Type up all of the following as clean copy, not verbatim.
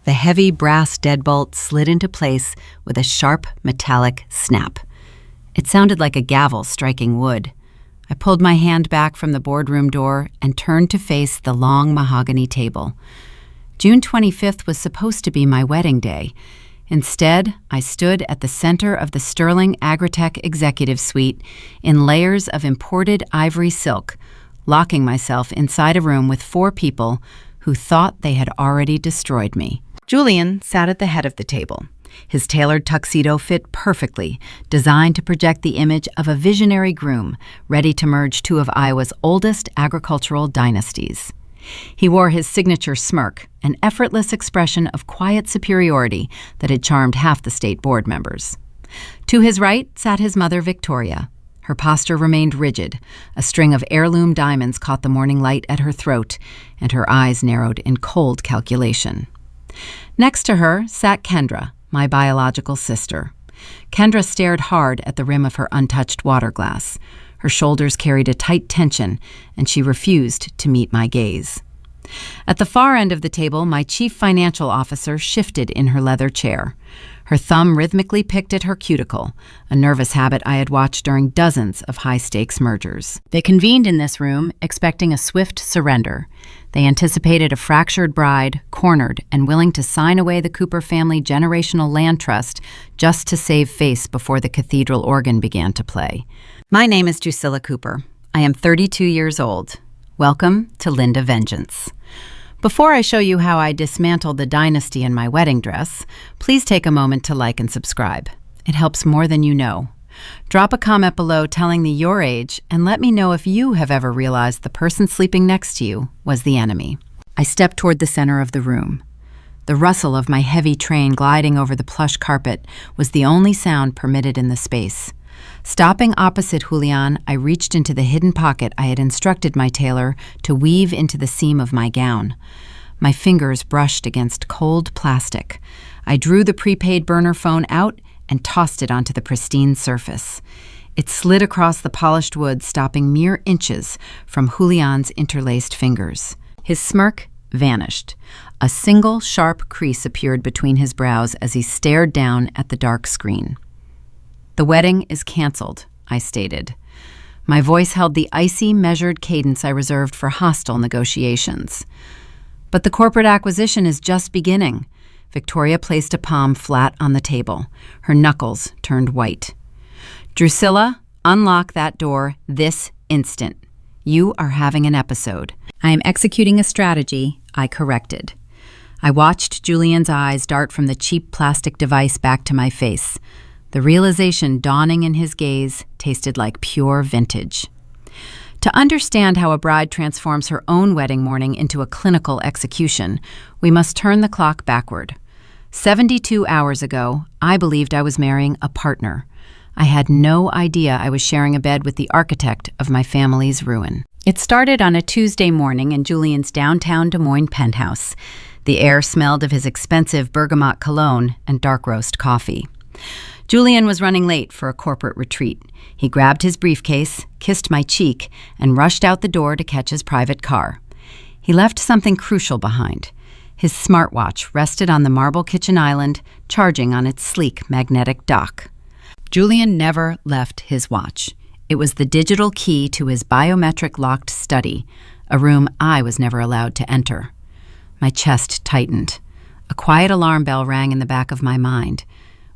The heavy brass deadbolt slid into place with a sharp metallic snap. It sounded like a gavel striking wood. I pulled my hand back from the boardroom door and turned to face the long mahogany table. June 25th was supposed to be my wedding day. Instead, I stood at the center of the Sterling Agritech Executive Suite in layers of imported ivory silk, locking myself inside a room with 4 people who thought they had already destroyed me. Julian sat at the head of the table. His tailored tuxedo fit perfectly, designed to project the image of a visionary groom ready to merge 2 of Iowa's oldest agricultural dynasties. He wore his signature smirk, an effortless expression of quiet superiority that had charmed half the state board members. To his right sat his mother, Victoria. Her posture remained rigid. A string of heirloom diamonds caught the morning light at her throat, and her eyes narrowed in cold calculation. Next to her sat Kendra, my biological sister. Kendra stared hard at the rim of her untouched water glass. Her shoulders carried a tight tension, and she refused to meet my gaze. At the far end of the table, my chief financial officer shifted in her leather chair. Her thumb rhythmically picked at her cuticle, a nervous habit I had watched during dozens of high-stakes mergers. They convened in this room, expecting a swift surrender. They anticipated a fractured bride, cornered and willing to sign away the Cooper family generational land trust just to save face before the cathedral organ began to play. My name is Drusilla Cooper. I am 32 years old. Welcome to Linda Vengeance. Before I show you how I dismantled the dynasty in my wedding dress, please take a moment to like and subscribe. It helps more than you know. Drop a comment below telling me your age and let me know if you have ever realized the person sleeping next to you was the enemy. I stepped toward the center of the room. The rustle of my heavy train gliding over the plush carpet was the only sound permitted in the space. Stopping opposite Julian, I reached into the hidden pocket I had instructed my tailor to weave into the seam of my gown. My fingers brushed against cold plastic. I drew the prepaid burner phone out and tossed it onto the pristine surface. It slid across the polished wood, stopping mere inches from Julian's interlaced fingers. His smirk vanished. A single sharp crease appeared between his brows as he stared down at the dark screen. "The wedding is canceled," I stated. My voice held the icy, measured cadence I reserved for hostile negotiations. "But the corporate acquisition is just beginning." Victoria placed a palm flat on the table. Her knuckles turned white. "Drusilla, unlock that door this instant. You are having an episode." "I am executing a strategy," I corrected. I watched Julian's eyes dart from the cheap plastic device back to my face. The realization dawning in his gaze tasted like pure vintage. To understand how a bride transforms her own wedding morning into a clinical execution, we must turn the clock backward. 72 hours ago, I believed I was marrying a partner. I had no idea I was sharing a bed with the architect of my family's ruin. It started on a Tuesday morning in Julian's downtown Des Moines penthouse. The air smelled of his expensive bergamot cologne and dark roast coffee. Julian was running late for a corporate retreat. He grabbed his briefcase, kissed my cheek, and rushed out the door to catch his private car. He left something crucial behind. His smartwatch rested on the marble kitchen island, charging on its sleek magnetic dock. Julian never left his watch. It was the digital key to his biometric locked study, a room I was never allowed to enter. My chest tightened. A quiet alarm bell rang in the back of my mind.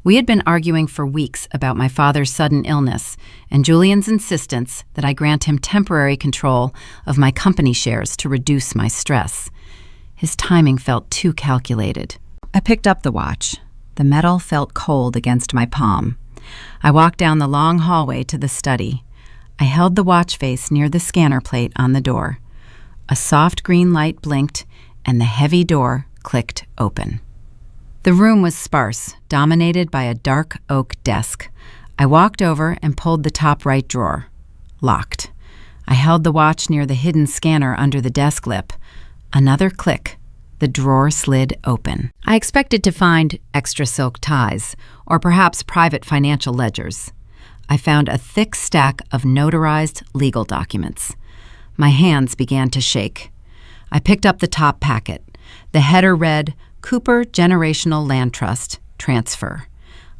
We had been arguing for weeks about my father's sudden illness and Julian's insistence that I grant him temporary control of my company shares to reduce my stress. His timing felt too calculated. I picked up the watch. The metal felt cold against my palm. I walked down the long hallway to the study. I held the watch face near the scanner plate on the door. A soft green light blinked, and the heavy door clicked open. The room was sparse, dominated by a dark oak desk. I walked over and pulled the top right drawer. Locked. I held the watch near the hidden scanner under the desk lip. Another click. The drawer slid open. I expected to find extra silk ties, or perhaps private financial ledgers. I found a thick stack of notarized legal documents. My hands began to shake. I picked up the top packet. The header read, Cooper Generational Land Trust, transfer.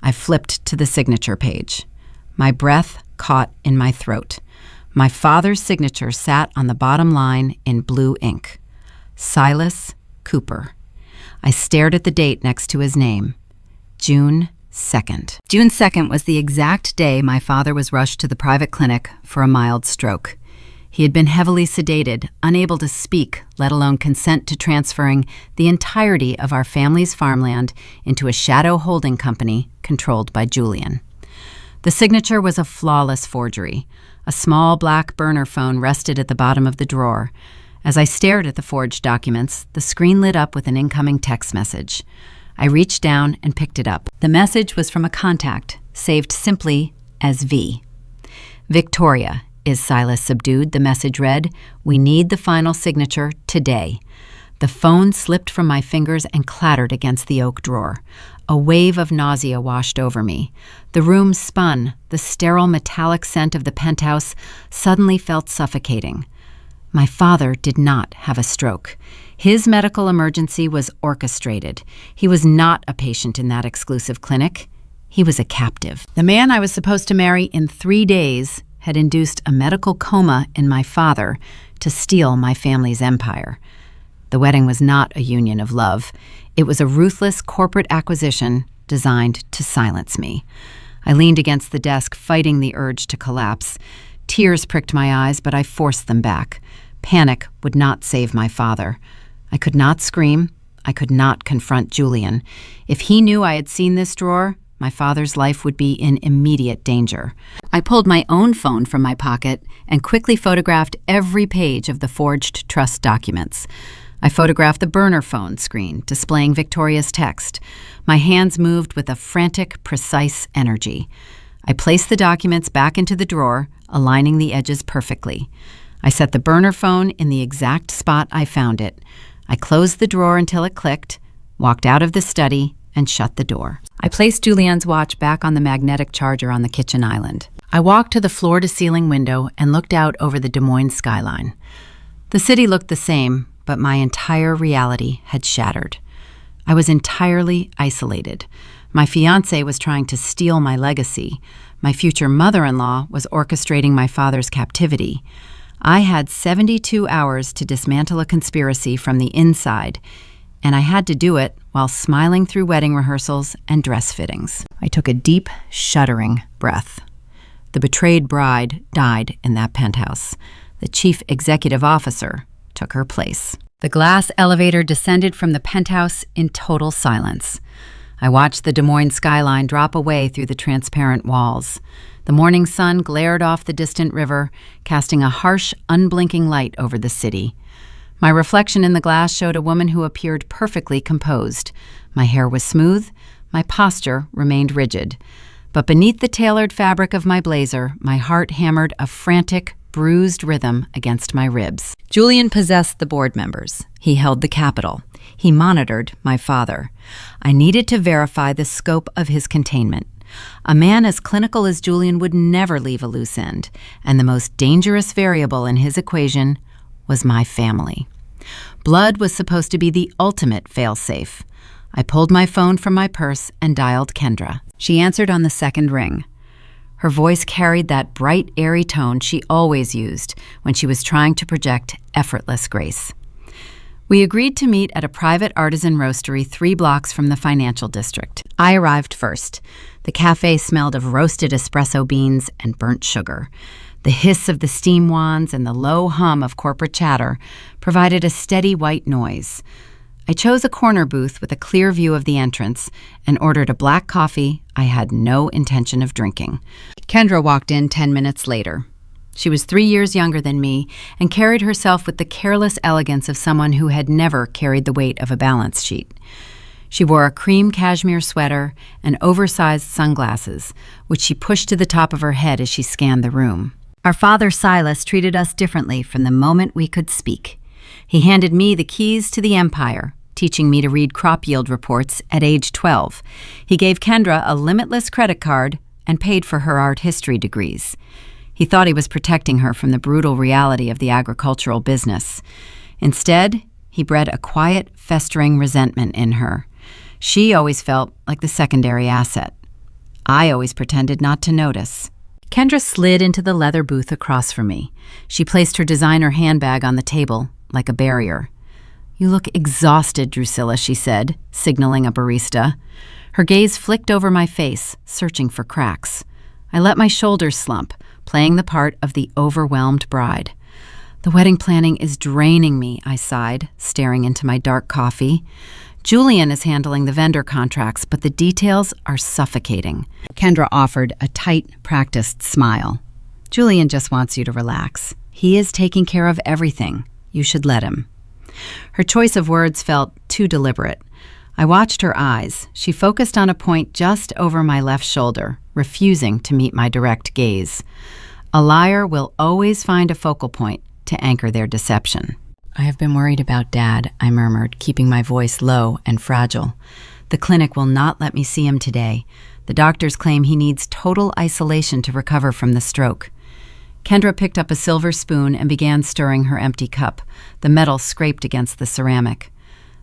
I flipped to the signature page. My breath caught in my throat. My father's signature sat on the bottom line in blue ink. Silas Cooper. I stared at the date next to his name. June 2nd. June 2nd was the exact day my father was rushed to the private clinic for a mild stroke. He had been heavily sedated, unable to speak, let alone consent to transferring the entirety of our family's farmland into a shadow holding company controlled by Julian. The signature was a flawless forgery. A small black burner phone rested at the bottom of the drawer. As I stared at the forged documents, the screen lit up with an incoming text message. I reached down and picked it up. The message was from a contact, saved simply as V. Victoria, is Silas subdued? The message read, "We need the final signature today." The phone slipped from my fingers and clattered against the oak drawer. A wave of nausea washed over me. The room spun. The sterile metallic scent of the penthouse suddenly felt suffocating. My father did not have a stroke. His medical emergency was orchestrated. He was not a patient in that exclusive clinic. He was a captive. The man I was supposed to marry in 3 days had induced a medical coma in my father to steal my family's empire. The wedding was not a union of love. It was a ruthless corporate acquisition designed to silence me. I leaned against the desk, fighting the urge to collapse. Tears pricked my eyes, but I forced them back. Panic would not save my father. I could not scream. I could not confront Julian. If he knew I had seen this drawer, my father's life would be in immediate danger. I pulled my own phone from my pocket and quickly photographed every page of the forged trust documents. I photographed the burner phone screen, displaying Victoria's text. My hands moved with a frantic, precise energy. I placed the documents back into the drawer, aligning the edges perfectly. I set the burner phone in the exact spot I found it. I closed the drawer until it clicked, walked out of the study, and shut the door. I placed Julian's watch back on the magnetic charger on the kitchen island. I walked to the floor-to-ceiling window and looked out over the Des Moines skyline. The city looked the same, but my entire reality had shattered. I was entirely isolated. My fiancé was trying to steal my legacy. My future mother-in-law was orchestrating my father's captivity. I had 72 hours to dismantle a conspiracy from the inside, and I had to do it while smiling through wedding rehearsals and dress fittings. I took a deep, shuddering breath. The betrayed bride died in that penthouse. The chief executive officer took her place. The glass elevator descended from the penthouse in total silence. I watched the Des Moines skyline drop away through the transparent walls. The morning sun glared off the distant river, casting a harsh, unblinking light over the city. My reflection in the glass showed a woman who appeared perfectly composed. My hair was smooth, my posture remained rigid. But beneath the tailored fabric of my blazer, my heart hammered a frantic, bruised rhythm against my ribs. Julian possessed the board members. He held the capital. He monitored my father. I needed to verify the scope of his containment. A man as clinical as Julian would never leave a loose end, and the most dangerous variable in his equation was my family. Blood was supposed to be the ultimate fail-safe. I pulled my phone from my purse and dialed Kendra. She answered on the second ring. Her voice carried that bright, airy tone she always used when she was trying to project effortless grace. We agreed to meet at a private artisan roastery 3 blocks from the financial district. I arrived first. The cafe smelled of roasted espresso beans and burnt sugar. The hiss of the steam wands and the low hum of corporate chatter provided a steady white noise. I chose a corner booth with a clear view of the entrance and ordered a black coffee I had no intention of drinking. Kendra walked in 10 minutes later. She was 3 years younger than me and carried herself with the careless elegance of someone who had never carried the weight of a balance sheet. She wore a cream cashmere sweater and oversized sunglasses, which she pushed to the top of her head as she scanned the room. Our father Silas treated us differently from the moment we could speak. He handed me the keys to the empire, teaching me to read crop yield reports at age 12. He gave Kendra a limitless credit card and paid for her art history degrees. He thought he was protecting her from the brutal reality of the agricultural business. Instead, He bred a quiet, festering resentment in her. She always felt like the secondary asset. I always pretended not to notice. Kendra slid into the leather booth across from me. She placed her designer handbag on the table, like a barrier. "You look exhausted, Drusilla," she said, signaling a barista. Her gaze flicked over my face, searching for cracks. I let my shoulders slump, playing the part of the overwhelmed bride. "The wedding planning is draining me," I sighed, staring into my dark coffee. "Julian is handling the vendor contracts, but the details are suffocating." Kendra offered a tight, practiced smile. "Julian just wants you to relax. He is taking care of everything. You should let him." Her choice of words felt too deliberate. I watched her eyes. She focused on a point just over my left shoulder, refusing to meet my direct gaze. A liar will always find a focal point to anchor their deception. "I have been worried about Dad," I murmured, keeping my voice low and fragile. "The clinic will not let me see him today. The doctors claim he needs total isolation to recover from the stroke." Kendra picked up a silver spoon and began stirring her empty cup. The metal scraped against the ceramic.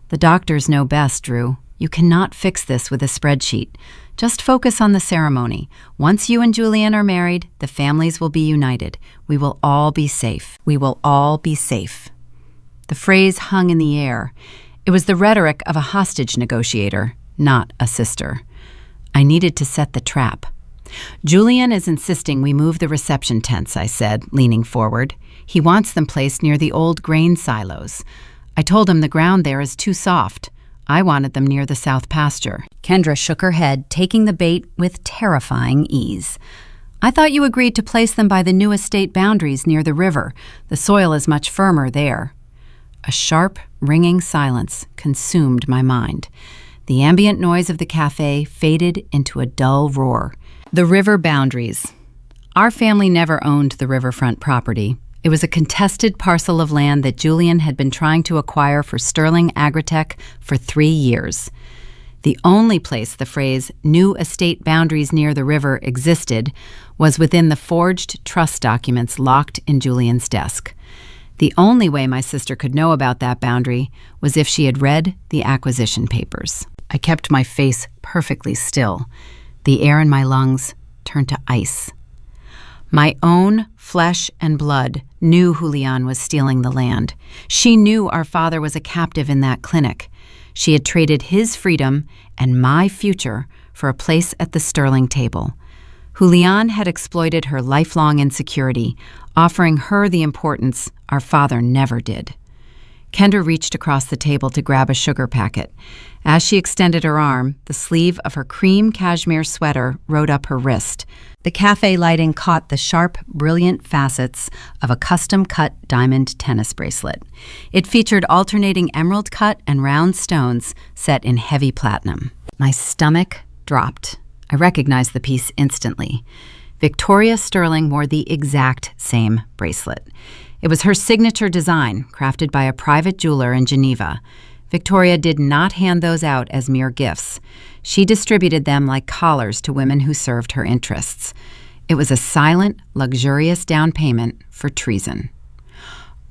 "The doctors know best, Drew. You cannot fix this with a spreadsheet. Just focus on the ceremony. Once you and Julian are married, the families will be united. We will all be safe. We will all be safe." The phrase hung in the air. It was the rhetoric of a hostage negotiator, not a sister. I needed to set the trap. "Julian is insisting we move the reception tents," I said, leaning forward. "He wants them placed near the old grain silos. I told him the ground there is too soft. I wanted them near the south pasture." Kendra shook her head, taking the bait with terrifying ease. "I thought you agreed to place them by the new estate boundaries near the river. The soil is much firmer there." A sharp, ringing silence consumed my mind. The ambient noise of the cafe faded into a dull roar. The river boundaries. Our family never owned the riverfront property. It was a contested parcel of land that Julian had been trying to acquire for Sterling Agritech for 3 years. The only place the phrase "new estate boundaries near the river" existed was within the forged trust documents locked in Julian's desk. The only way my sister could know about that boundary was if she had read the acquisition papers. I kept my face perfectly still. The air in my lungs turned to ice. My own flesh and blood knew Julian was stealing the land. She knew our father was a captive in that clinic. She had traded his freedom and my future for a place at the Sterling table. Julian had exploited her lifelong insecurity, offering her the importance our father never did. Kendra reached across the table to grab a sugar packet. As she extended her arm, the sleeve of her cream cashmere sweater rode up her wrist. The cafe lighting caught the sharp, brilliant facets of a custom-cut diamond tennis bracelet. It featured alternating emerald cut and round stones set in heavy platinum. My stomach dropped. I recognized the piece instantly. Victoria Sterling wore the exact same bracelet. It was her signature design, crafted by a private jeweler in Geneva. Victoria did not hand those out as mere gifts. She distributed them like collars to women who served her interests. It was a silent, luxurious down payment for treason.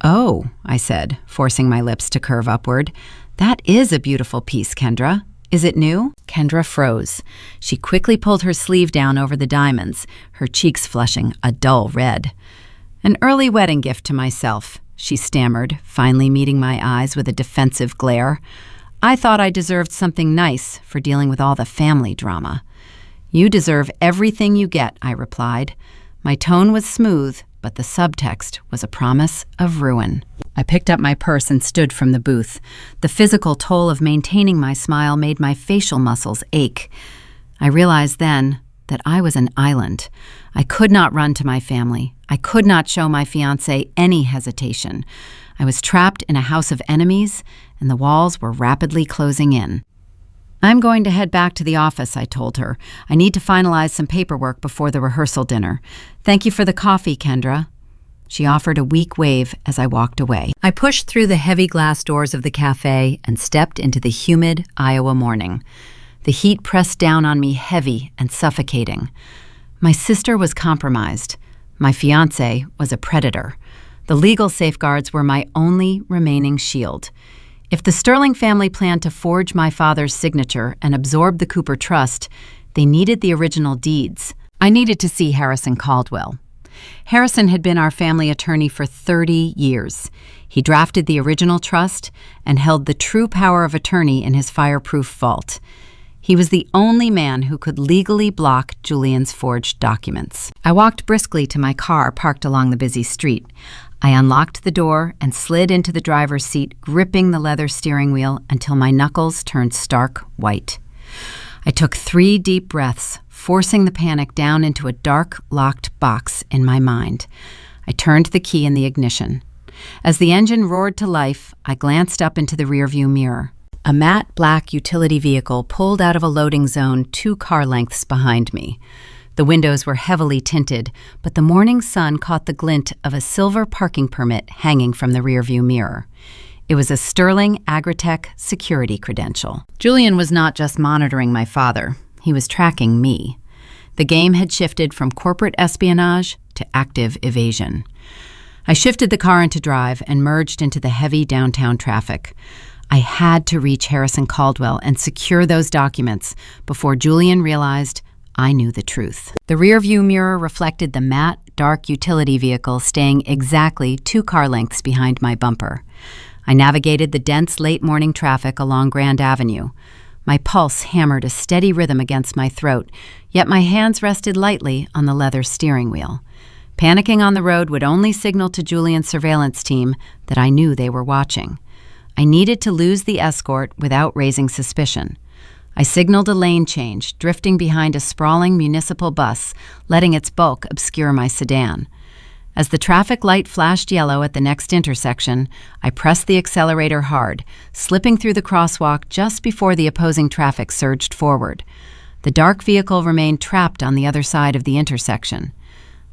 "Oh," I said, forcing my lips to curve upward. "That is a beautiful piece, Kendra. Is it new?" Kendra froze. She quickly pulled her sleeve down over the diamonds, her cheeks flushing a dull red. "An early wedding gift to myself," she stammered, finally meeting my eyes with a defensive glare. "I thought I deserved something nice for dealing with all the family drama." "You deserve everything you get," I replied. My tone was smooth, but the subtext was a promise of ruin. I picked up my purse and stood from the booth. The physical toll of maintaining my smile made my facial muscles ache. I realized then that I was an island. I could not run to my family. I could not show my fiancé any hesitation. I was trapped in a house of enemies, and the walls were rapidly closing in. "I'm going to head back to the office," I told her. "I need to finalize some paperwork before the rehearsal dinner. Thank you for the coffee, Kendra." She offered a weak wave as I walked away. I pushed through the heavy glass doors of the cafe and stepped into the humid Iowa morning. The heat pressed down on me heavy and suffocating. My sister was compromised. My fiancé was a predator. The legal safeguards were my only remaining shield. If the Sterling family planned to forge my father's signature and absorb the Cooper Trust, they needed the original deeds. I needed to see Harrison Caldwell. Harrison had been our family attorney for 30 years. He drafted the original trust and held the true power of attorney in his fireproof vault. He was the only man who could legally block Julian's forged documents. I walked briskly to my car parked along the busy street. I unlocked the door and slid into the driver's seat, gripping the leather steering wheel until my knuckles turned stark white. I took 3 deep breaths, forcing the panic down into a dark, locked box in my mind. I turned the key in the ignition. As the engine roared to life, I glanced up into the rearview mirror. A matte black utility vehicle pulled out of a loading zone 2 car lengths behind me. The windows were heavily tinted, but the morning sun caught the glint of a silver parking permit hanging from the rearview mirror. It was a Sterling Agritech security credential. Julian was not just monitoring my father. He was tracking me. The game had shifted from corporate espionage to active evasion. I shifted the car into drive and merged into the heavy downtown traffic. I had to reach Harrison Caldwell and secure those documents before Julian realized I knew the truth. The rearview mirror reflected the matte, dark utility vehicle staying exactly 2 car lengths behind my bumper. I navigated the dense late-morning traffic along Grand Avenue. My pulse hammered a steady rhythm against my throat, yet my hands rested lightly on the leather steering wheel. Panicking on the road would only signal to Julian's surveillance team that I knew they were watching. I needed to lose the escort without raising suspicion. I signaled a lane change, drifting behind a sprawling municipal bus, letting its bulk obscure my sedan. As the traffic light flashed yellow at the next intersection, I pressed the accelerator hard, slipping through the crosswalk just before the opposing traffic surged forward. The dark vehicle remained trapped on the other side of the intersection.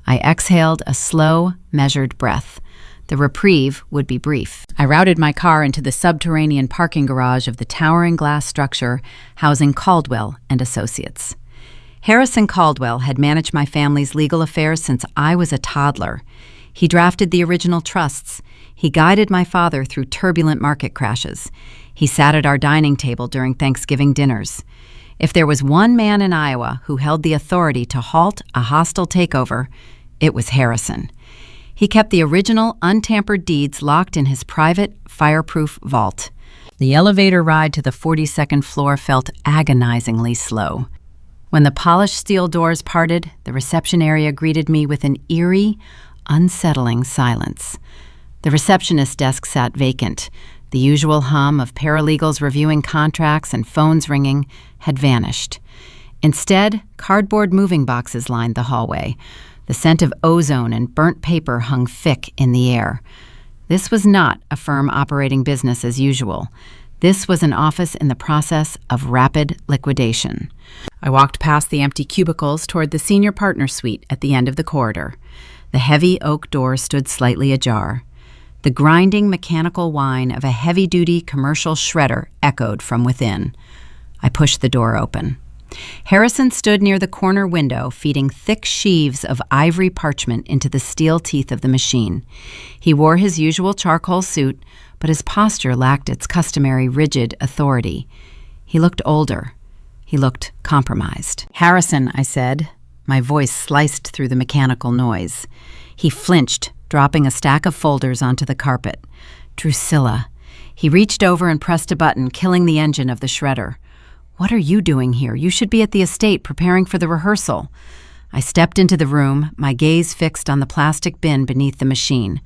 I exhaled a slow, measured breath. The reprieve would be brief. I routed my car into the subterranean parking garage of the towering glass structure housing Caldwell and Associates. Harrison Caldwell had managed my family's legal affairs since I was a toddler. He drafted the original trusts. He guided my father through turbulent market crashes. He sat at our dining table during Thanksgiving dinners. If there was one man in Iowa who held the authority to halt a hostile takeover, it was Harrison. He kept the original, untampered deeds locked in his private, fireproof vault. The elevator ride to the 42nd floor felt agonizingly slow. When the polished steel doors parted, the reception area greeted me with an eerie, unsettling silence. The receptionist desk sat vacant. The usual hum of paralegals reviewing contracts and phones ringing had vanished. Instead, cardboard moving boxes lined the hallway. The scent of ozone and burnt paper hung thick in the air. This was not a firm operating business as usual. This was an office in the process of rapid liquidation. I walked past the empty cubicles toward the senior partner suite at the end of the corridor. The heavy oak door stood slightly ajar. The grinding mechanical whine of a heavy-duty commercial shredder echoed from within. I pushed the door open. Harrison stood near the corner window, feeding thick sheaves of ivory parchment into the steel teeth of the machine. He wore his usual charcoal suit, but his posture lacked its customary rigid authority. He looked older. He looked compromised. "Harrison," I said, my voice sliced through the mechanical noise. He flinched, dropping a stack of folders onto the carpet. "Drusilla." He reached over and pressed a button, killing the engine of the shredder. "What are you doing here? You should be at the estate preparing for the rehearsal." I stepped into the room, my gaze fixed on the plastic bin beneath the machine.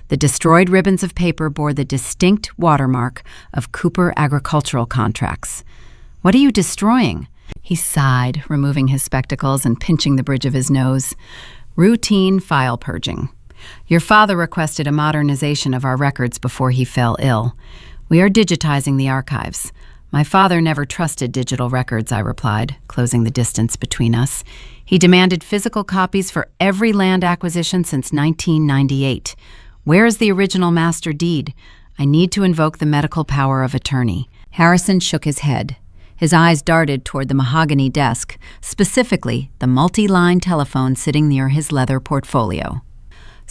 The destroyed ribbons of paper bore the distinct watermark of Cooper agricultural contracts. "What are you destroying?" He sighed, removing his spectacles and pinching the bridge of his nose. "Routine file purging. Your father requested a modernization of our records before he fell ill. We are digitizing the archives." "My father never trusted digital records," I replied, closing the distance between us. "He demanded physical copies for every land acquisition since 1998. Where is the original master deed? I need to invoke the medical power of attorney." Harrison shook his head. His eyes darted toward the mahogany desk, specifically the multi-line telephone sitting near his leather portfolio.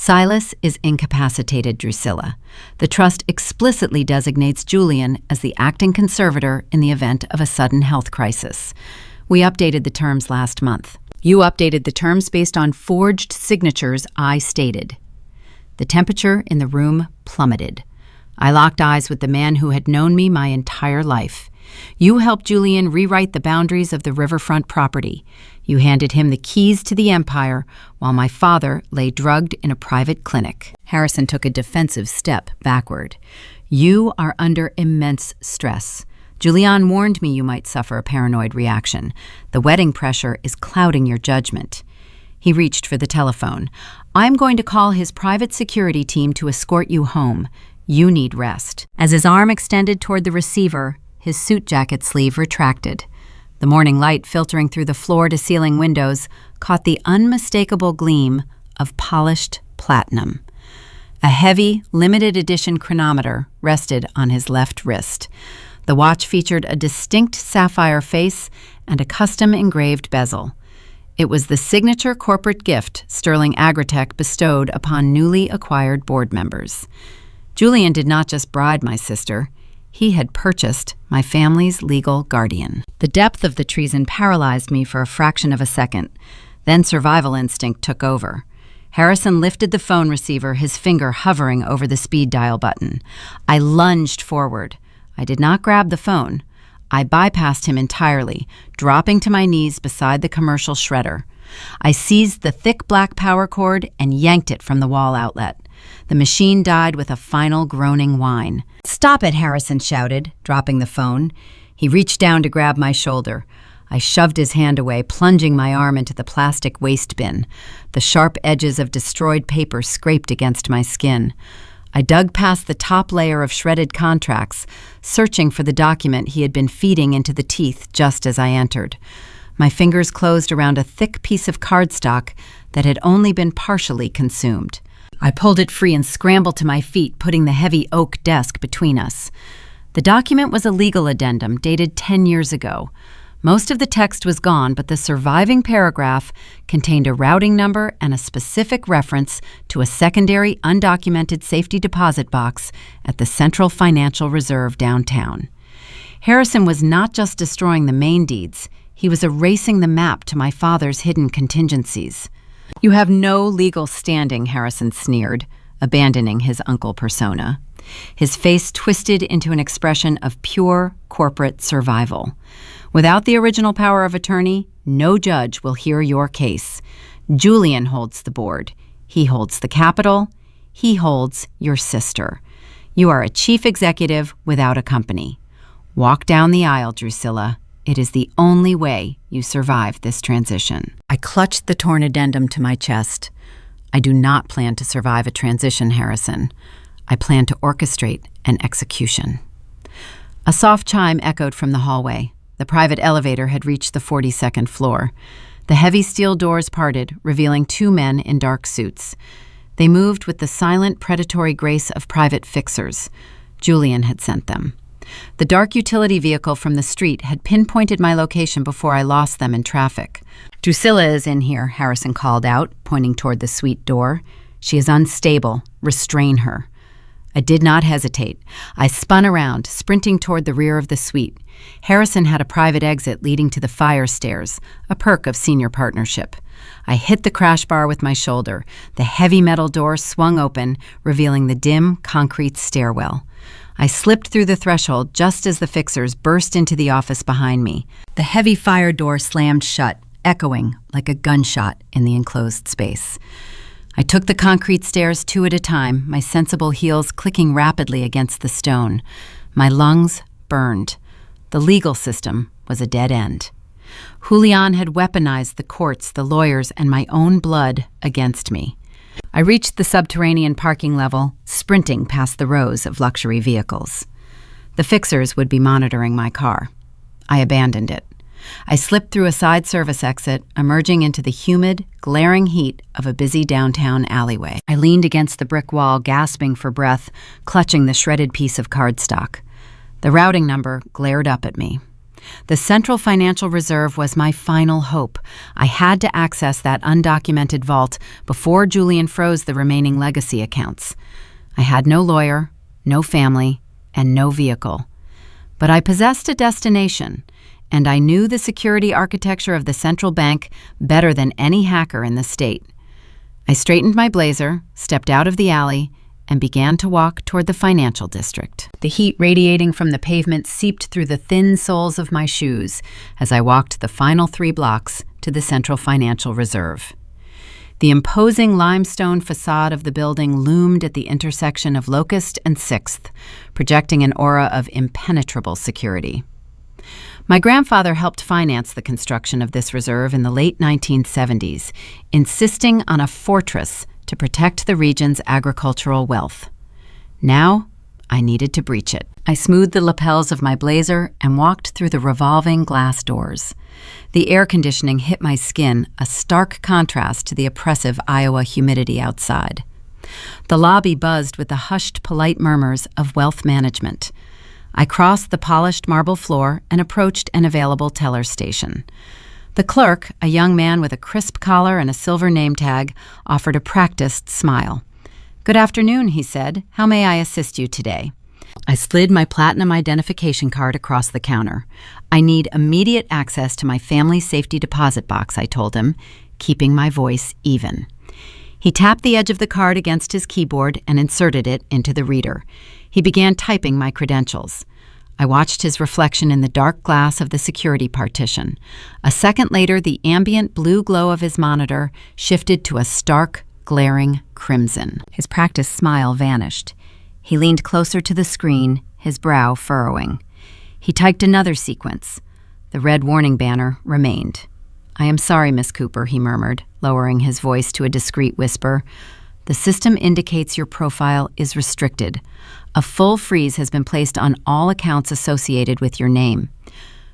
Silas is incapacitated, Drusilla. The trust explicitly designates Julian as the acting conservator in the event of a sudden health crisis. We updated the terms last month. You updated the terms based on forged signatures I stated. The temperature in the room plummeted. I locked eyes with the man who had known me my entire life. You helped Julian rewrite the boundaries of the riverfront property. You handed him the keys to the empire while my father lay drugged in a private clinic. Harrison took a defensive step backward. You are under immense stress. Julian warned me you might suffer a paranoid reaction. The wedding pressure is clouding your judgment. He reached for the telephone. I'm going to call his private security team to escort you home. You need rest. As his arm extended toward the receiver, his suit jacket sleeve retracted. The morning light filtering through the floor-to-ceiling windows caught the unmistakable gleam of polished platinum. A heavy, limited-edition chronometer rested on his left wrist. The watch featured a distinct sapphire face and a custom-engraved bezel. It was the signature corporate gift Sterling Agritech bestowed upon newly acquired board members. Julian did not just bribe my sister. He had purchased my family's legal guardian. The depth of the treason paralyzed me for a fraction of a second. Then survival instinct took over. Harrison lifted the phone receiver, his finger hovering over the speed dial button. I lunged forward. I did not grab the phone. I bypassed him entirely, dropping to my knees beside the commercial shredder. I seized the thick black power cord and yanked it from the wall outlet. The machine died with a final groaning whine. "Stop it," Harrison shouted, dropping the phone. He reached down to grab my shoulder. I shoved his hand away, plunging my arm into the plastic waste bin. The sharp edges of destroyed paper scraped against my skin. I dug past the top layer of shredded contracts, searching for the document he had been feeding into the teeth just as I entered. My fingers closed around a thick piece of cardstock that had only been partially consumed. I pulled it free and scrambled to my feet, putting the heavy oak desk between us. The document was a legal addendum dated 10 years ago. Most of the text was gone, but the surviving paragraph contained a routing number and a specific reference to a secondary undocumented safety deposit box at the Central Financial Reserve downtown. Harrison was not just destroying the main deeds, he was erasing the map to my father's hidden contingencies. "You have no legal standing," Harrison sneered, abandoning his uncle persona. His face twisted into an expression of pure corporate survival. "Without the original power of attorney, no judge will hear your case. Julian holds the board. He holds the capital. He holds your sister. You are a chief executive without a company. Walk down the aisle, Drusilla. It is the only way you survive this transition." I clutched the torn addendum to my chest. I do not plan to survive a transition, Harrison. I plan to orchestrate an execution. A soft chime echoed from the hallway. The private elevator had reached the 42nd floor. The heavy steel doors parted, revealing two men in dark suits. They moved with the silent, predatory grace of private fixers. Julian had sent them. The dark utility vehicle from the street had pinpointed my location before I lost them in traffic. "Drusilla is in here," Harrison called out, pointing toward the suite door. "She is unstable. Restrain her." I did not hesitate. I spun around, sprinting toward the rear of the suite. Harrison had a private exit leading to the fire stairs, a perk of senior partnership. I hit the crash bar with my shoulder. The heavy metal door swung open, revealing the dim, concrete stairwell. I slipped through the threshold just as the fixers burst into the office behind me. The heavy fire door slammed shut, echoing like a gunshot in the enclosed space. I took the concrete stairs two at a time, my sensible heels clicking rapidly against the stone. My lungs burned. The legal system was a dead end. Julian had weaponized the courts, the lawyers, and my own blood against me. I reached the subterranean parking level, sprinting past the rows of luxury vehicles. The fixers would be monitoring my car. I abandoned it. I slipped through a side service exit, emerging into the humid, glaring heat of a busy downtown alleyway. I leaned against the brick wall, gasping for breath, clutching the shredded piece of cardstock. The routing number glared up at me. The Central Financial Reserve was my final hope. I had to access that undocumented vault before Julian froze the remaining legacy accounts. I had no lawyer, no family, and no vehicle. But I possessed a destination, and I knew the security architecture of the central bank better than any hacker in the state. I straightened my blazer, stepped out of the alley, and began to walk toward the financial district. The heat radiating from the pavement seeped through the thin soles of my shoes as I walked the final 3 blocks to the Central Financial Reserve. The imposing limestone facade of the building loomed at the intersection of Locust and 6th, projecting an aura of impenetrable security. My grandfather helped finance the construction of this reserve in the late 1970s, insisting on a fortress to protect the region's agricultural wealth. Now, I needed to breach it. I smoothed the lapels of my blazer and walked through the revolving glass doors. The air conditioning hit my skin, a stark contrast to the oppressive Iowa humidity outside. The lobby buzzed with the hushed, polite murmurs of wealth management. I crossed the polished marble floor and approached an available teller station. The clerk, a young man with a crisp collar and a silver name tag, offered a practiced smile. "Good afternoon," he said. "How may I assist you today?" I slid my platinum identification card across the counter. "I need immediate access to my family safety deposit box," I told him, keeping my voice even. He tapped the edge of the card against his keyboard and inserted it into the reader. He began typing my credentials. I watched his reflection in the dark glass of the security partition. A second later, the ambient blue glow of his monitor shifted to a stark, glaring crimson. His practiced smile vanished. He leaned closer to the screen, his brow furrowing. He typed another sequence. The red warning banner remained. "I am sorry, Miss Cooper," he murmured, lowering his voice to a discreet whisper. "The system indicates your profile is restricted. A full freeze has been placed on all accounts associated with your name."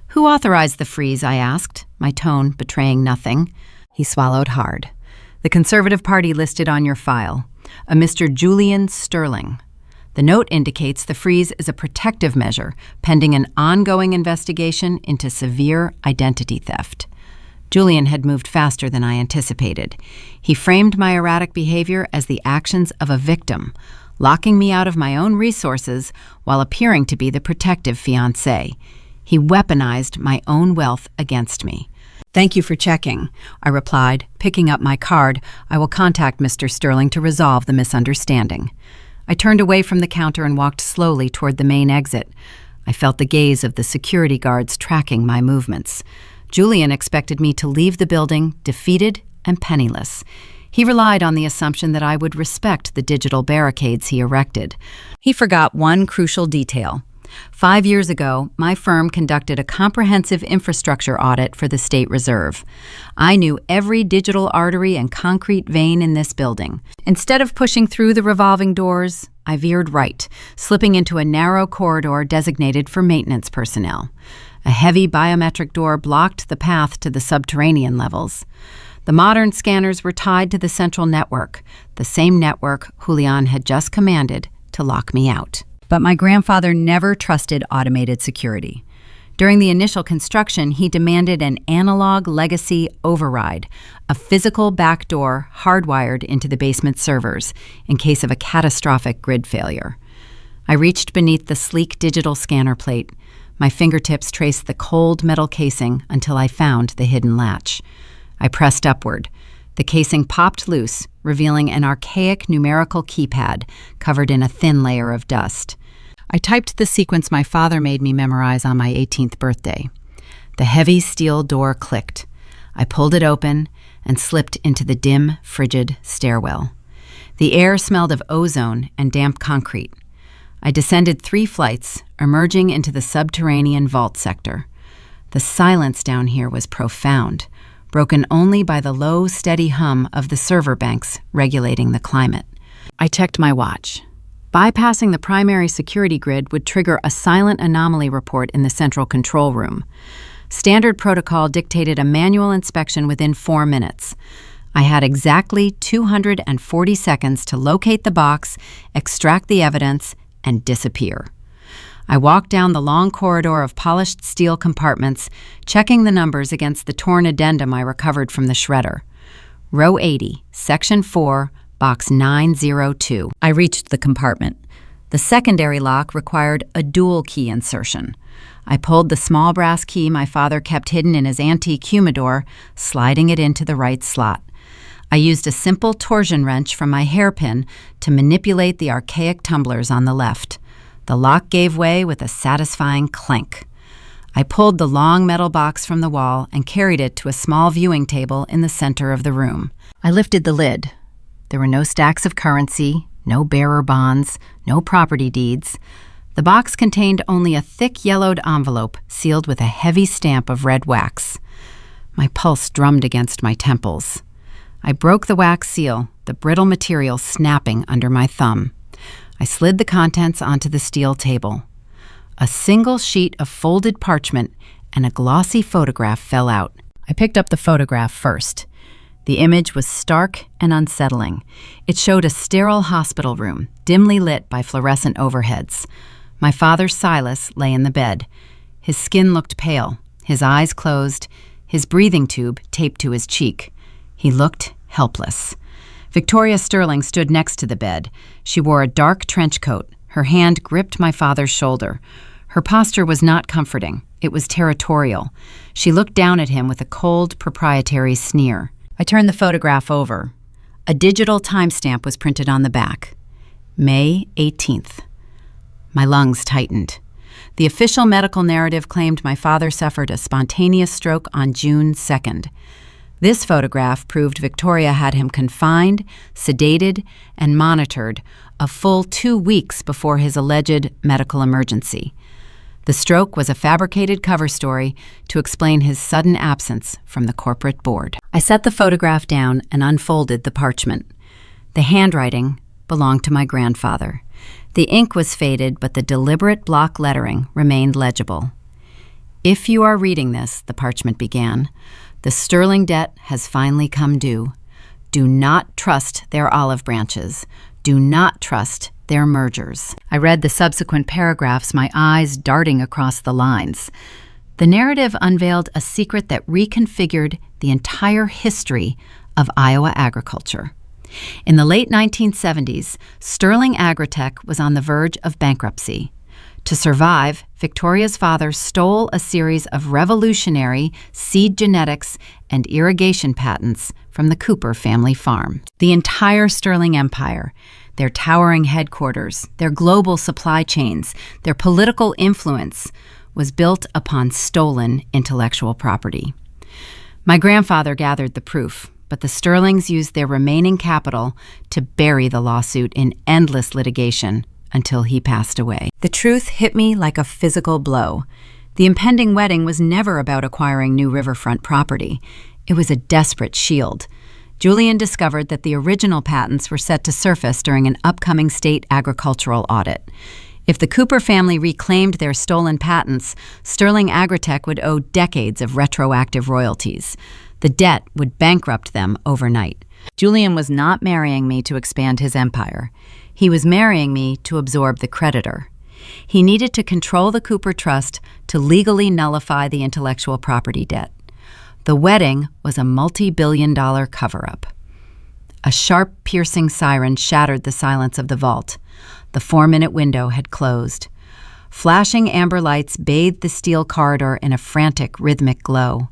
"Who authorized the freeze?" I asked, my tone betraying nothing. He swallowed hard. "The Conservative Party listed on your file, a Mr. Julian Sterling. The note indicates the freeze is a protective measure pending an ongoing investigation into severe identity theft." Julian had moved faster than I anticipated. He framed my erratic behavior as the actions of a victim, locking me out of my own resources while appearing to be the protective fiancé. He weaponized my own wealth against me. "Thank you for checking," I replied, picking up my card. "I will contact Mr. Sterling to resolve the misunderstanding." I turned away from the counter and walked slowly toward the main exit. I felt the gaze of the security guards tracking my movements. Julian expected me to leave the building defeated and penniless. He relied on the assumption that I would respect the digital barricades he erected. He forgot one crucial detail. 5 years ago, my firm conducted a comprehensive infrastructure audit for the State Reserve. I knew every digital artery and concrete vein in this building. Instead of pushing through the revolving doors, I veered right, slipping into a narrow corridor designated for maintenance personnel. A heavy biometric door blocked the path to the subterranean levels. The modern scanners were tied to the central network, the same network Julian had just commanded to lock me out. But my grandfather never trusted automated security. During the initial construction, he demanded an analog legacy override, a physical backdoor hardwired into the basement servers in case of a catastrophic grid failure. I reached beneath the sleek digital scanner plate. My fingertips traced the cold metal casing until I found the hidden latch. I pressed upward. The casing popped loose, revealing an archaic numerical keypad covered in a thin layer of dust. I typed the sequence my father made me memorize on my 18th birthday. The heavy steel door clicked. I pulled it open and slipped into the dim, frigid stairwell. The air smelled of ozone and damp concrete. I descended 3 flights, emerging into the subterranean vault sector. The silence down here was profound, broken only by the low, steady hum of the server banks regulating the climate. I checked my watch. Bypassing the primary security grid would trigger a silent anomaly report in the central control room. Standard protocol dictated a manual inspection within 4 minutes. I had exactly 240 seconds to locate the box, extract the evidence, and disappear. I walked down the long corridor of polished steel compartments, checking the numbers against the torn addendum I recovered from the shredder. Row 80, Section 4, Box 902. I reached the compartment. The secondary lock required a dual key insertion. I pulled the small brass key my father kept hidden in his antique humidor, sliding it into the right slot. I used a simple torsion wrench from my hairpin to manipulate the archaic tumblers on the left. The lock gave way with a satisfying clank. I pulled the long metal box from the wall and carried it to a small viewing table in the center of the room. I lifted the lid. There were no stacks of currency, no bearer bonds, no property deeds. The box contained only a thick yellowed envelope sealed with a heavy stamp of red wax. My pulse drummed against my temples. I broke the wax seal, the brittle material snapping under my thumb. I slid the contents onto the steel table. A single sheet of folded parchment and a glossy photograph fell out. I picked up the photograph first. The image was stark and unsettling. It showed a sterile hospital room, dimly lit by fluorescent overheads. My father, Silas, lay in the bed. His skin looked pale, his eyes closed, his breathing tube taped to his cheek. He looked helpless. Victoria Sterling stood next to the bed. She wore a dark trench coat. Her hand gripped my father's shoulder. Her posture was not comforting. It was territorial. She looked down at him with a cold, proprietary sneer. I turned the photograph over. A digital timestamp was printed on the back. May 18th. My lungs tightened. The official medical narrative claimed my father suffered a spontaneous stroke on June 2nd. This photograph proved Victoria had him confined, sedated, and monitored a full 2 weeks before his alleged medical emergency. The stroke was a fabricated cover story to explain his sudden absence from the corporate board. I set the photograph down and unfolded the parchment. The handwriting belonged to my grandfather. The ink was faded, but the deliberate block lettering remained legible. "If you are reading this," the parchment began, "the Sterling debt has finally come due. Do not trust their olive branches. Do not trust their mergers." I read the subsequent paragraphs, my eyes darting across the lines. The narrative unveiled a secret that reconfigured the entire history of Iowa agriculture. In the late 1970s, Sterling Agritech was on the verge of bankruptcy. To survive, Victoria's father stole a series of revolutionary seed genetics and irrigation patents from the Cooper family farm. The entire Sterling empire, their towering headquarters, their global supply chains, their political influence, was built upon stolen intellectual property. My grandfather gathered the proof, but the Sterlings used their remaining capital to bury the lawsuit in endless litigation until he passed away. The truth hit me like a physical blow. The impending wedding was never about acquiring new riverfront property. It was a desperate shield. Julian discovered that the original patents were set to surface during an upcoming state agricultural audit. If the Cooper family reclaimed their stolen patents, Sterling Agritech would owe decades of retroactive royalties. The debt would bankrupt them overnight. Julian was not marrying me to expand his empire. He was marrying me to absorb the creditor. He needed to control the Cooper Trust to legally nullify the intellectual property debt. The wedding was a multi-billion-dollar cover-up. A sharp, piercing siren shattered the silence of the vault. The 4-minute window had closed. Flashing amber lights bathed the steel corridor in a frantic, rhythmic glow.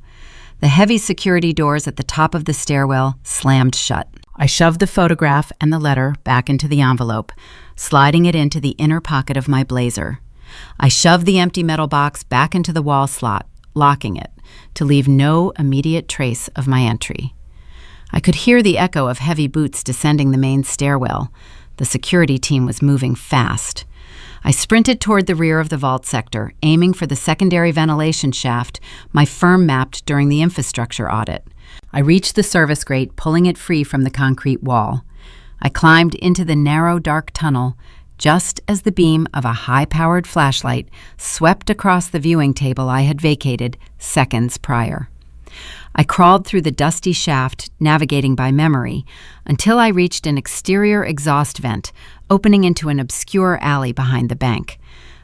The heavy security doors at the top of the stairwell slammed shut. I shoved the photograph and the letter back into the envelope, sliding it into the inner pocket of my blazer. I shoved the empty metal box back into the wall slot, locking it, to leave no immediate trace of my entry. I could hear the echo of heavy boots descending the main stairwell. The security team was moving fast. I sprinted toward the rear of the vault sector, aiming for the secondary ventilation shaft my firm mapped during the infrastructure audit. I reached the service grate, pulling it free from the concrete wall. I climbed into the narrow, dark tunnel just as the beam of a high-powered flashlight swept across the viewing table I had vacated seconds prior. I crawled through the dusty shaft, navigating by memory, until I reached an exterior exhaust vent opening into an obscure alley behind the bank.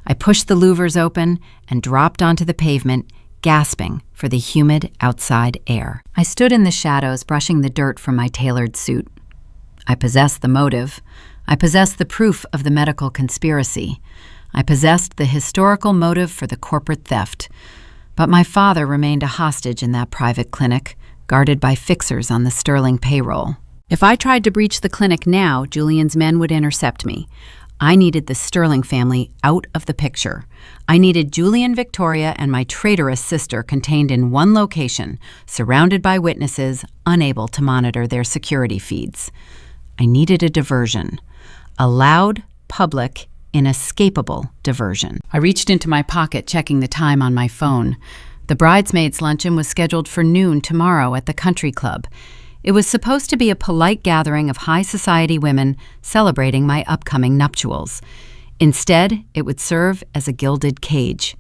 I pushed the louvers open and dropped onto the pavement, gasping for the humid outside air. I stood in the shadows, brushing the dirt from my tailored suit. I possessed the motive. I possessed the proof of the medical conspiracy. I possessed the historical motive for the corporate theft. But my father remained a hostage in that private clinic, guarded by fixers on the Sterling payroll. If I tried to breach the clinic now, Julian's men would intercept me. I needed the Sterling family out of the picture. I needed Julian, Victoria, and my traitorous sister contained in one location, surrounded by witnesses, unable to monitor their security feeds. I needed a diversion. A loud, public, inescapable diversion. I reached into my pocket, checking the time on my phone. The bridesmaids' luncheon was scheduled for noon tomorrow at the country club. It was supposed to be a polite gathering of high society women celebrating my upcoming nuptials. Instead, it would serve as a gilded cage.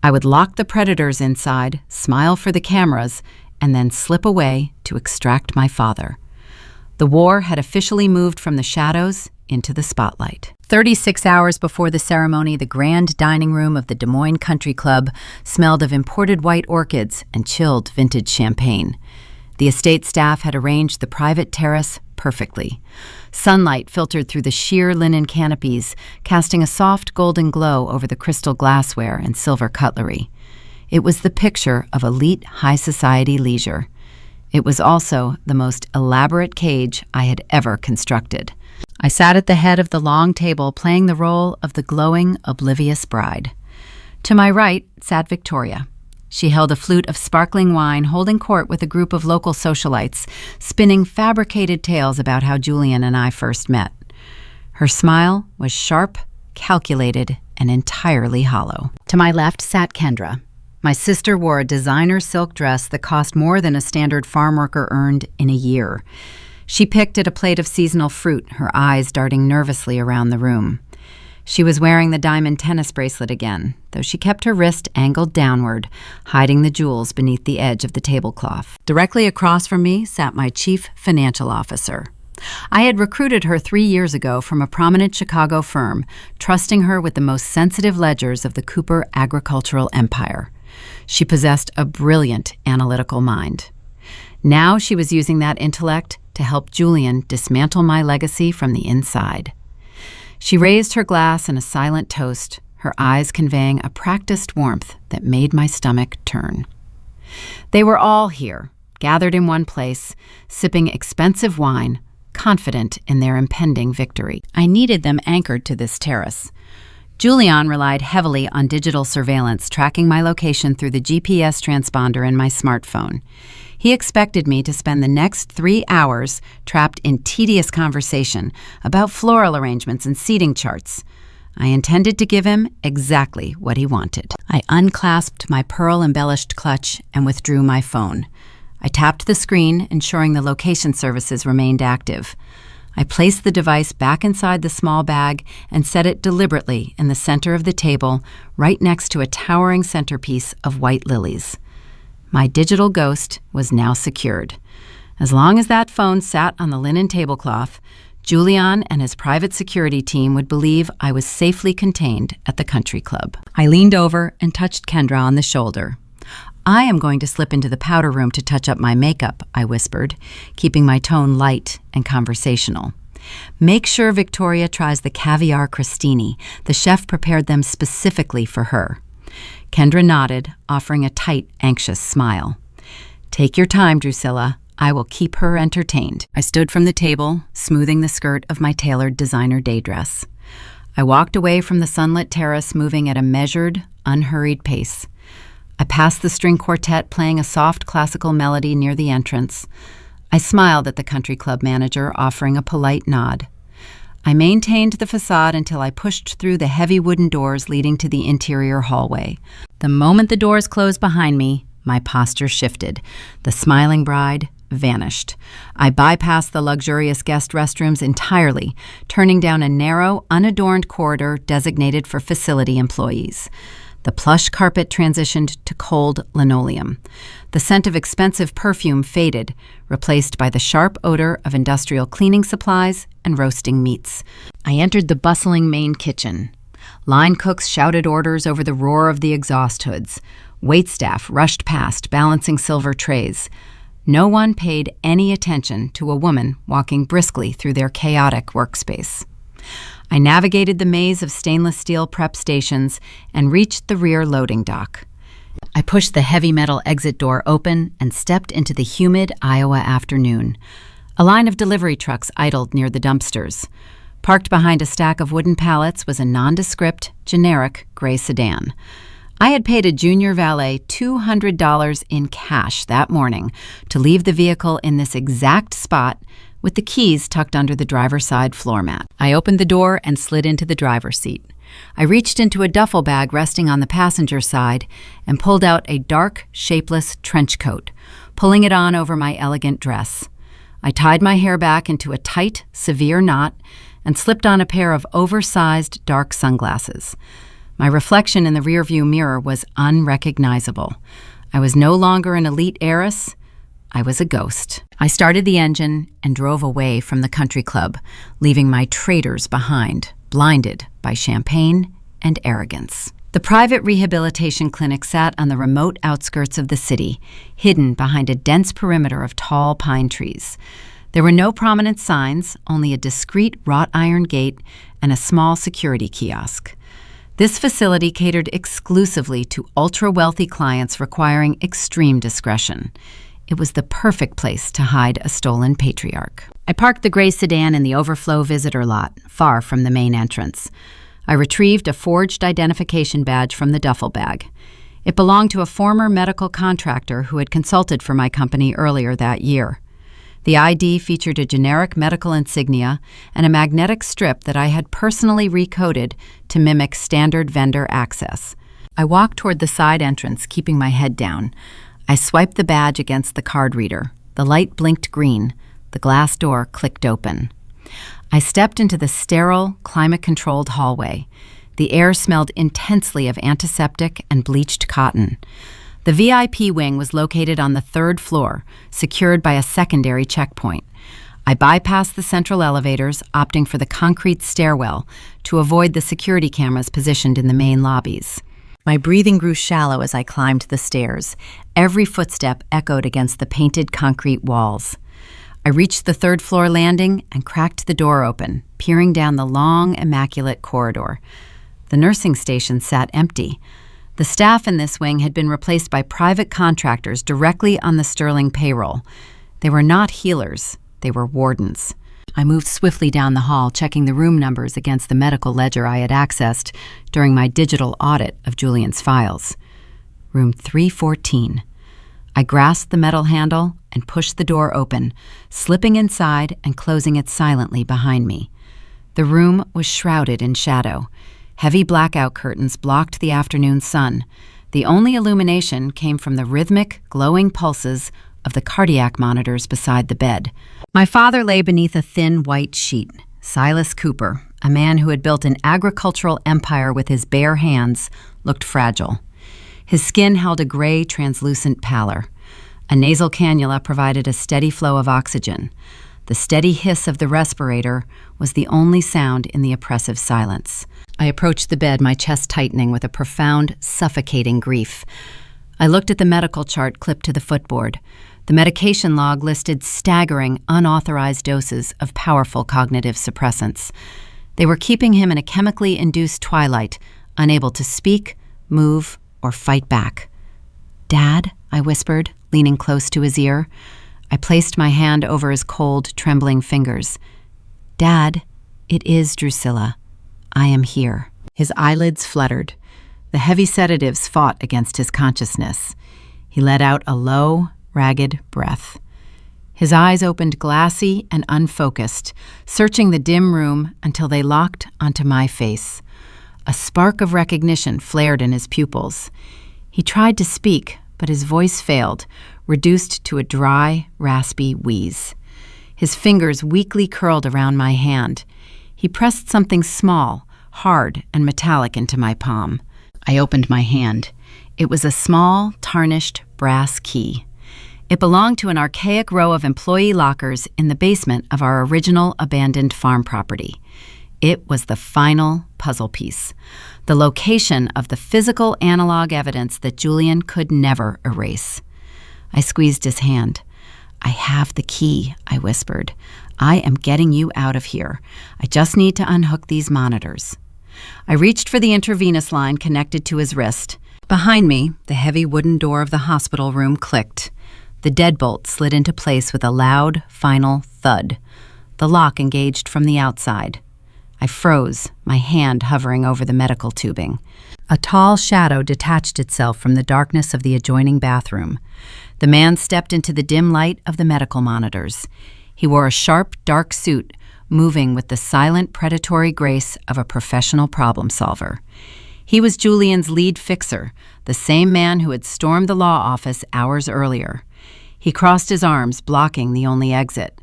I would lock the predators inside, smile for the cameras, and then slip away to extract my father. The war had officially moved from the shadows into the spotlight. 36 hours before the ceremony, the grand dining room of the Des Moines Country Club smelled of imported white orchids and chilled vintage champagne. The estate staff had arranged the private terrace perfectly. Sunlight filtered through the sheer linen canopies, casting a soft golden glow over the crystal glassware and silver cutlery. It was the picture of elite high society leisure. It was also the most elaborate cage I had ever constructed. I sat at the head of the long table, playing the role of the glowing, oblivious bride. To my right sat Victoria. She held a flute of sparkling wine, holding court with a group of local socialites, spinning fabricated tales about how Julian and I first met. Her smile was sharp, calculated, and entirely hollow. To my left sat Kendra. My sister wore a designer silk dress that cost more than a standard farm worker earned in a year. She picked at a plate of seasonal fruit, her eyes darting nervously around the room. She was wearing the diamond tennis bracelet again, though she kept her wrist angled downward, hiding the jewels beneath the edge of the tablecloth. Directly across from me sat my chief financial officer. I had recruited her 3 years ago from a prominent Chicago firm, trusting her with the most sensitive ledgers of the Cooper agricultural empire. She possessed a brilliant analytical mind. Now she was using that intellect to help Julian dismantle my legacy from the inside. She raised her glass in a silent toast, her eyes conveying a practiced warmth that made my stomach turn. They were all here, gathered in one place, sipping expensive wine, confident in their impending victory. I needed them anchored to this terrace. Julian relied heavily on digital surveillance, tracking my location through the GPS transponder in my smartphone. He expected me to spend the next 3 hours trapped in tedious conversation about floral arrangements and seating charts. I intended to give him exactly what he wanted. I unclasped my pearl-embellished clutch and withdrew my phone. I tapped the screen, ensuring the location services remained active. I placed the device back inside the small bag and set it deliberately in the center of the table, right next to a towering centerpiece of white lilies. My digital ghost was now secured. As long as that phone sat on the linen tablecloth, Julian and his private security team would believe I was safely contained at the country club. I leaned over and touched Kendra on the shoulder. "I am going to slip into the powder room to touch up my makeup," I whispered, keeping my tone light and conversational. "Make sure Victoria tries the caviar crostini. The chef prepared them specifically for her." Kendra nodded, offering a tight, anxious smile. "Take your time, Drusilla. I will keep her entertained." I stood from the table, smoothing the skirt of my tailored designer day dress. I walked away from the sunlit terrace, moving at a measured, unhurried pace. I passed the string quartet playing a soft classical melody near the entrance. I smiled at the country club manager, offering a polite nod. I maintained the facade until I pushed through the heavy wooden doors leading to the interior hallway. The moment the doors closed behind me, my posture shifted. The smiling bride vanished. I bypassed the luxurious guest restrooms entirely, turning down a narrow, unadorned corridor designated for facility employees. The plush carpet transitioned to cold linoleum. The scent of expensive perfume faded, replaced by the sharp odor of industrial cleaning supplies and roasting meats. I entered the bustling main kitchen. Line cooks shouted orders over the roar of the exhaust hoods. Waitstaff rushed past, balancing silver trays. No one paid any attention to a woman walking briskly through their chaotic workspace. I navigated the maze of stainless steel prep stations and reached the rear loading dock. I pushed the heavy metal exit door open and stepped into the humid Iowa afternoon. A line of delivery trucks idled near the dumpsters. Parked behind a stack of wooden pallets was a nondescript, generic gray sedan. I had paid a junior valet $200 in cash that morning to leave the vehicle in this exact spot with the keys tucked under the driver's side floor mat. I opened the door and slid into the driver's seat. I reached into a duffel bag resting on the passenger side and pulled out a dark, shapeless trench coat, pulling it on over my elegant dress. I tied my hair back into a tight, severe knot and slipped on a pair of oversized dark sunglasses. My reflection in the rearview mirror was unrecognizable. I was no longer an elite heiress. I was a ghost. I started the engine and drove away from the country club, leaving my traitors behind, blinded by champagne and arrogance. The private rehabilitation clinic sat on the remote outskirts of the city, hidden behind a dense perimeter of tall pine trees. There were no prominent signs, only a discreet wrought iron gate and a small security kiosk. This facility catered exclusively to ultra-wealthy clients requiring extreme discretion. It was the perfect place to hide a stolen patriarch. I parked the gray sedan in the overflow visitor lot, far from the main entrance. I retrieved a forged identification badge from the duffel bag. It belonged to a former medical contractor who had consulted for my company earlier that year. The ID featured a generic medical insignia and a magnetic strip that I had personally recoded to mimic standard vendor access. I walked toward the side entrance, keeping my head down. I swiped the badge against the card reader. The light blinked green. The glass door clicked open. I stepped into the sterile, climate-controlled hallway. The air smelled intensely of antiseptic and bleached cotton. The VIP wing was located on the third floor, secured by a secondary checkpoint. I bypassed the central elevators, opting for the concrete stairwell to avoid the security cameras positioned in the main lobbies. My breathing grew shallow as I climbed the stairs. Every footstep echoed against the painted concrete walls. I reached the third-floor landing and cracked the door open, peering down the long, immaculate corridor. The nursing station sat empty. The staff in this wing had been replaced by private contractors directly on the Sterling payroll. They were not healers, they were wardens. I moved swiftly down the hall, checking the room numbers against the medical ledger I had accessed during my digital audit of Julian's files. Room 314. I grasped the metal handle and pushed the door open, slipping inside and closing it silently behind me. The room was shrouded in shadow. Heavy blackout curtains blocked the afternoon sun. The only illumination came from the rhythmic, glowing pulses of the cardiac monitors beside the bed. My father lay beneath a thin white sheet. Silas Cooper, a man who had built an agricultural empire with his bare hands, looked fragile. His skin held a gray, translucent pallor. A nasal cannula provided a steady flow of oxygen. The steady hiss of the respirator was the only sound in the oppressive silence. I approached the bed, my chest tightening with a profound, suffocating grief. I looked at the medical chart clipped to the footboard. The medication log listed staggering, unauthorized doses of powerful cognitive suppressants. They were keeping him in a chemically induced twilight, unable to speak, move, or fight back. "Dad," I whispered, leaning close to his ear. I placed my hand over his cold, trembling fingers. "Dad, it is Drusilla. I am here." His eyelids fluttered. The heavy sedatives fought against his consciousness. He let out a low, ragged breath. His eyes opened glassy and unfocused, searching the dim room until they locked onto my face. A spark of recognition flared in his pupils. He tried to speak, but his voice failed, reduced to a dry, raspy wheeze. His fingers weakly curled around my hand. He pressed something small, hard, and metallic into my palm. I opened my hand. It was a small, tarnished brass key. It belonged to an archaic row of employee lockers in the basement of our original abandoned farm property. It was the final puzzle piece. the location of the physical analog evidence that Julian could never erase. I squeezed his hand. "I have the key," I whispered. "I am getting you out of here. I just need to unhook these monitors." I reached for the intravenous line connected to his wrist. Behind me, the heavy wooden door of the hospital room clicked. The deadbolt slid into place with a loud, final thud. The lock engaged from the outside. I froze, my hand hovering over the medical tubing. A tall shadow detached itself from the darkness of the adjoining bathroom. The man stepped into the dim light of the medical monitors. He wore a sharp, dark suit, moving with the silent, predatory grace of a professional problem solver. He was Julian's lead fixer, the same man who had stormed the law office hours earlier. He crossed his arms, blocking the only exit.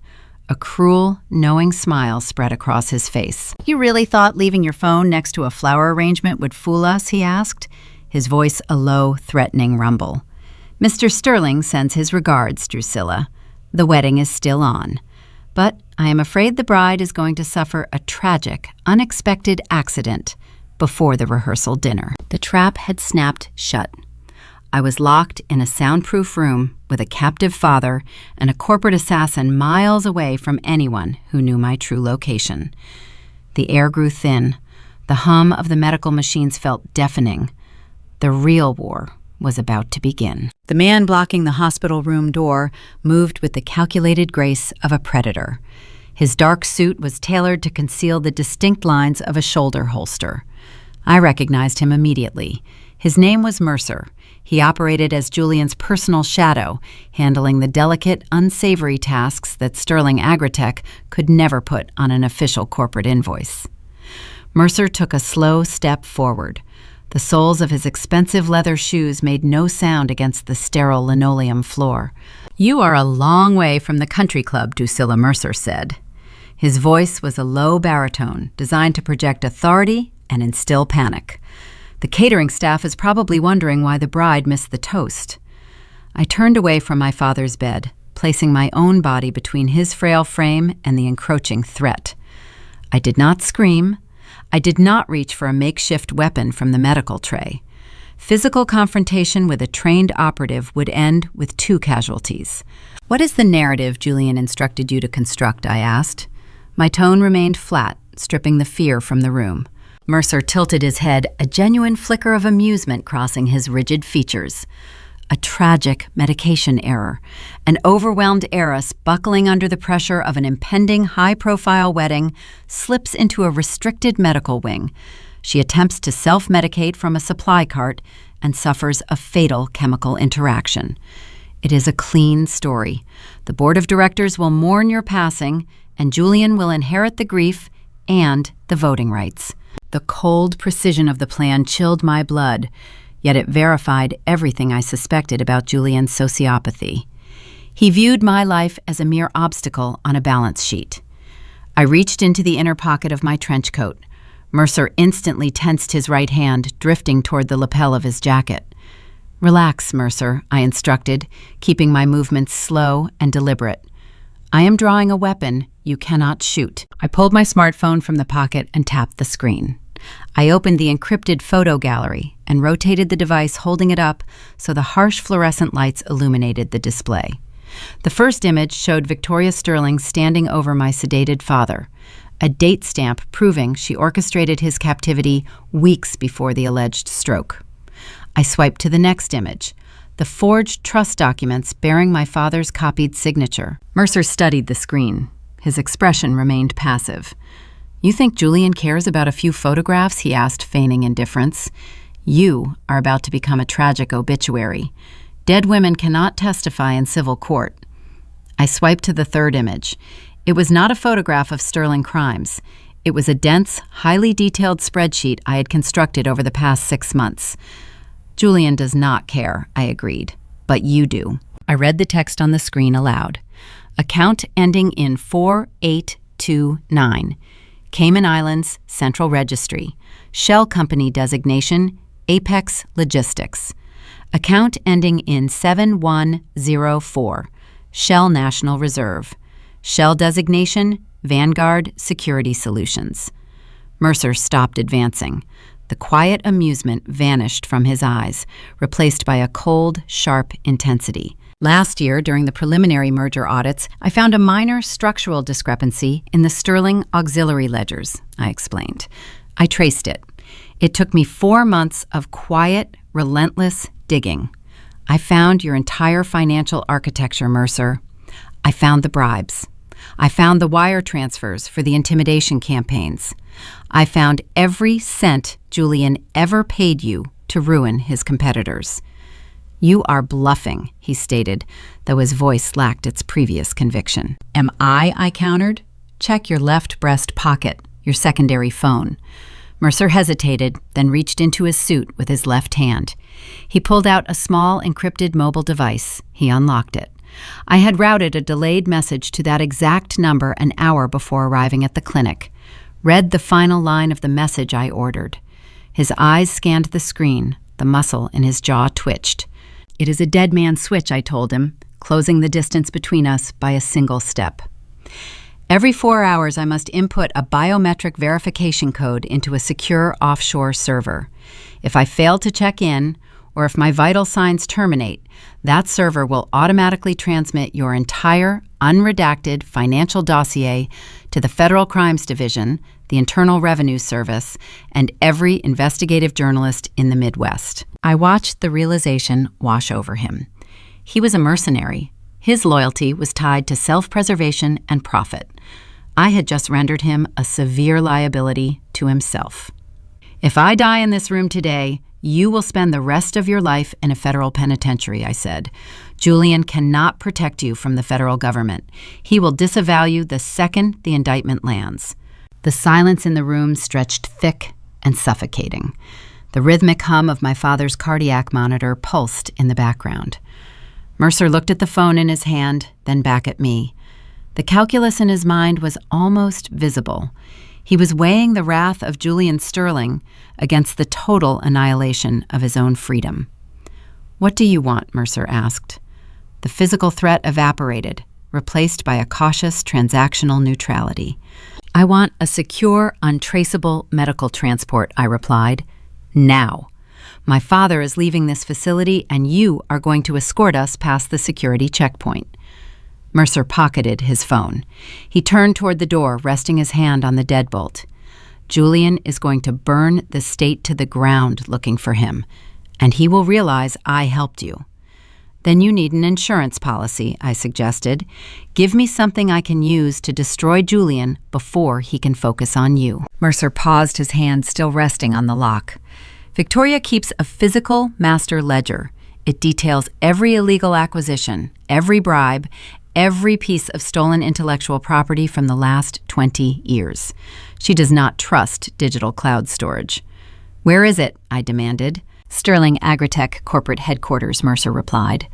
A cruel, knowing smile spread across his face. "You really thought leaving your phone next to a flower arrangement would fool us?" he asked, his voice a low, threatening rumble. "Mr. Sterling sends his regards, Drusilla. The wedding is still on. But I am afraid the bride is going to suffer a tragic, unexpected accident before the rehearsal dinner." The trap had snapped shut. I was locked in a soundproof room with a captive father and a corporate assassin miles away from anyone who knew my true location. The air grew thin. The hum of the medical machines felt deafening. The real war was about to begin. The man blocking the hospital room door moved with the calculated grace of a predator. His dark suit was tailored to conceal the distinct lines of a shoulder holster. I recognized him immediately. His name was Mercer. He operated as Julian's personal shadow, handling the delicate, unsavory tasks that Sterling Agritech could never put on an official corporate invoice. Mercer took a slow step forward. The soles of his expensive leather shoes made no sound against the sterile linoleum floor. "You are a long way from the country club," Drusilla, Mercer said. His voice was a low baritone, designed to project authority and instill panic. "The catering staff is probably wondering why the bride missed the toast." I turned away from my father's bed, placing my own body between his frail frame and the encroaching threat. I did not scream. I did not reach for a makeshift weapon from the medical tray. Physical confrontation with a trained operative would end with 2 casualties. "What is the narrative Julian instructed you to construct?" I asked. My tone remained flat, stripping the fear from the room. Mercer tilted his head, a genuine flicker of amusement crossing his rigid features. A tragic medication error. An overwhelmed heiress buckling under the pressure of an impending high-profile wedding slips into a restricted medical wing. She attempts to self-medicate from a supply cart and suffers a fatal chemical interaction. It is a clean story. The board of directors will mourn your passing, and Julian will inherit the grief and the voting rights. The cold precision of the plan chilled my blood, yet it verified everything I suspected about Julian's sociopathy. He viewed my life as a mere obstacle on a balance sheet. I reached into the inner pocket of my trench coat. Mercer instantly tensed his right hand, drifting toward the lapel of his jacket. "Relax, Mercer," I instructed, keeping my movements slow and deliberate. "I am drawing a weapon you cannot shoot." I pulled my smartphone from the pocket and tapped the screen. I opened the encrypted photo gallery and rotated the device, holding it up so the harsh fluorescent lights illuminated the display. The first image showed Victoria Sterling standing over my sedated father, a date stamp proving she orchestrated his captivity weeks before the alleged stroke. I swiped to the next image, the forged trust documents bearing my father's copied signature. Mercer studied the screen. His expression remained passive. "You think Julian cares about a few photographs?" he asked, feigning indifference. "You are about to become a tragic obituary. Dead women cannot testify in civil court." I swiped to the third image. It was not a photograph of Sterling crimes. It was a dense, highly detailed spreadsheet I had constructed over the past 6 months. "Julian does not care," I agreed. "But you do." I read the text on the screen aloud. "Account ending in 4829. Cayman Islands, Central Registry. Shell Company designation, Apex Logistics. Account ending in 7104. Shell National Reserve. Shell designation, Vanguard Security Solutions." Mercer stopped advancing. The quiet amusement vanished from his eyes, replaced by a cold, sharp intensity. Last year, during the preliminary merger audits, I found a minor structural discrepancy in the Sterling auxiliary ledgers, I explained. I traced it. It took me 4 months of quiet, relentless digging. I found your entire financial architecture, Mercer. I found the bribes. I found the wire transfers for the intimidation campaigns. I found every cent Julian ever paid you to ruin his competitors. You are bluffing, he stated, though his voice lacked its previous conviction. Am I countered. Check your left breast pocket, your secondary phone. Mercer hesitated, then reached into his suit with his left hand. He pulled out a small encrypted mobile device. He unlocked it. I had routed a delayed message to that exact number an hour before arriving at the clinic. Read the final line of the message I ordered. His eyes scanned the screen. The muscle in his jaw twitched. It is a dead man's switch, I told him, closing the distance between us by a single step. Every 4 hours, I must input a biometric verification code into a secure offshore server. If I fail to check in, or if my vital signs terminate, that server will automatically transmit your entire unredacted financial dossier to the Federal Crimes Division, the Internal Revenue Service, and every investigative journalist in the Midwest. I watched the realization wash over him. He was a mercenary. His loyalty was tied to self-preservation and profit. I had just rendered him a severe liability to himself. If I die in this room today, you will spend the rest of your life in a federal penitentiary, I said. Julian cannot protect you from the federal government. He will disavow you the second the indictment lands. The silence in the room stretched thick and suffocating. The rhythmic hum of my father's cardiac monitor pulsed in the background. Mercer looked at the phone in his hand, then back at me. The calculus in his mind was almost visible. He was weighing the wrath of Julian Sterling against the total annihilation of his own freedom. "What do you want?" Mercer asked. The physical threat evaporated, replaced by a cautious transactional neutrality. "I want a secure, untraceable medical transport," I replied. "Now. My father is leaving this facility, and you are going to escort us past the security checkpoint." Mercer pocketed his phone. He turned toward the door, resting his hand on the deadbolt. "Julian is going to burn the state to the ground looking for him, and he will realize I helped you." "Then you need an insurance policy," I suggested. "Give me something I can use to destroy Julian before he can focus on you." Mercer paused, his hand still resting on the lock. "Victoria keeps a physical master ledger. It details every illegal acquisition, every bribe, every piece of stolen intellectual property from the last 20 years. She does not trust digital cloud storage." "Where is it?" I demanded. "Sterling Agritech Corporate Headquarters," Mercer replied.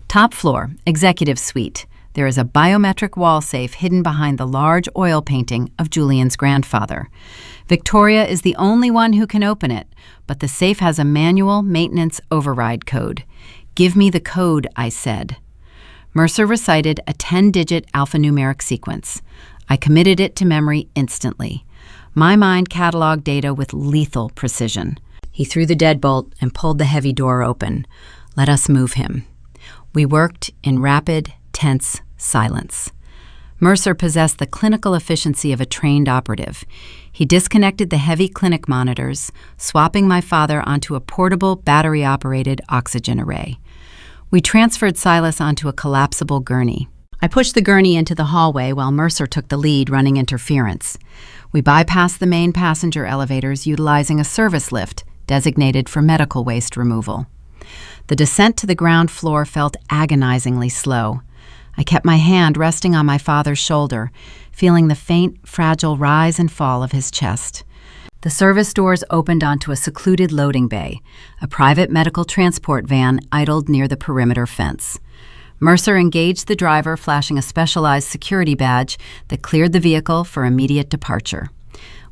"Top floor, executive suite. There is a biometric wall safe hidden behind the large oil painting of Julian's grandfather. Victoria is the only one who can open it, but the safe has a manual maintenance override code. "Give me the code," I said. Mercer recited a 10-digit alphanumeric sequence. I committed it to memory instantly. My mind cataloged data with lethal precision. He threw the deadbolt and pulled the heavy door open. Let us move him. We worked in rapid, tense silence. Mercer possessed the clinical efficiency of a trained operative. He disconnected the heavy clinic monitors, swapping my father onto a portable, battery-operated oxygen array. We transferred Silas onto a collapsible gurney. I pushed the gurney into the hallway while Mercer took the lead, running interference. We bypassed the main passenger elevators, utilizing a service lift designated for medical waste removal. The descent to the ground floor felt agonizingly slow. I kept my hand resting on my father's shoulder, feeling the faint, fragile rise and fall of his chest. The service doors opened onto a secluded loading bay. A private medical transport van idled near the perimeter fence. Mercer engaged the driver, flashing a specialized security badge that cleared the vehicle for immediate departure.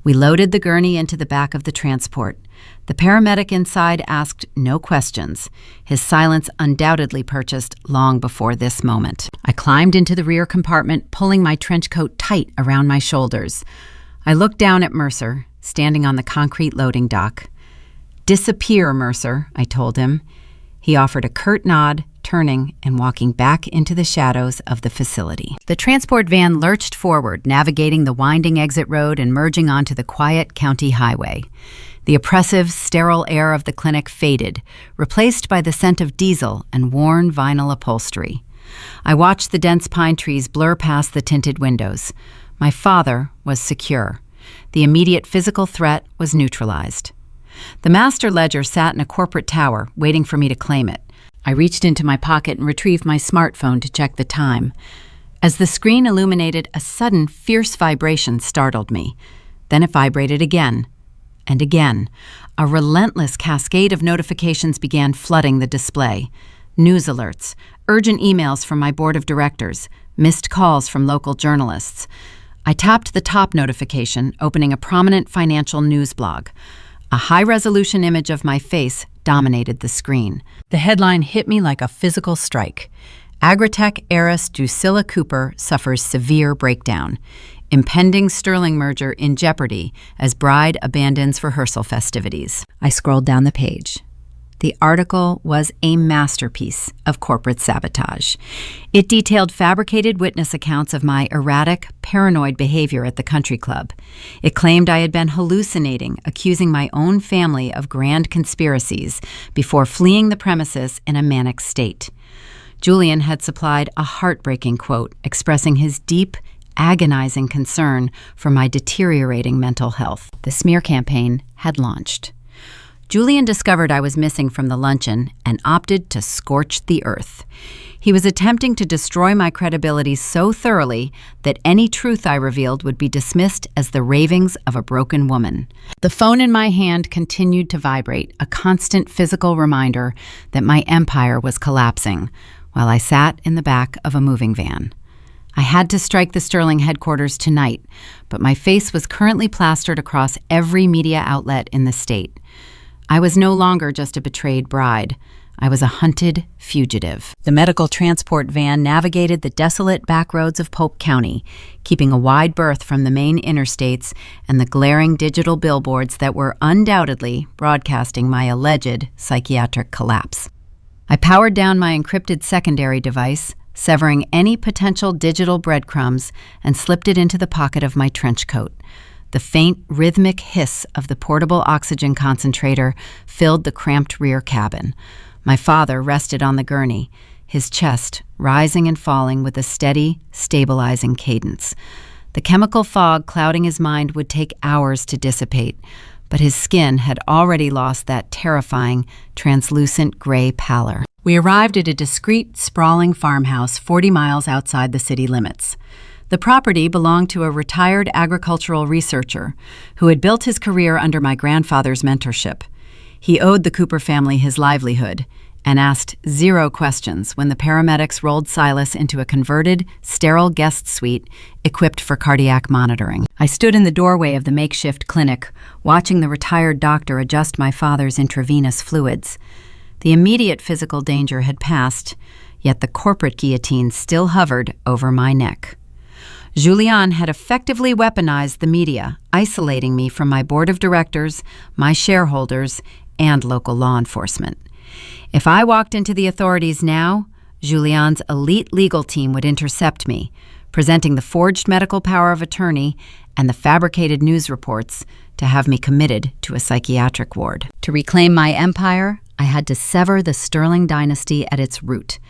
We loaded the gurney into the back of the transport. The paramedic inside asked no questions, his silence undoubtedly purchased long before this moment. I climbed into the rear compartment, pulling my trench coat tight around my shoulders. I looked down at Mercer, standing on the concrete loading dock. "Disappear, Mercer," I told him. He offered a curt nod, turning and walking back into the shadows of the facility. The transport van lurched forward, navigating the winding exit road and merging onto the quiet county highway. The oppressive, sterile air of the clinic faded, replaced by the scent of diesel and worn vinyl upholstery. I watched the dense pine trees blur past the tinted windows. My father was secure. The immediate physical threat was neutralized. The master ledger sat in a corporate tower, waiting for me to claim it. I reached into my pocket and retrieved my smartphone to check the time. As the screen illuminated, a sudden, fierce vibration startled me. Then it vibrated again and again. A relentless cascade of notifications began flooding the display. News alerts, urgent emails from my board of directors, missed calls from local journalists. I tapped the top notification, opening a prominent financial news blog. A high-resolution image of my face dominated the screen. The headline hit me like a physical strike. Agritech heiress Drusilla Cooper suffers severe breakdown. Impending Sterling merger in jeopardy as bride abandons rehearsal festivities. I scrolled down the page. The article was a masterpiece of corporate sabotage. It detailed fabricated witness accounts of my erratic, paranoid behavior at the country club. It claimed I had been hallucinating, accusing my own family of grand conspiracies before fleeing the premises in a manic state. Julian had supplied a heartbreaking quote expressing his deep, agonizing concern for my deteriorating mental health. The smear campaign had launched. Julian discovered I was missing from the luncheon and opted to scorch the earth. He was attempting to destroy my credibility so thoroughly that any truth I revealed would be dismissed as the ravings of a broken woman. The phone in my hand continued to vibrate, a constant physical reminder that my empire was collapsing, while I sat in the back of a moving van. I had to strike the Sterling headquarters tonight, but my face was currently plastered across every media outlet in the state. I was no longer just a betrayed bride. I was a hunted fugitive. The medical transport van navigated the desolate back roads of Polk County, keeping a wide berth from the main interstates and the glaring digital billboards that were undoubtedly broadcasting my alleged psychiatric collapse. I powered down my encrypted secondary device, severing any potential digital breadcrumbs, and slipped it into the pocket of my trench coat. The faint, rhythmic hiss of the portable oxygen concentrator filled the cramped rear cabin. My father rested on the gurney, his chest rising and falling with a steady, stabilizing cadence. The chemical fog clouding his mind would take hours to dissipate, but his skin had already lost that terrifying, translucent gray pallor. We arrived at a discreet, sprawling farmhouse 40 miles outside the city limits. The property belonged to a retired agricultural researcher who had built his career under my grandfather's mentorship. He owed the Cooper family his livelihood and asked zero questions when the paramedics rolled Silas into a converted, sterile guest suite equipped for cardiac monitoring. I stood in the doorway of the makeshift clinic, watching the retired doctor adjust my father's intravenous fluids. The immediate physical danger had passed, yet the corporate guillotine still hovered over my neck. Julian had effectively weaponized the media, isolating me from my board of directors, my shareholders, and local law enforcement. If I walked into the authorities now, Julian's elite legal team would intercept me, presenting the forged medical power of attorney and the fabricated news reports to have me committed to a psychiatric ward. To reclaim my empire, I had to sever the Sterling dynasty at its root.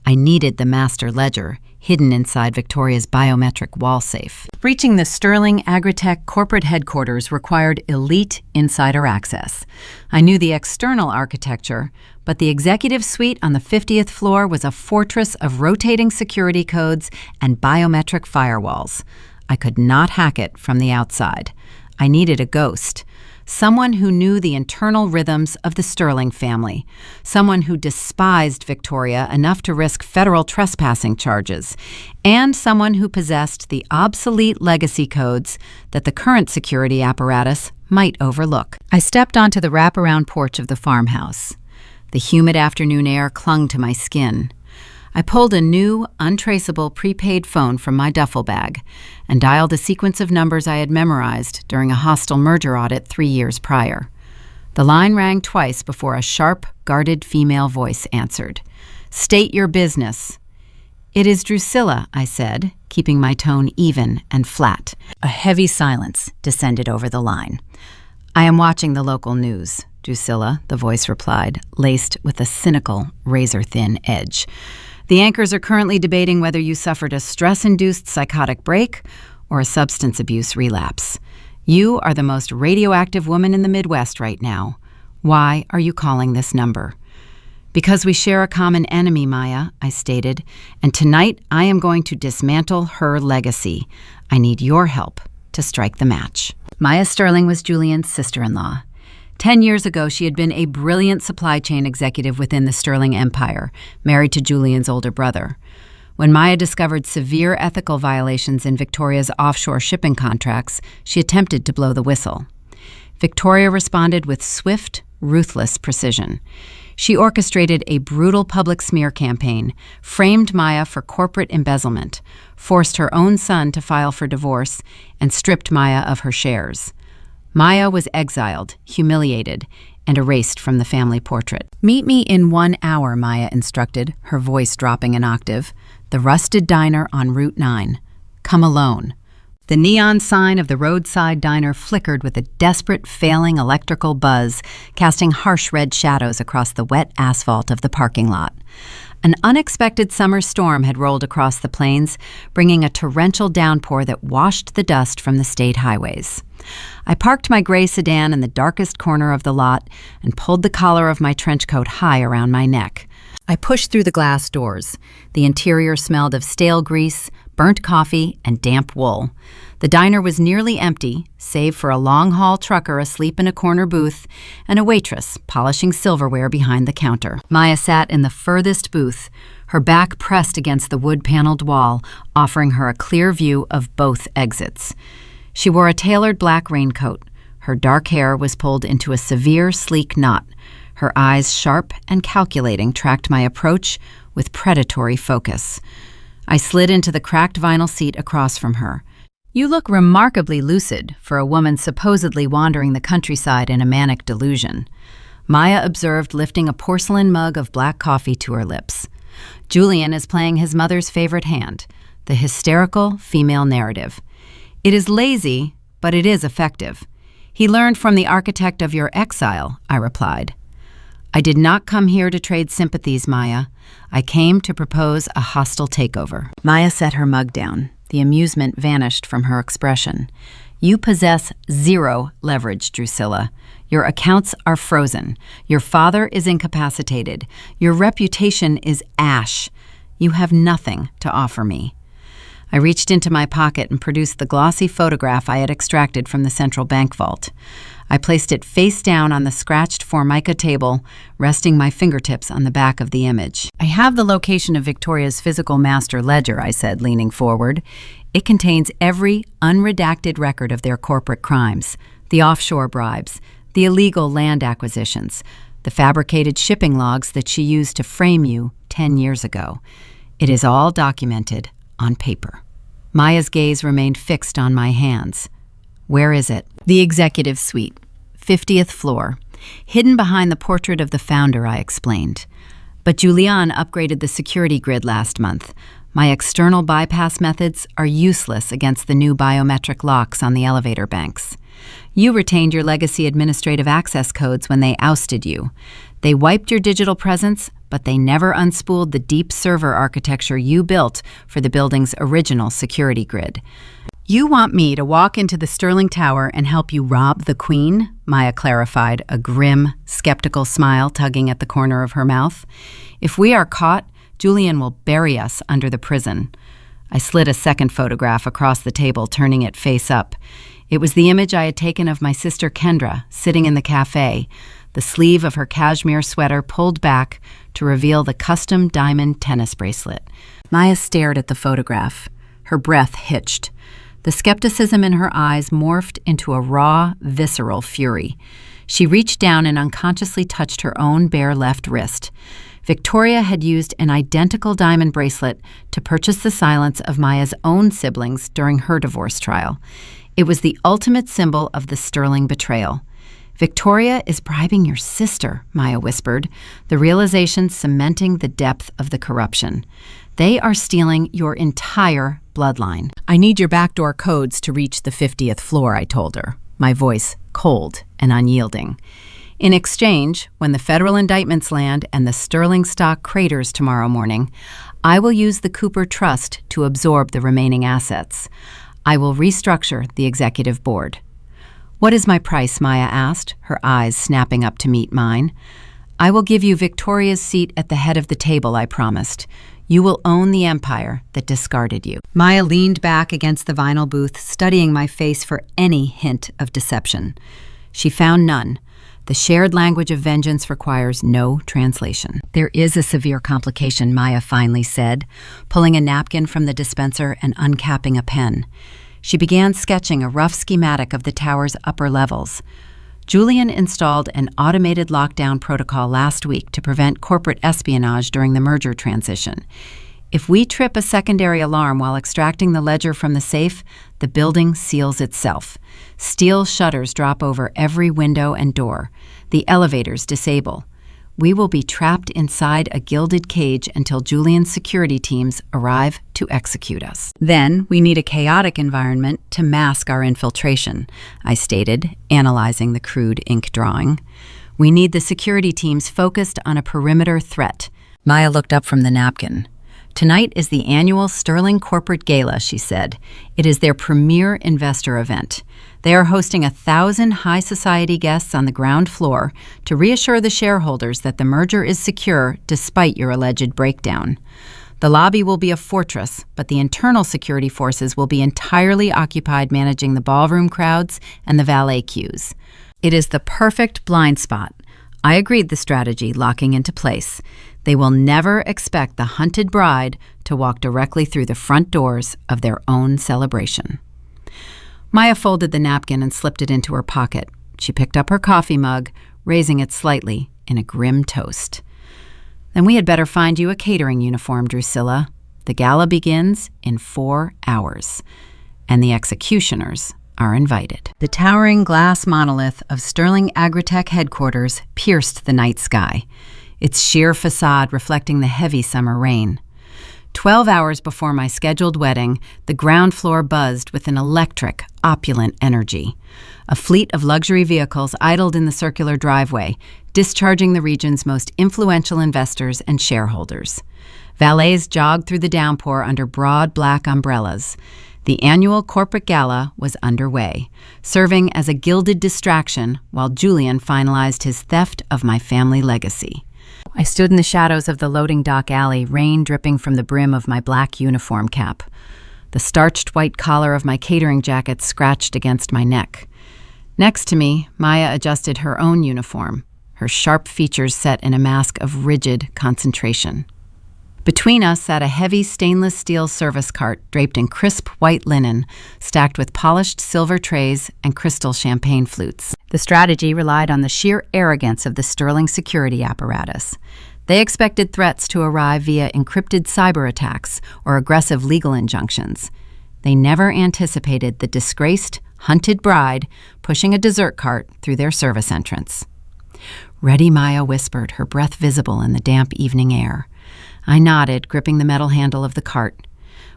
I needed the master ledger, hidden inside Victoria's biometric wall safe. Reaching the Sterling Agritech corporate headquarters required elite insider access. I knew the external architecture, but the executive suite on the 50th floor was a fortress of rotating security codes and biometric firewalls. I could not hack it from the outside. I needed a ghost. Someone who knew the internal rhythms of the Sterling family, someone who despised Victoria enough to risk federal trespassing charges, and someone who possessed the obsolete legacy codes that the current security apparatus might overlook. I stepped onto the wraparound porch of the farmhouse. The humid afternoon air clung to my skin. I pulled a new, untraceable prepaid phone from my duffel bag and dialed a sequence of numbers I had memorized during a hostile merger audit 3 years prior. The line rang twice before a sharp, guarded female voice answered. "State your business." "It is Drusilla," I said, keeping my tone even and flat. A heavy silence descended over the line. "I am watching the local news, Drusilla," the voice replied, laced with a cynical, razor-thin edge. "The anchors are currently debating whether you suffered a stress-induced psychotic break or a substance abuse relapse. You are the most radioactive woman in the Midwest right now. Why are you calling this number?" "Because we share a common enemy, Maya," I stated, "and tonight I am going to dismantle her legacy. I need your help to strike the match." Maya Sterling was Julian's sister-in-law. 10 years ago, she had been a brilliant supply chain executive within the Sterling Empire, married to Julian's older brother. When Maya discovered severe ethical violations in Victoria's offshore shipping contracts, she attempted to blow the whistle. Victoria responded with swift, ruthless precision. She orchestrated a brutal public smear campaign, framed Maya for corporate embezzlement, forced her own son to file for divorce, and stripped Maya of her shares. Maya was exiled, humiliated, and erased from the family portrait. "Meet me in 1 hour," Maya instructed, her voice dropping an octave. "The Rusted Diner on Route 9. Come alone." The neon sign of the roadside diner flickered with a desperate, failing electrical buzz, casting harsh red shadows across the wet asphalt of the parking lot. An unexpected summer storm had rolled across the plains, bringing a torrential downpour that washed the dust from the state highways. I parked my gray sedan in the darkest corner of the lot and pulled the collar of my trench coat high around my neck. I pushed through the glass doors. The interior smelled of stale grease, burnt coffee, and damp wool. The diner was nearly empty, save for a long-haul trucker asleep in a corner booth and a waitress polishing silverware behind the counter. Maya sat in the furthest booth, her back pressed against the wood-paneled wall, offering her a clear view of both exits. She wore a tailored black raincoat. Her dark hair was pulled into a severe, sleek knot. Her eyes, sharp and calculating, tracked my approach with predatory focus. I slid into the cracked vinyl seat across from her. "You look remarkably lucid for a woman supposedly wandering the countryside in a manic delusion," Maya observed, lifting a porcelain mug of black coffee to her lips. "Julian is playing his mother's favorite hand, the hysterical female narrative. It is lazy, but it is effective. He learned from the architect of your exile," I replied. "I did not come here to trade sympathies, Maya. I came to propose a hostile takeover." Maya set her mug down. The amusement vanished from her expression. "You possess zero leverage, Drusilla. Your accounts are frozen. Your father is incapacitated. Your reputation is ash. You have nothing to offer me." I reached into my pocket and produced the glossy photograph I had extracted from the central bank vault. I placed it face down on the scratched Formica table, resting my fingertips on the back of the image. "I have the location of Victoria's physical master ledger," I said, leaning forward. "It contains every unredacted record of their corporate crimes, the offshore bribes, the illegal land acquisitions, the fabricated shipping logs that she used to frame you 10 years ago. It is all documented on paper." Maya's gaze remained fixed on my hands. "Where is it?" "The executive suite, 50th floor. Hidden behind the portrait of the founder," I explained. "But Julian upgraded the security grid last month. My external bypass methods are useless against the new biometric locks on the elevator banks. You retained your legacy administrative access codes when they ousted you. They wiped your digital presence, but they never unspooled the deep server architecture you built for the building's original security grid. You want me to walk into the Sterling Tower and help you rob the Queen?" Maya clarified, a grim, skeptical smile tugging at the corner of her mouth. "If we are caught, Julian will bury us under the prison." I slid a second photograph across the table, turning it face up. It was the image I had taken of my sister Kendra, sitting in the cafe, the sleeve of her cashmere sweater pulled back to reveal the custom diamond tennis bracelet. Maya stared at the photograph. Her breath hitched. The skepticism in her eyes morphed into a raw, visceral fury. She reached down and unconsciously touched her own bare left wrist. Victoria had used an identical diamond bracelet to purchase the silence of Maya's own siblings during her divorce trial. It was the ultimate symbol of the Sterling betrayal. Victoria is bribing your sister, Maya whispered, the realization cementing the depth of the corruption. They are stealing your entire bloodline. I need your backdoor codes to reach the 50th floor, I told her, my voice cold and unyielding. In exchange, when the federal indictments land and the sterling stock craters tomorrow morning, I will use the Cooper Trust to absorb the remaining assets. I will restructure the executive board. What is my price? Maya asked, her eyes snapping up to meet mine. I will give you Victoria's seat at the head of the table, I promised. You will own the empire that discarded you. Maya leaned back against the vinyl booth, studying my face for any hint of deception. She found none. The shared language of vengeance requires no translation. There is a severe complication, Maya finally said, pulling a napkin from the dispenser and uncapping a pen. She began sketching a rough schematic of the tower's upper levels. Julian installed an automated lockdown protocol last week to prevent corporate espionage during the merger transition. If we trip a secondary alarm while extracting the ledger from the safe, the building seals itself. Steel shutters drop over every window and door. The elevators disable. We will be trapped inside a gilded cage until Julian's security teams arrive to execute us. Then we need a chaotic environment to mask our infiltration, I stated, analyzing the crude ink drawing. We need the security teams focused on a perimeter threat. Maya looked up from the napkin. Tonight is the annual Sterling Corporate Gala, she said. It is their premier investor event. They are hosting 1,000 high society guests on the ground floor to reassure the shareholders that the merger is secure despite your alleged breakdown. The lobby will be a fortress, but the internal security forces will be entirely occupied managing the ballroom crowds and the valet queues. It is the perfect blind spot. I agreed the strategy, locking into place. They will never expect the hunted bride to walk directly through the front doors of their own celebration. Maya folded the napkin and slipped it into her pocket. She picked up her coffee mug, raising it slightly in a grim toast. Then we had better find you a catering uniform, Drusilla. The gala begins in 4 hours, and the executioners are invited. The towering glass monolith of Sterling Agritech headquarters pierced the night sky, its sheer facade reflecting the heavy summer rain. 12 hours before my scheduled wedding, the ground floor buzzed with an electric, opulent energy. A fleet of luxury vehicles idled in the circular driveway, discharging the region's most influential investors and shareholders. Valets jogged through the downpour under broad black umbrellas. The annual corporate gala was underway, serving as a gilded distraction while Julian finalized his theft of my family legacy. I stood in the shadows of the loading dock alley, rain dripping from the brim of my black uniform cap. The starched white collar of my catering jacket scratched against my neck. Next to me, Maya adjusted her own uniform, her sharp features set in a mask of rigid concentration. Between us sat a heavy stainless steel service cart draped in crisp white linen, stacked with polished silver trays and crystal champagne flutes. The strategy relied on the sheer arrogance of the Sterling security apparatus. They expected threats to arrive via encrypted cyber attacks or aggressive legal injunctions. They never anticipated the disgraced, hunted bride pushing a dessert cart through their service entrance. Ready, Maya whispered, her breath visible in the damp evening air. I nodded, gripping the metal handle of the cart.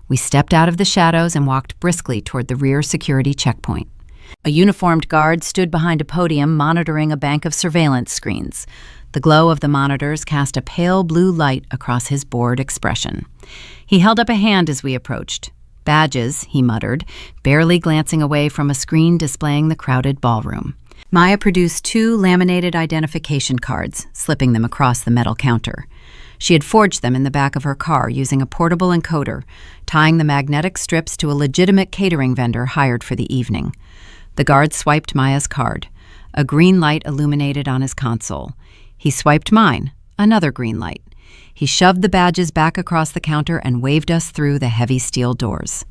We stepped out of the shadows and walked briskly toward the rear security checkpoint. A uniformed guard stood behind a podium monitoring a bank of surveillance screens. The glow of the monitors cast a pale blue light across his bored expression. He held up a hand as we approached. Badges, he muttered, barely glancing away from a screen displaying the crowded ballroom. Maya produced 2 laminated identification cards, slipping them across the metal counter. She had forged them in the back of her car using a portable encoder, tying the magnetic strips to a legitimate catering vendor hired for the evening. The guard swiped Maya's card. A green light illuminated on his console. He swiped mine, another green light. He shoved the badges back across the counter and waved us through the heavy steel doors.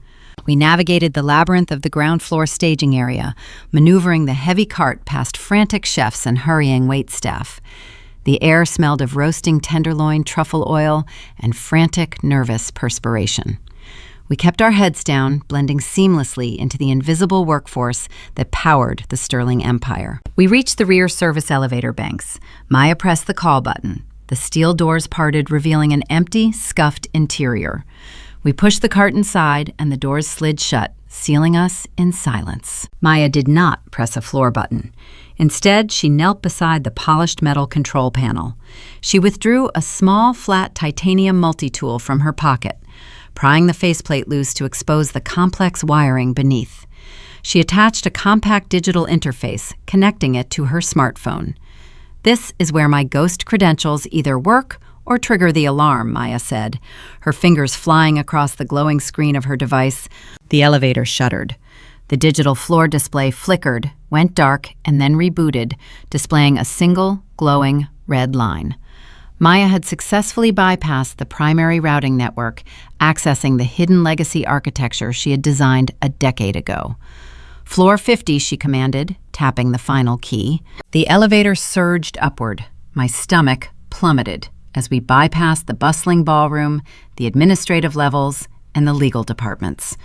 We navigated the labyrinth of the ground floor staging area, maneuvering the heavy cart past frantic chefs and hurrying waitstaff. The air smelled of roasting tenderloin, truffle oil, and frantic, nervous perspiration. We kept our heads down, blending seamlessly into the invisible workforce that powered the Sterling empire. We reached the rear service elevator banks. Maya pressed the call button. The steel doors parted, revealing an empty, scuffed interior. We pushed the cart inside, and the doors slid shut, sealing us in silence. Maya did not press a floor button. Instead, she knelt beside the polished metal control panel. She withdrew a small, flat titanium multi-tool from her pocket, prying the faceplate loose to expose the complex wiring beneath. She attached a compact digital interface, connecting it to her smartphone. "This is where my ghost credentials either work or trigger the alarm," Maya said, her fingers flying across the glowing screen of her device. The elevator shuddered. The digital floor display flickered, went dark, and then rebooted, displaying a single, glowing red line. Maya had successfully bypassed the primary routing network, accessing the hidden legacy architecture she had designed a decade ago. "Floor 50, she commanded, tapping the final key. The elevator surged upward. My stomach plummeted as we bypassed the bustling ballroom, the administrative levels, and the legal departments.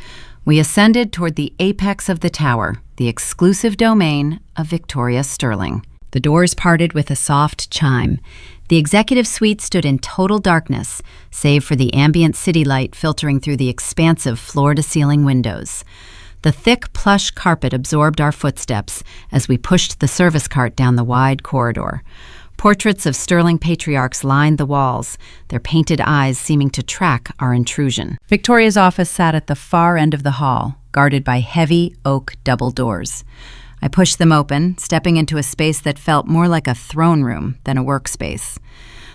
We ascended toward the apex of the tower, the exclusive domain of Victoria Sterling. The doors parted with a soft chime. The executive suite stood in total darkness, save for the ambient city light filtering through the expansive floor-to-ceiling windows. The thick plush carpet absorbed our footsteps as we pushed the service cart down the wide corridor. Portraits of Sterling patriarchs lined the walls, their painted eyes seeming to track our intrusion. Victoria's office sat at the far end of the hall, guarded by heavy oak double doors. I pushed them open, stepping into a space that felt more like a throne room than a workspace.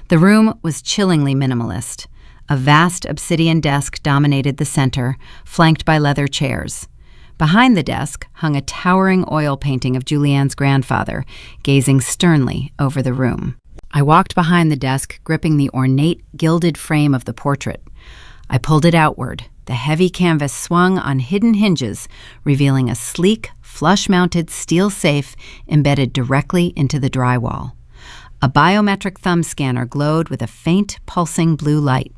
The room was chillingly minimalist. A vast obsidian desk dominated the center, flanked by leather chairs. Behind the desk hung a towering oil painting of Julianne's grandfather, gazing sternly over the room. I walked behind the desk, gripping the ornate, gilded frame of the portrait. I pulled it outward. The heavy canvas swung on hidden hinges, revealing a sleek, flush-mounted steel safe embedded directly into the drywall. A biometric thumb scanner glowed with a faint, pulsing blue light.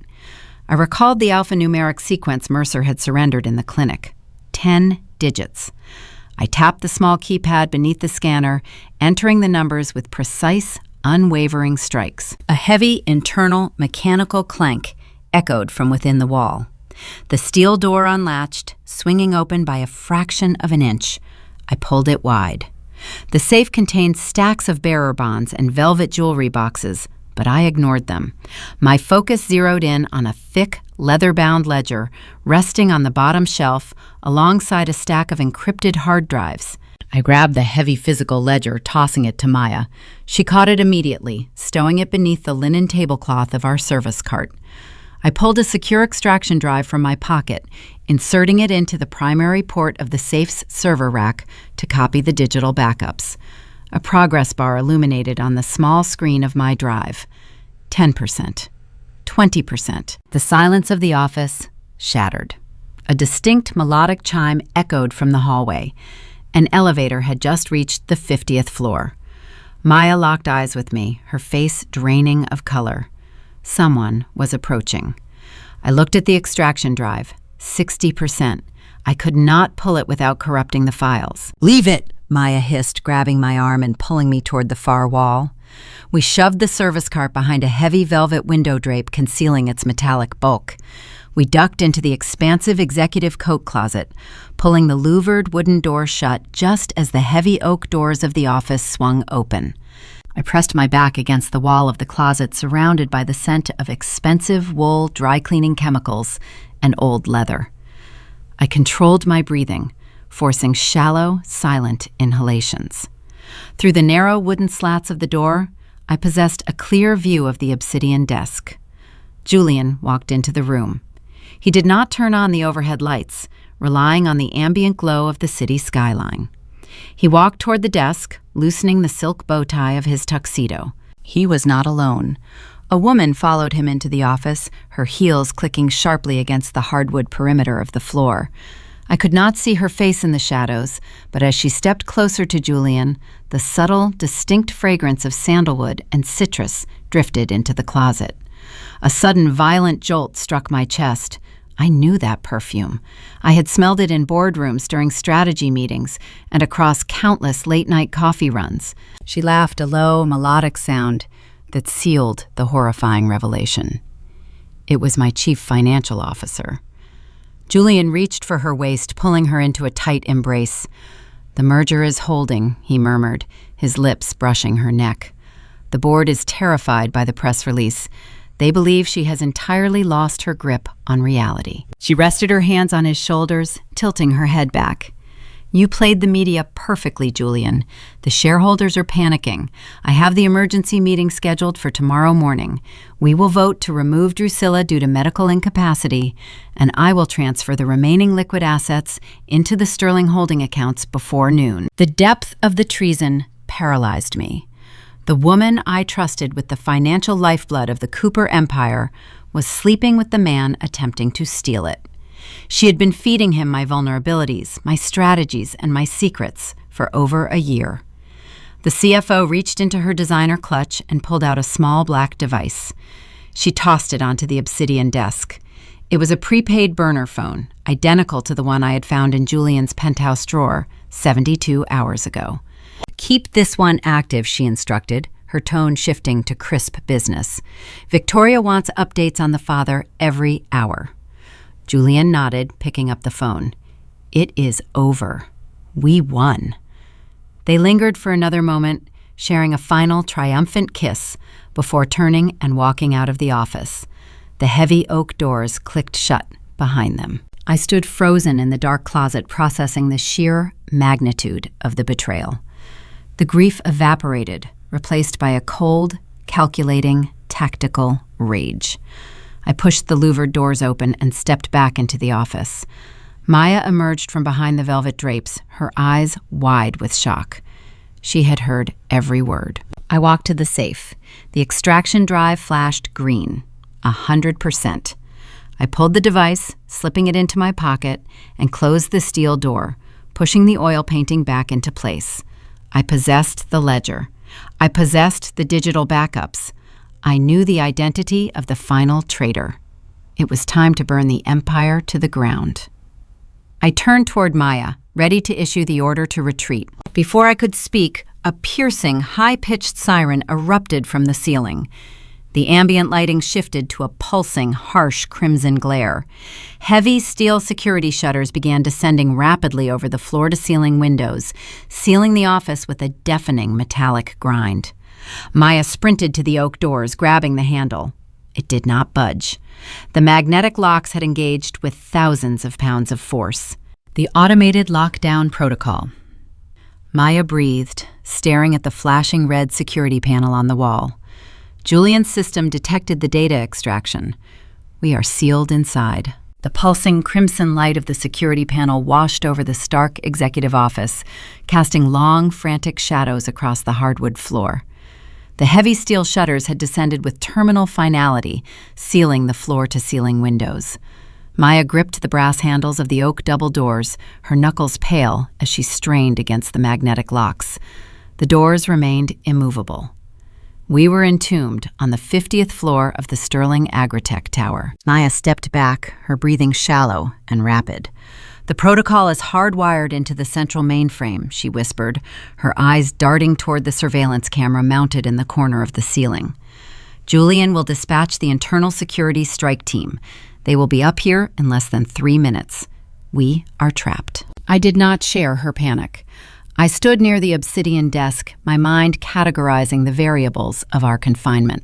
I recalled the alphanumeric sequence Mercer had surrendered in the clinic. 10 digits. I tapped the small keypad beneath the scanner, entering the numbers with precise, unwavering strikes. A heavy, internal, mechanical clank echoed from within the wall. The steel door unlatched, swinging open by a fraction of an inch. I pulled it wide. The safe contained stacks of bearer bonds and velvet jewelry boxes, but I ignored them. My focus zeroed in on a thick, leather-bound ledger resting on the bottom shelf alongside a stack of encrypted hard drives. I grabbed the heavy physical ledger, tossing it to Maya. She caught it immediately, stowing it beneath the linen tablecloth of our service cart. I pulled a secure extraction drive from my pocket, inserting it into the primary port of the safe's server rack to copy the digital backups. A progress bar illuminated on the small screen of my drive. 10%. 20%. The silence of the office shattered. A distinct melodic chime echoed from the hallway. An elevator had just reached the 50th floor. Maya locked eyes with me, her face draining of color. Someone was approaching. I looked at the extraction drive. 60%. I could not pull it without corrupting the files. "Leave it!" Maya hissed, grabbing my arm and pulling me toward the far wall. We shoved the service cart behind a heavy velvet window drape concealing its metallic bulk. We ducked into the expansive executive coat closet, pulling the louvered wooden door shut just as the heavy oak doors of the office swung open. I pressed my back against the wall of the closet, surrounded by the scent of expensive wool, dry-cleaning chemicals, and old leather. I controlled my breathing, forcing shallow, silent inhalations. Through the narrow wooden slats of the door, I possessed a clear view of the obsidian desk. Julian walked into the room. He did not turn on the overhead lights, relying on the ambient glow of the city skyline. He walked toward the desk, loosening the silk bow tie of his tuxedo. He was not alone. A woman followed him into the office, her heels clicking sharply against the hardwood perimeter of the floor. I could not see her face in the shadows, but as she stepped closer to Julian, the subtle, distinct fragrance of sandalwood and citrus drifted into the closet. A sudden violent jolt struck my chest. I knew that perfume. I had smelled it in boardrooms during strategy meetings and across countless late-night coffee runs. She laughed, a low, melodic sound that sealed the horrifying revelation. It was my chief financial officer. Julian reached for her waist, pulling her into a tight embrace. "The merger is holding," he murmured, his lips brushing her neck. "The board is terrified by the press release. They believe she has entirely lost her grip on reality." She rested her hands on his shoulders, tilting her head back. "You played the media perfectly, Julian. The shareholders are panicking. I have the emergency meeting scheduled for tomorrow morning. We will vote to remove Drusilla due to medical incapacity, and I will transfer the remaining liquid assets into the Sterling holding accounts before noon." The depth of the treason paralyzed me. The woman I trusted with the financial lifeblood of the Cooper empire was sleeping with the man attempting to steal it. She had been feeding him my vulnerabilities, my strategies, and my secrets for over a year. The CFO reached into her designer clutch and pulled out a small black device. She tossed it onto the obsidian desk. It was a prepaid burner phone, identical to the one I had found in Julian's penthouse drawer 72 hours ago. "Keep this one active," she instructed, her tone shifting to crisp business. "Victoria wants updates on the father every hour." Julian nodded, picking up the phone. "It is over. We won." They lingered for another moment, sharing a final triumphant kiss before turning and walking out of the office. The heavy oak doors clicked shut behind them. I stood frozen in the dark closet, processing the sheer magnitude of the betrayal. The grief evaporated, replaced by a cold, calculating, tactical rage. I pushed the louvered doors open and stepped back into the office. Maya emerged from behind the velvet drapes, her eyes wide with shock. She had heard every word. I walked to the safe. The extraction drive flashed green, 100%. I pulled the device, slipping it into my pocket, and closed the steel door, pushing the oil painting back into place. I possessed the ledger. I possessed the digital backups. I knew the identity of the final traitor. It was time to burn the empire to the ground. I turned toward Maya, ready to issue the order to retreat. Before I could speak, a piercing, high-pitched siren erupted from the ceiling. The ambient lighting shifted to a pulsing, harsh crimson glare. Heavy steel security shutters began descending rapidly over the floor-to-ceiling windows, sealing the office with a deafening metallic grind. Maya sprinted to the oak doors, grabbing the handle. It did not budge. The magnetic locks had engaged with thousands of pounds of force. The automated lockdown protocol. Maya breathed, staring at the flashing red security panel on the wall. Julian's system detected the data extraction. We are sealed inside. The pulsing crimson light of the security panel washed over the stark executive office, casting long, frantic shadows across the hardwood floor. The heavy steel shutters had descended with terminal finality, sealing the floor-to-ceiling windows. Maya gripped the brass handles of the oak double doors, her knuckles pale as she strained against the magnetic locks. The doors remained immovable. We were entombed on the 50th floor of the Sterling Agritech Tower. Maya stepped back, her breathing shallow and rapid. "The protocol is hardwired into the central mainframe," she whispered, her eyes darting toward the surveillance camera mounted in the corner of the ceiling. "Julian will dispatch the internal security strike team. They will be up here in less than 3 minutes. We are trapped." I did not share her panic. I stood near the obsidian desk, my mind categorizing the variables of our confinement.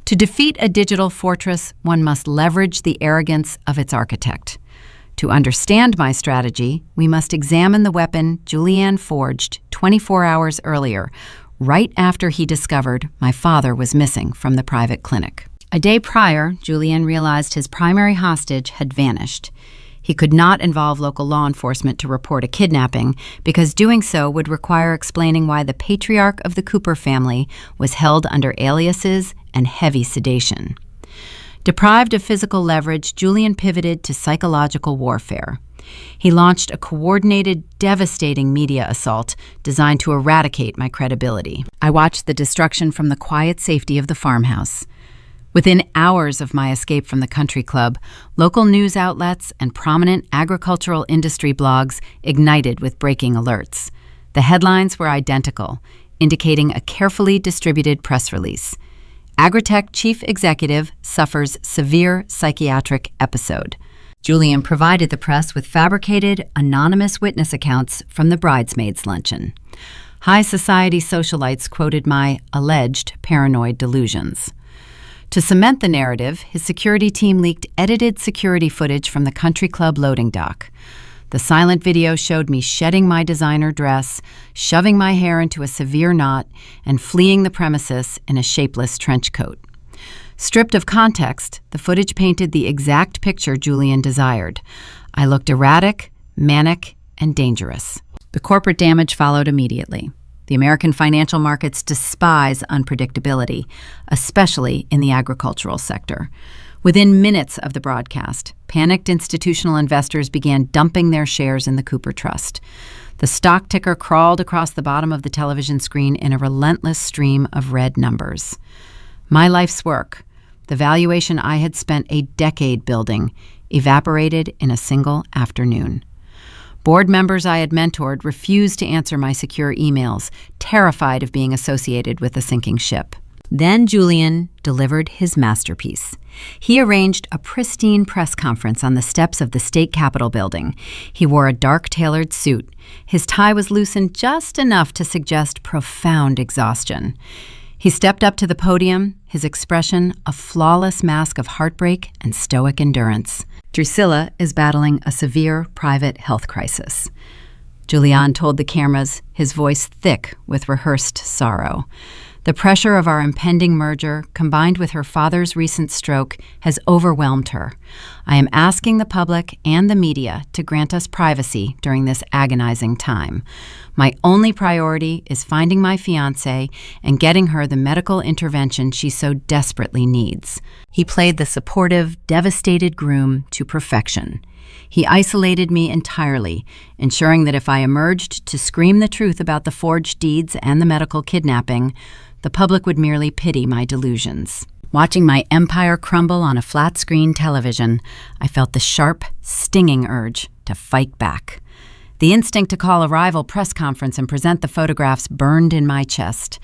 To defeat a digital fortress, one must leverage the arrogance of its architect. To understand my strategy, we must examine the weapon Julian forged 24 hours earlier, right after he discovered my father was missing from the private clinic. A day prior, Julian realized his primary hostage had vanished. He could not involve local law enforcement to report a kidnapping, because doing so would require explaining why the patriarch of the Cooper family was held under aliases and heavy sedation. Deprived of physical leverage, Julian pivoted to psychological warfare. He launched a coordinated, devastating media assault designed to eradicate my credibility. I watched the destruction from the quiet safety of the farmhouse. Within hours of my escape from the country club, local news outlets and prominent agricultural industry blogs ignited with breaking alerts. The headlines were identical, indicating a carefully distributed press release. Agritech chief executive suffers severe psychiatric episode. Julian provided the press with fabricated, anonymous witness accounts from the bridesmaids' luncheon. High society socialites quoted my alleged paranoid delusions. To cement the narrative, his security team leaked edited security footage from the country club loading dock. The silent video showed me shedding my designer dress, shoving my hair into a severe knot, and fleeing the premises in a shapeless trench coat. Stripped of context, the footage painted the exact picture Julian desired. I looked erratic, manic, and dangerous. The corporate damage followed immediately. The American financial markets despise unpredictability, especially in the agricultural sector. Within minutes of the broadcast, panicked institutional investors began dumping their shares in the Cooper Trust. The stock ticker crawled across the bottom of the television screen in a relentless stream of red numbers. My life's work, the valuation I had spent a decade building, evaporated in a single afternoon. Board members I had mentored refused to answer my secure emails, terrified of being associated with a sinking ship. Then Julian delivered his masterpiece. He arranged a pristine press conference on the steps of the state capitol building. He wore a dark tailored suit. His tie was loosened just enough to suggest profound exhaustion. He stepped up to the podium, his expression a flawless mask of heartbreak and stoic endurance. Drusilla is battling a severe private health crisis. Julian told the cameras, his voice thick with rehearsed sorrow. The pressure of our impending merger, combined with her father's recent stroke, has overwhelmed her. I am asking the public and the media to grant us privacy during this agonizing time. My only priority is finding my fiancé and getting her the medical intervention she so desperately needs. He played the supportive, devastated groom to perfection. He isolated me entirely, ensuring that if I emerged to scream the truth about the forged deeds and the medical kidnapping, the public would merely pity my delusions. Watching my empire crumble on a flat-screen television, I felt the sharp, stinging urge to fight back. The instinct to call a rival press conference and present the photographs burned in my chest.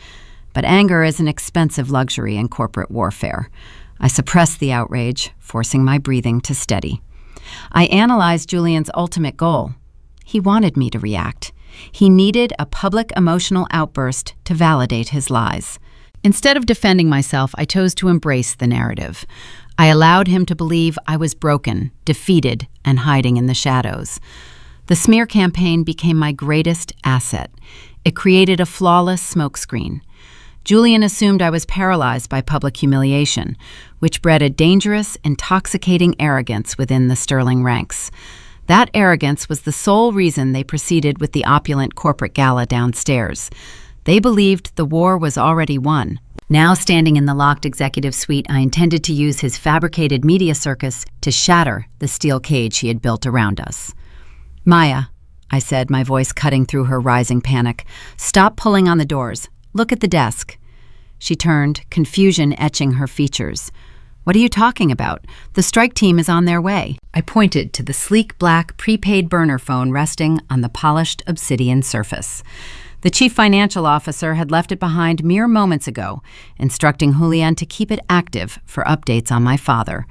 But anger is an expensive luxury in corporate warfare. I suppressed the outrage, forcing my breathing to steady. I analyzed Julian's ultimate goal. He wanted me to react. He needed a public emotional outburst to validate his lies. Instead of defending myself, I chose to embrace the narrative. I allowed him to believe I was broken, defeated, and hiding in the shadows. The smear campaign became my greatest asset. It created a flawless smokescreen. Julian assumed I was paralyzed by public humiliation, which bred a dangerous, intoxicating arrogance within the sterling ranks. That arrogance was the sole reason they proceeded with the opulent corporate gala downstairs. They believed the war was already won. Now standing in the locked executive suite, I intended to use his fabricated media circus to shatter the steel cage he had built around us. "Maya," I said, my voice cutting through her rising panic, "stop pulling on the doors. Look at the desk." She turned, confusion etching her features. "What are you talking about? The strike team is on their way." I pointed to the sleek black prepaid burner phone resting on the polished obsidian surface. The chief financial officer had left it behind mere moments ago, instructing Julian to keep it active for updates on my father.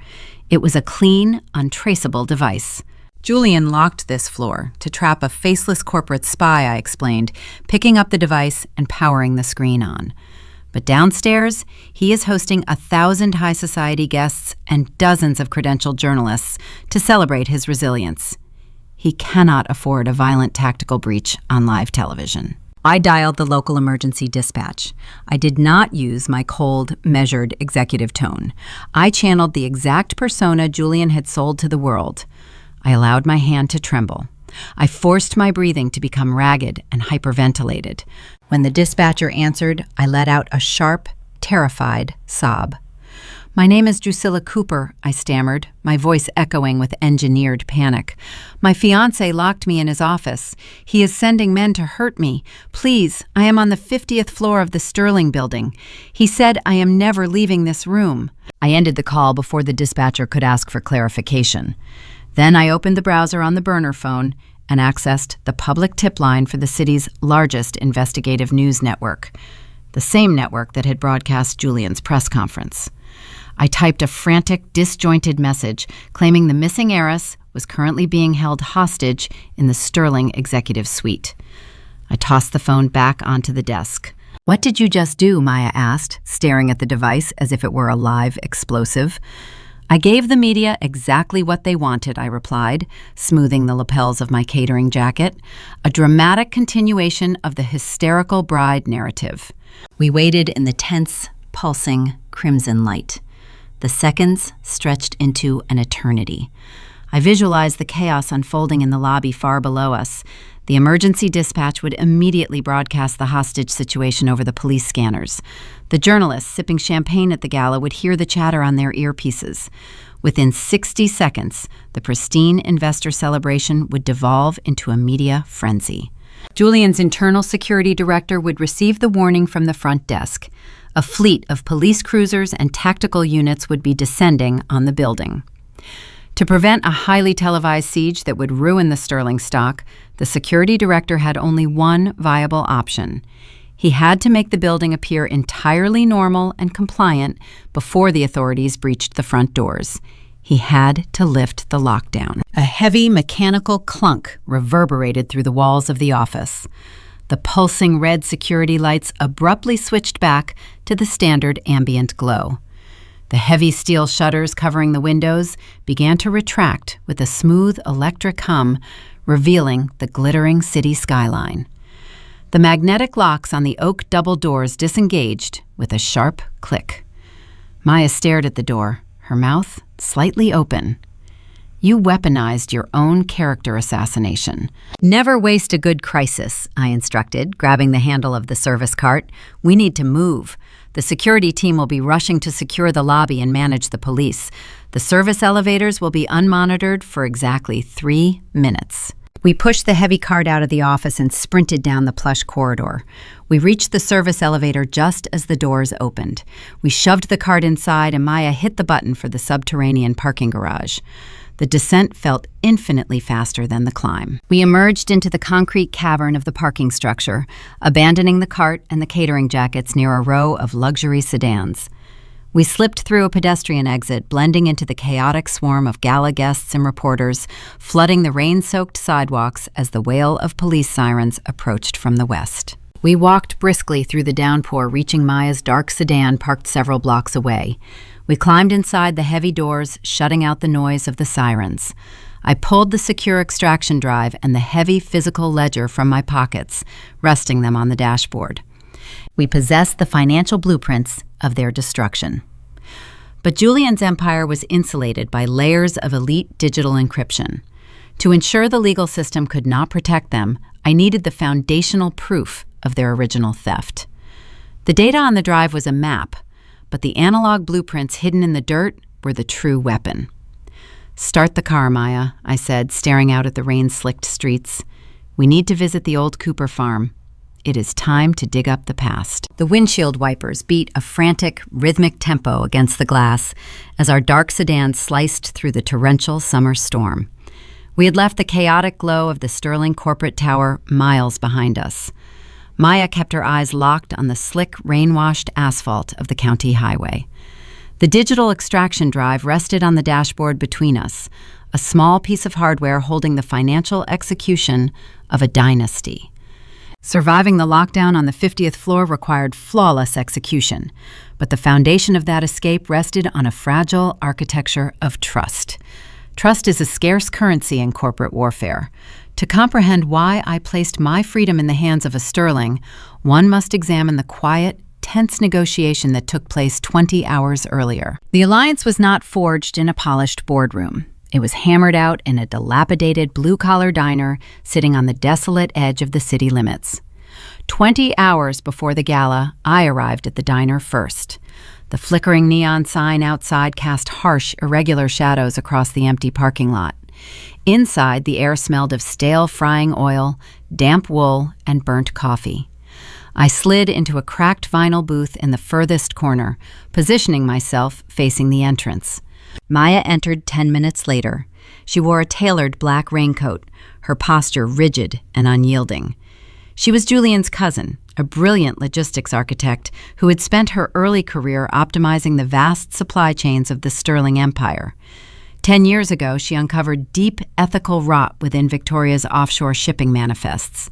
It was a clean, untraceable device. Julian locked this floor to trap a faceless corporate spy, I explained, picking up the device and powering the screen on. But downstairs, he is hosting 1,000 high society guests and dozens of credentialed journalists to celebrate his resilience. He cannot afford a violent tactical breach on live television. I dialed the local emergency dispatch. I did not use my cold, measured executive tone. I channeled the exact persona Julian had sold to the world. I allowed my hand to tremble. I forced my breathing to become ragged and hyperventilated. When the dispatcher answered, I let out a sharp, terrified sob. "My name is Drusilla Cooper," I stammered, my voice echoing with engineered panic. "My fiancé locked me in his office. He is sending men to hurt me. Please, I am on the 50th floor of the Sterling building. He said I am never leaving this room." I ended the call before the dispatcher could ask for clarification. Then I opened the browser on the burner phone and accessed the public tip line for the city's largest investigative news network, the same network that had broadcast Julian's press conference. I typed a frantic, disjointed message claiming the missing heiress was currently being held hostage in the Sterling executive suite. I tossed the phone back onto the desk. "What did you just do?" Maya asked, staring at the device as if it were a live explosive. "I gave the media exactly what they wanted," I replied, smoothing the lapels of my catering jacket. "A dramatic continuation of the hysterical bride narrative." We waited in the tense, pulsing crimson light. The seconds stretched into an eternity. I visualized the chaos unfolding in the lobby far below us. The emergency dispatch would immediately broadcast the hostage situation over the police scanners. The journalists sipping champagne at the gala would hear the chatter on their earpieces. Within 60 seconds, the pristine investor celebration would devolve into a media frenzy. Julian's internal security director would receive the warning from the front desk. A fleet of police cruisers and tactical units would be descending on the building. To prevent a highly televised siege that would ruin the Sterling stock, the security director had only one viable option. He had to make the building appear entirely normal and compliant before the authorities breached the front doors. He had to lift the lockdown. A heavy mechanical clunk reverberated through the walls of the office. The pulsing red security lights abruptly switched back to the standard ambient glow. The heavy steel shutters covering the windows began to retract with a smooth electric hum, revealing the glittering city skyline. The magnetic locks on the oak double doors disengaged with a sharp click. Maya stared at the door, her mouth slightly open. "You weaponized your own character assassination." "Never waste a good crisis," I instructed, grabbing the handle of the service cart. "We need to move. The security team will be rushing to secure the lobby and manage the police. The service elevators will be unmonitored for exactly 3 minutes." We pushed the heavy cart out of the office and sprinted down the plush corridor. We reached the service elevator just as the doors opened. We shoved the cart inside and Maya hit the button for the subterranean parking garage. The descent felt infinitely faster than the climb. We emerged into the concrete cavern of the parking structure, abandoning the cart and the catering jackets near a row of luxury sedans. We slipped through a pedestrian exit, blending into the chaotic swarm of gala guests and reporters, flooding the rain-soaked sidewalks as the wail of police sirens approached from the west. We walked briskly through the downpour, reaching Maya's dark sedan parked several blocks away. We climbed inside the heavy doors, shutting out the noise of the sirens. I pulled the secure extraction drive and the heavy physical ledger from my pockets, resting them on the dashboard. We possessed the financial blueprints of their destruction. But Julian's empire was insulated by layers of elite digital encryption. To ensure the legal system could not protect them, I needed the foundational proof of their original theft. The data on the drive was a map, but the analog blueprints hidden in the dirt were the true weapon. "Start the car, Maya," I said, staring out at the rain-slicked streets. "We need to visit the old Cooper farm. It is time to dig up the past." The windshield wipers beat a frantic, rhythmic tempo against the glass as our dark sedan sliced through the torrential summer storm. We had left the chaotic glow of the Sterling corporate tower miles behind us. Maya kept her eyes locked on the slick, rain-washed asphalt of the county highway. The digital extraction drive rested on the dashboard between us, a small piece of hardware holding the financial execution of a dynasty. Surviving the lockdown on the 50th floor required flawless execution, but the foundation of that escape rested on a fragile architecture of trust. Trust is a scarce currency in corporate warfare. To comprehend why I placed my freedom in the hands of a Sterling, one must examine the quiet, tense negotiation that took place 20 hours earlier. The alliance was not forged in a polished boardroom. It was hammered out in a dilapidated blue-collar diner sitting on the desolate edge of the city limits. 20 hours before the gala, I arrived at the diner first. The flickering neon sign outside cast harsh, irregular shadows across the empty parking lot. Inside, the air smelled of stale frying oil, damp wool, and burnt coffee. I slid into a cracked vinyl booth in the furthest corner, positioning myself facing the entrance. Maya entered 10 minutes later. She wore a tailored black raincoat, her posture rigid and unyielding. She was Julian's cousin, a brilliant logistics architect who had spent her early career optimizing the vast supply chains of the Sterling Empire. 10 years ago, she uncovered deep ethical rot within Victoria's offshore shipping manifests.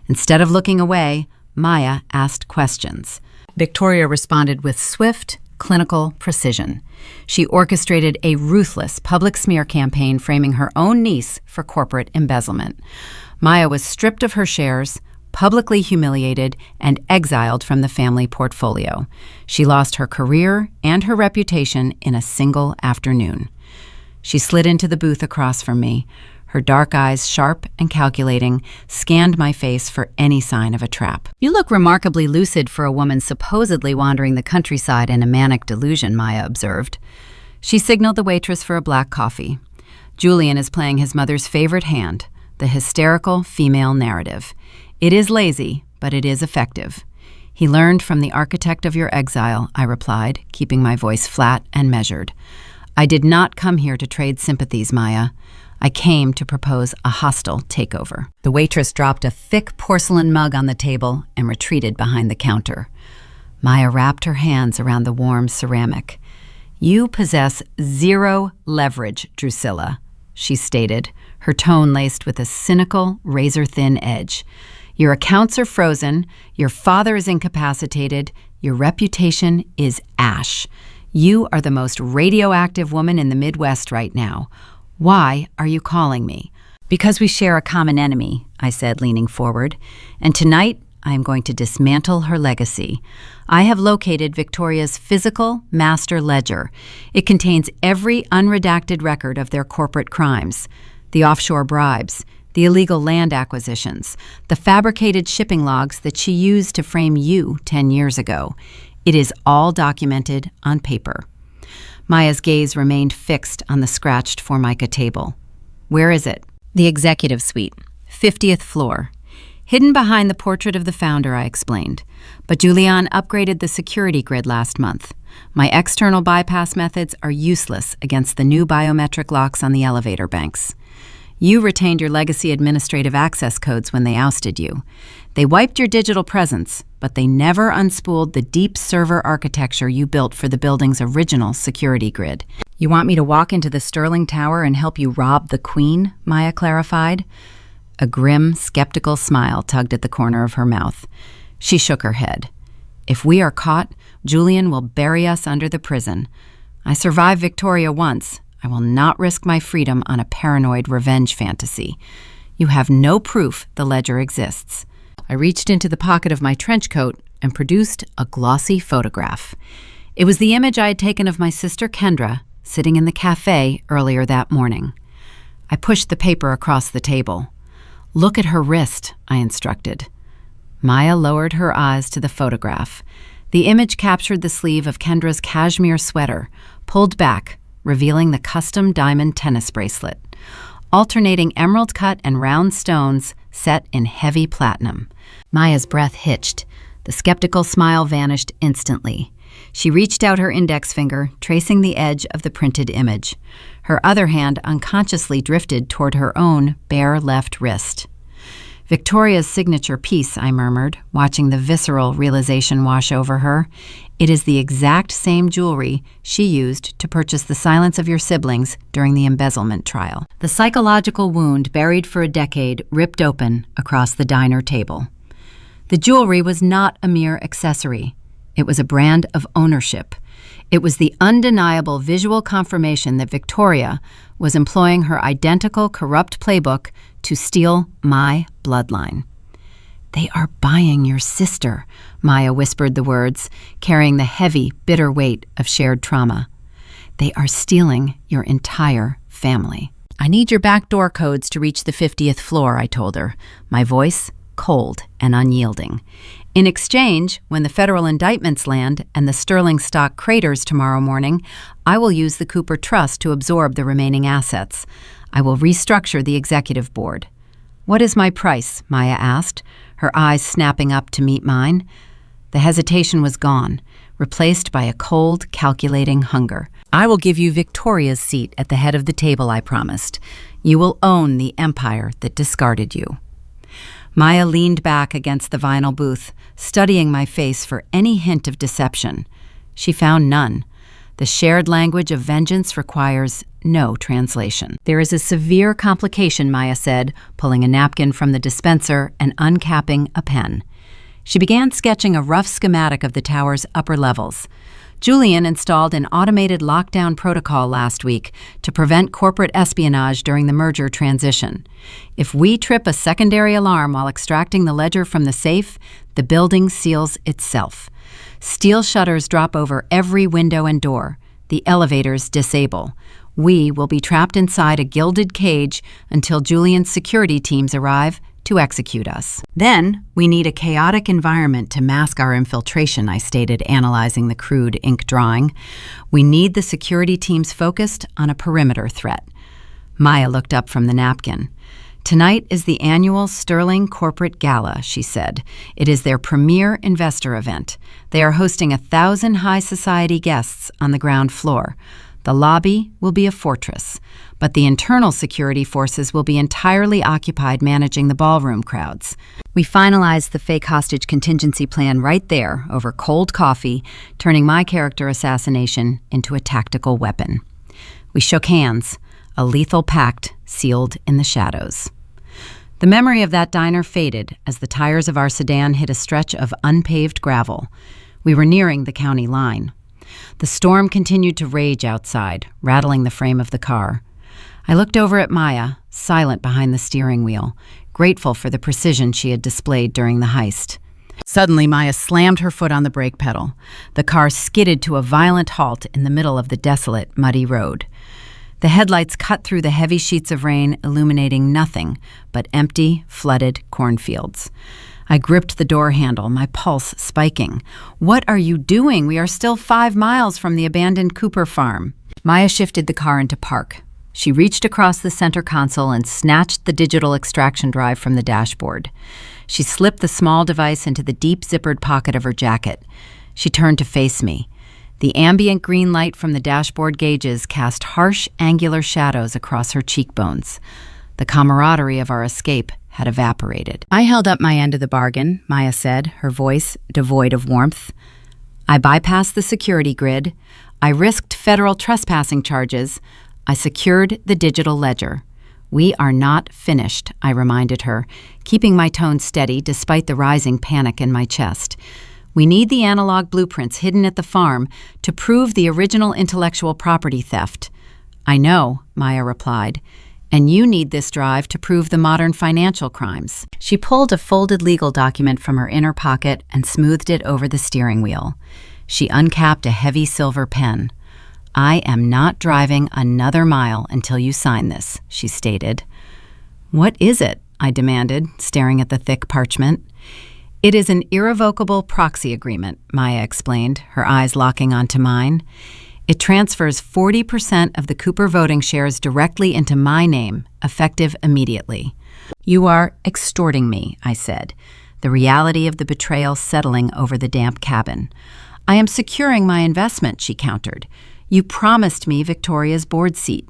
Instead of looking away, Maya asked questions. Victoria responded with swift, clinical precision. She orchestrated a ruthless public smear campaign framing her own niece for corporate embezzlement. Maya was stripped of her shares, publicly humiliated, and exiled from the family portfolio. She lost her career and her reputation in a single afternoon. She slid into the booth across from me. Her dark eyes, sharp and calculating, scanned my face for any sign of a trap. "You look remarkably lucid for a woman supposedly wandering the countryside in a manic delusion," Maya observed. She signaled the waitress for a black coffee. "Julian is playing his mother's favorite hand, the hysterical female narrative. It is lazy, but it is effective. He learned from the architect of your exile," I replied, keeping my voice flat and measured. "I did not come here to trade sympathies, Maya. I came to propose a hostile takeover." The waitress dropped a thick porcelain mug on the table and retreated behind the counter. Maya wrapped her hands around the warm ceramic. "You possess zero leverage, Drusilla," she stated, her tone laced with a cynical, razor-thin edge. "Your accounts are frozen, your father is incapacitated, your reputation is ash. You are the most radioactive woman in the Midwest right now. Why are you calling me?" "Because we share a common enemy," I said, leaning forward. "And tonight, I am going to dismantle her legacy. I have located Victoria's physical master ledger. It contains every unredacted record of their corporate crimes, the offshore bribes, the illegal land acquisitions, the fabricated shipping logs that she used to frame you 10 years ago. It is all documented on paper." Maya's gaze remained fixed on the scratched Formica table. "Where is it?" "The executive suite, 50th floor. Hidden behind the portrait of the founder," I explained. "But Julian upgraded the security grid last month. My external bypass methods are useless against the new biometric locks on the elevator banks. You retained your legacy administrative access codes when they ousted you. They wiped your digital presence, but they never unspooled the deep server architecture you built for the building's original security grid." "You want me to walk into the Sterling Tower and help you rob the Queen?" Maya clarified. A grim, skeptical smile tugged at the corner of her mouth. She shook her head. "If we are caught, Julian will bury us under the prison. I survived Victoria once. I will not risk my freedom on a paranoid revenge fantasy. You have no proof the ledger exists." I reached into the pocket of my trench coat and produced a glossy photograph. It was the image I had taken of my sister Kendra sitting in the cafe earlier that morning. I pushed the paper across the table. "Look at her wrist," I instructed. Maya lowered her eyes to the photograph. The image captured the sleeve of Kendra's cashmere sweater, pulled back, revealing the custom diamond tennis bracelet. Alternating emerald cut and round stones set in heavy platinum. Maya's breath hitched. The skeptical smile vanished instantly. She reached out her index finger, tracing the edge of the printed image. Her other hand unconsciously drifted toward her own bare left wrist. "Victoria's signature piece," I murmured, watching the visceral realization wash over her. "It is the exact same jewelry she used to purchase the silence of your siblings during the embezzlement trial." The psychological wound buried for a decade ripped open across the diner table. The jewelry was not a mere accessory. It was a brand of ownership. It was the undeniable visual confirmation that Victoria was employing her identical corrupt playbook to steal my bloodline. "They are buying your sister," Maya whispered the words, carrying the heavy, bitter weight of shared trauma. "They are stealing your entire family." "I need your back door codes to reach the 50th floor," I told her, my voice cold and unyielding. In exchange, when the federal indictments land and the sterling stock craters tomorrow morning, I will use the Cooper Trust to absorb the remaining assets. I will restructure the executive board. "What is my price?" Maya asked, her eyes snapping up to meet mine. The hesitation was gone, replaced by a cold, calculating hunger. "I will give you Victoria's seat at the head of the table," I promised. "You will own the empire that discarded you." Maya leaned back against the vinyl booth, studying my face for any hint of deception. She found none. The shared language of vengeance requires no translation. "There is a severe complication," Maya said, pulling a napkin from the dispenser and uncapping a pen. She began sketching a rough schematic of the tower's upper levels. Julian installed an automated lockdown protocol last week to prevent corporate espionage during the merger transition. If we trip a secondary alarm while extracting the ledger from the safe, the building seals itself. Steel shutters drop over every window and door. The elevators disable. We will be trapped inside a gilded cage until Julian's security teams arrive to execute us. Then, we need a chaotic environment to mask our infiltration, I stated, analyzing the crude ink drawing. We need the security teams focused on a perimeter threat. Maya looked up from the napkin. "Tonight is the annual Sterling Corporate Gala," she said. "It is their premier investor event. They are hosting 1,000 high society guests on the ground floor. The lobby will be a fortress, but the internal security forces will be entirely occupied managing the ballroom crowds. We finalized the fake hostage contingency plan right there over cold coffee, turning my character assassination into a tactical weapon." We shook hands, a lethal pact sealed in the shadows. The memory of that diner faded as the tires of our sedan hit a stretch of unpaved gravel. We were nearing the county line. The storm continued to rage outside, rattling the frame of the car. I looked over at Maya, silent behind the steering wheel, grateful for the precision she had displayed during the heist. Suddenly, Maya slammed her foot on the brake pedal. The car skidded to a violent halt in the middle of the desolate, muddy road. The headlights cut through the heavy sheets of rain, illuminating nothing but empty, flooded cornfields. I gripped the door handle, my pulse spiking. "What are you doing? We are still 5 miles from the abandoned Cooper farm." Maya shifted the car into park. She reached across the center console and snatched the digital extraction drive from the dashboard. She slipped the small device into the deep zippered pocket of her jacket. She turned to face me. The ambient green light from the dashboard gauges cast harsh, angular shadows across her cheekbones. The camaraderie of our escape had evaporated. "I held up my end of the bargain," Maya said, her voice devoid of warmth. "I bypassed the security grid. I risked federal trespassing charges. I secured the digital ledger. We are not finished," I reminded her, keeping my tone steady despite the rising panic in my chest. "We need the analog blueprints hidden at the farm to prove the original intellectual property theft." "I know," Maya replied. "And you need this drive to prove the modern financial crimes." She pulled a folded legal document from her inner pocket and smoothed it over the steering wheel. She uncapped a heavy silver pen. "I am not driving another mile until you sign this," she stated. "What is it?" I demanded, staring at the thick parchment. "It is an irrevocable proxy agreement," Maya explained, her eyes locking onto mine. "It transfers 40% of the Cooper voting shares directly into my name, effective immediately." "You are extorting me," I said, the reality of the betrayal settling over the damp cabin. "I am securing my investment," she countered. "You promised me Victoria's board seat."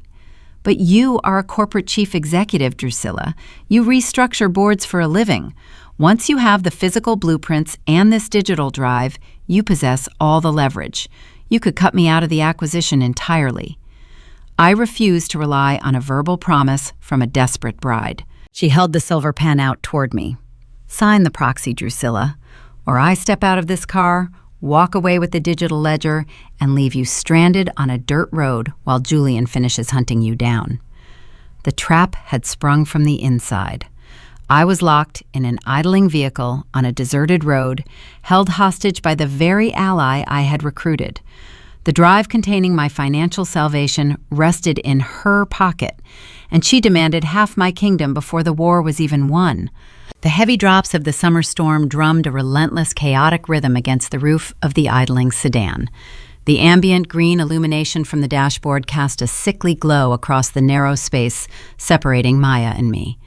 "But you are a corporate chief executive, Drusilla. You restructure boards for a living. Once you have the physical blueprints and this digital drive, you possess all the leverage. You could cut me out of the acquisition entirely." I refused to rely on a verbal promise from a desperate bride. She held the silver pen out toward me. "Sign the proxy, Drusilla, or I step out of this car, walk away with the digital ledger, and leave you stranded on a dirt road while Julian finishes hunting you down." The trap had sprung from the inside. I was locked in an idling vehicle on a deserted road, held hostage by the very ally I had recruited. The drive containing my financial salvation rested in her pocket, and she demanded half my kingdom before the war was even won. The heavy drops of the summer storm drummed a relentless, chaotic rhythm against the roof of the idling sedan. The ambient green illumination from the dashboard cast a sickly glow across the narrow space separating Maya and me.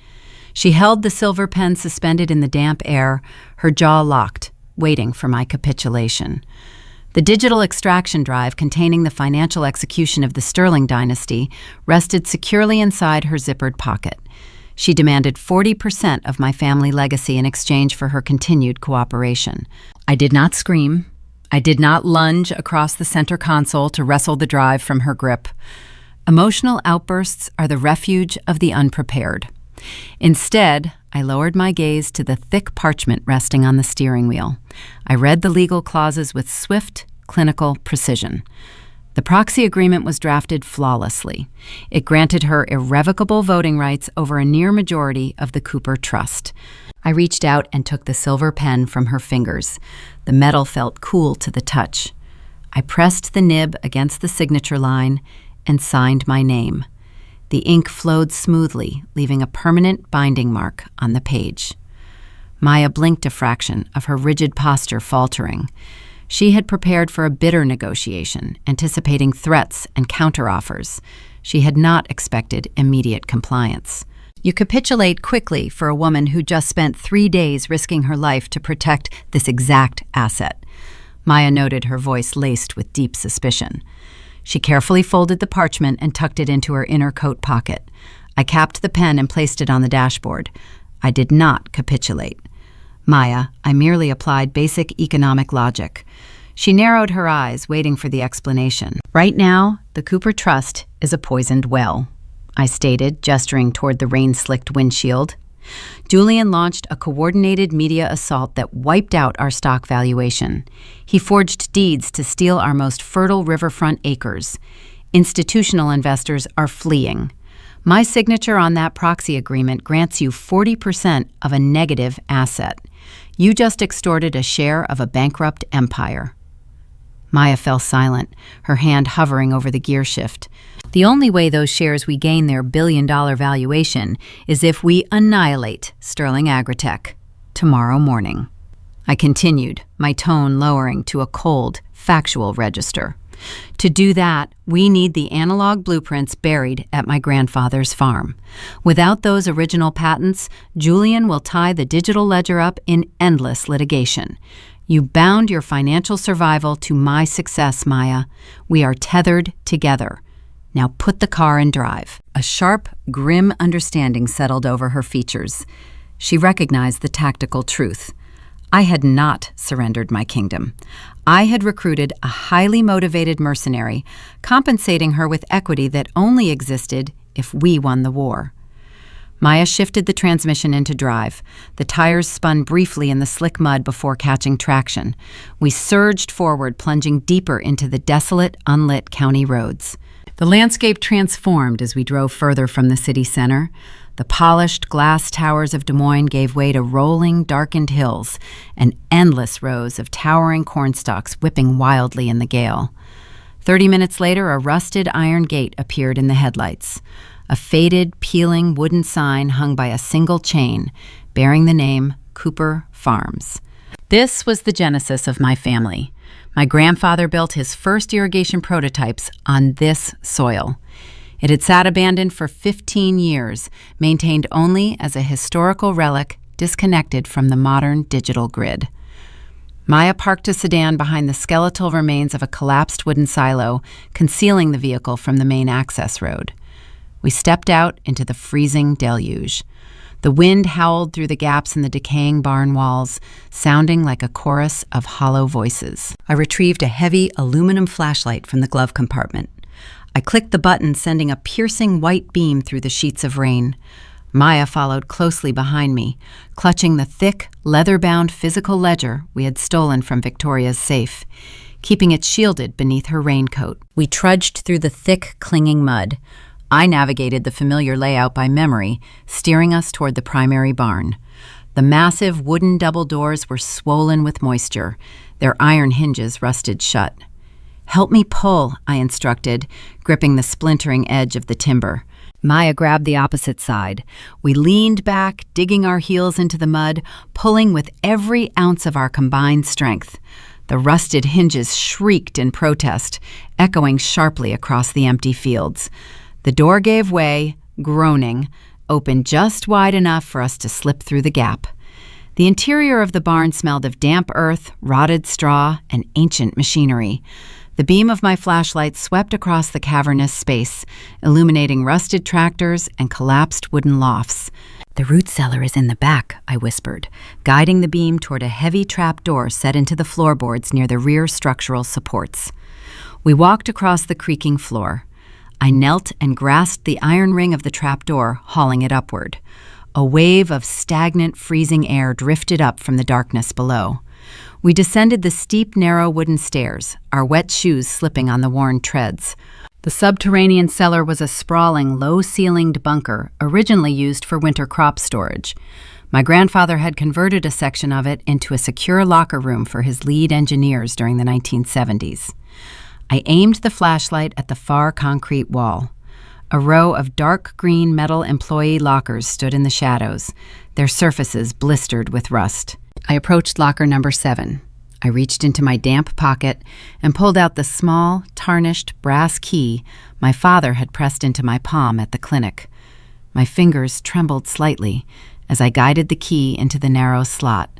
She held the silver pen suspended in the damp air, her jaw locked, waiting for my capitulation. The digital extraction drive containing the financial execution of the Sterling dynasty rested securely inside her zippered pocket. She demanded 40% of my family legacy in exchange for her continued cooperation. I did not scream. I did not lunge across the center console to wrestle the drive from her grip. Emotional outbursts are the refuge of the unprepared. Instead, I lowered my gaze to the thick parchment resting on the steering wheel. I read the legal clauses with swift, clinical precision. The proxy agreement was drafted flawlessly. It granted her irrevocable voting rights over a near majority of the Cooper Trust. I reached out and took the silver pen from her fingers. The metal felt cool to the touch. I pressed the nib against the signature line and signed my name. The ink flowed smoothly, leaving a permanent binding mark on the page. Maya blinked a fraction, of her rigid posture faltering. She had prepared for a bitter negotiation, anticipating threats and counteroffers. She had not expected immediate compliance. You capitulate quickly for a woman who just spent 3 days risking her life to protect this exact asset. Maya noted, her voice laced with deep suspicion. She carefully folded the parchment and tucked it into her inner coat pocket. I capped the pen and placed it on the dashboard. I did not capitulate. Maya, I merely applied basic economic logic. She narrowed her eyes, waiting for the explanation. Right now, the Cooper Trust is a poisoned well, I stated, gesturing toward the rain-slicked windshield. Julian launched a coordinated media assault that wiped out our stock valuation. He forged deeds to steal our most fertile riverfront acres. Institutional investors are fleeing. My signature on that proxy agreement grants you 40% of a negative asset. You just extorted a share of a bankrupt empire. Maya fell silent, her hand hovering over the gear shift. The only way those shares regain their billion-dollar valuation is if we annihilate Sterling Agritech tomorrow morning. I continued, my tone lowering to a cold, factual register. To do that, we need the analog blueprints buried at my grandfather's farm. Without those original patents, Julian will tie the digital ledger up in endless litigation. You bound your financial survival to my success, Maya. We are tethered together. Now put the car in drive. A sharp, grim understanding settled over her features. She recognized the tactical truth. I had not surrendered my kingdom. I had recruited a highly motivated mercenary, compensating her with equity that only existed if we won the war. Maya shifted the transmission into drive. The tires spun briefly in the slick mud before catching traction. We surged forward, plunging deeper into the desolate, unlit county roads. The landscape transformed as we drove further from the city center. The polished glass towers of Des Moines gave way to rolling, darkened hills and endless rows of towering cornstalks whipping wildly in the gale. 30 minutes later, a rusted iron gate appeared in the headlights. A faded, peeling wooden sign hung by a single chain, bearing the name Cooper Farms. This was the genesis of my family. My grandfather built his first irrigation prototypes on this soil. It had sat abandoned for 15 years, maintained only as a historical relic disconnected from the modern digital grid. Maya parked a sedan behind the skeletal remains of a collapsed wooden silo, concealing the vehicle from the main access road. We stepped out into the freezing deluge. The wind howled through the gaps in the decaying barn walls, sounding like a chorus of hollow voices. I retrieved a heavy aluminum flashlight from the glove compartment. I clicked the button, sending a piercing white beam through the sheets of rain. Maya followed closely behind me, clutching the thick, leather-bound physical ledger we had stolen from Victoria's safe, keeping it shielded beneath her raincoat. We trudged through the thick, clinging mud. I navigated the familiar layout by memory, steering us toward the primary barn. The massive wooden double doors were swollen with moisture, their iron hinges rusted shut. "Help me pull," I instructed, gripping the splintering edge of the timber. Maya grabbed the opposite side. We leaned back, digging our heels into the mud, pulling with every ounce of our combined strength. The rusted hinges shrieked in protest, echoing sharply across the empty fields. The door gave way, groaning, opened just wide enough for us to slip through the gap. The interior of the barn smelled of damp earth, rotted straw, and ancient machinery. The beam of my flashlight swept across the cavernous space, illuminating rusted tractors and collapsed wooden lofts. "The root cellar is in the back," I whispered, guiding the beam toward a heavy trap door set into the floorboards near the rear structural supports. We walked across the creaking floor. I knelt and grasped the iron ring of the trap door, hauling it upward. A wave of stagnant, freezing air drifted up from the darkness below. We descended the steep, narrow wooden stairs, our wet shoes slipping on the worn treads. The subterranean cellar was a sprawling, low-ceilinged bunker, originally used for winter crop storage. My grandfather had converted a section of it into a secure locker room for his lead engineers during the 1970s. I aimed the flashlight at the far concrete wall. A row of dark green metal employee lockers stood in the shadows, their surfaces blistered with rust. I approached locker number 7. I reached into my damp pocket and pulled out the small, tarnished brass key my father had pressed into my palm at the clinic. My fingers trembled slightly as I guided the key into the narrow slot.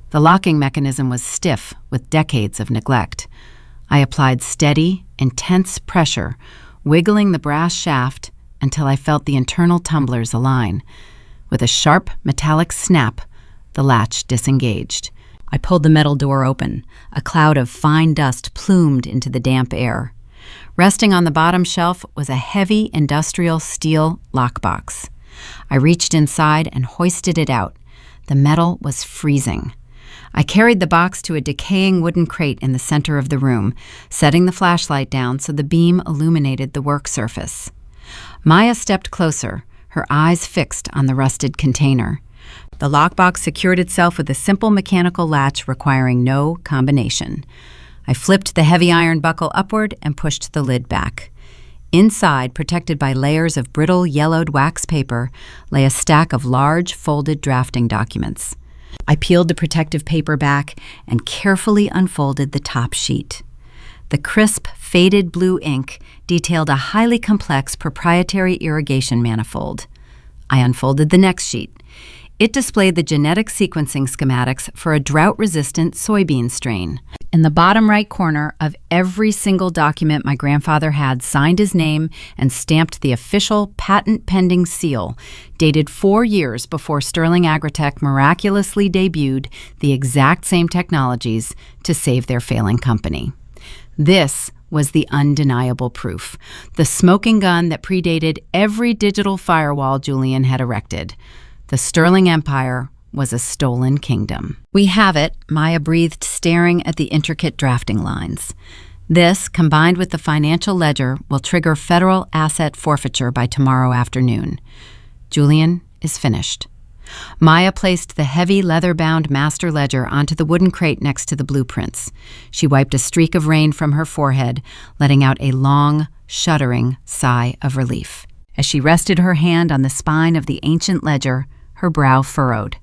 The locking mechanism was stiff with decades of neglect. I applied steady, intense pressure, wiggling the brass shaft until I felt the internal tumblers align. With a sharp, metallic snap, the latch disengaged. I pulled the metal door open. A cloud of fine dust plumed into the damp air. Resting on the bottom shelf was a heavy industrial steel lockbox. I reached inside and hoisted it out. The metal was freezing. I carried the box to a decaying wooden crate in the center of the room, setting the flashlight down so the beam illuminated the work surface. Maya stepped closer, her eyes fixed on the rusted container. The lockbox secured itself with a simple mechanical latch requiring no combination. I flipped the heavy iron buckle upward and pushed the lid back. Inside, protected by layers of brittle, yellowed wax paper, lay a stack of large, folded drafting documents. I peeled the protective paper back and carefully unfolded the top sheet. The crisp, faded blue ink detailed a highly complex proprietary irrigation manifold. I unfolded the next sheet. It displayed the genetic sequencing schematics for a drought-resistant soybean strain. In the bottom right corner of every single document my grandfather had signed his name and stamped the official patent-pending seal, dated 4 years before Sterling Agritech miraculously debuted the exact same technologies to save their failing company. This was the undeniable proof, the smoking gun that predated every digital firewall Julian had erected. The Sterling Empire was a stolen kingdom. "We have it," Maya breathed, staring at the intricate drafting lines. "This, combined with the financial ledger, will trigger federal asset forfeiture by tomorrow afternoon. Julian is finished." Maya placed the heavy leather-bound master ledger onto the wooden crate next to the blueprints. She wiped a streak of rain from her forehead, letting out a long, shuddering sigh of relief. As she rested her hand on the spine of the ancient ledger, her brow furrowed.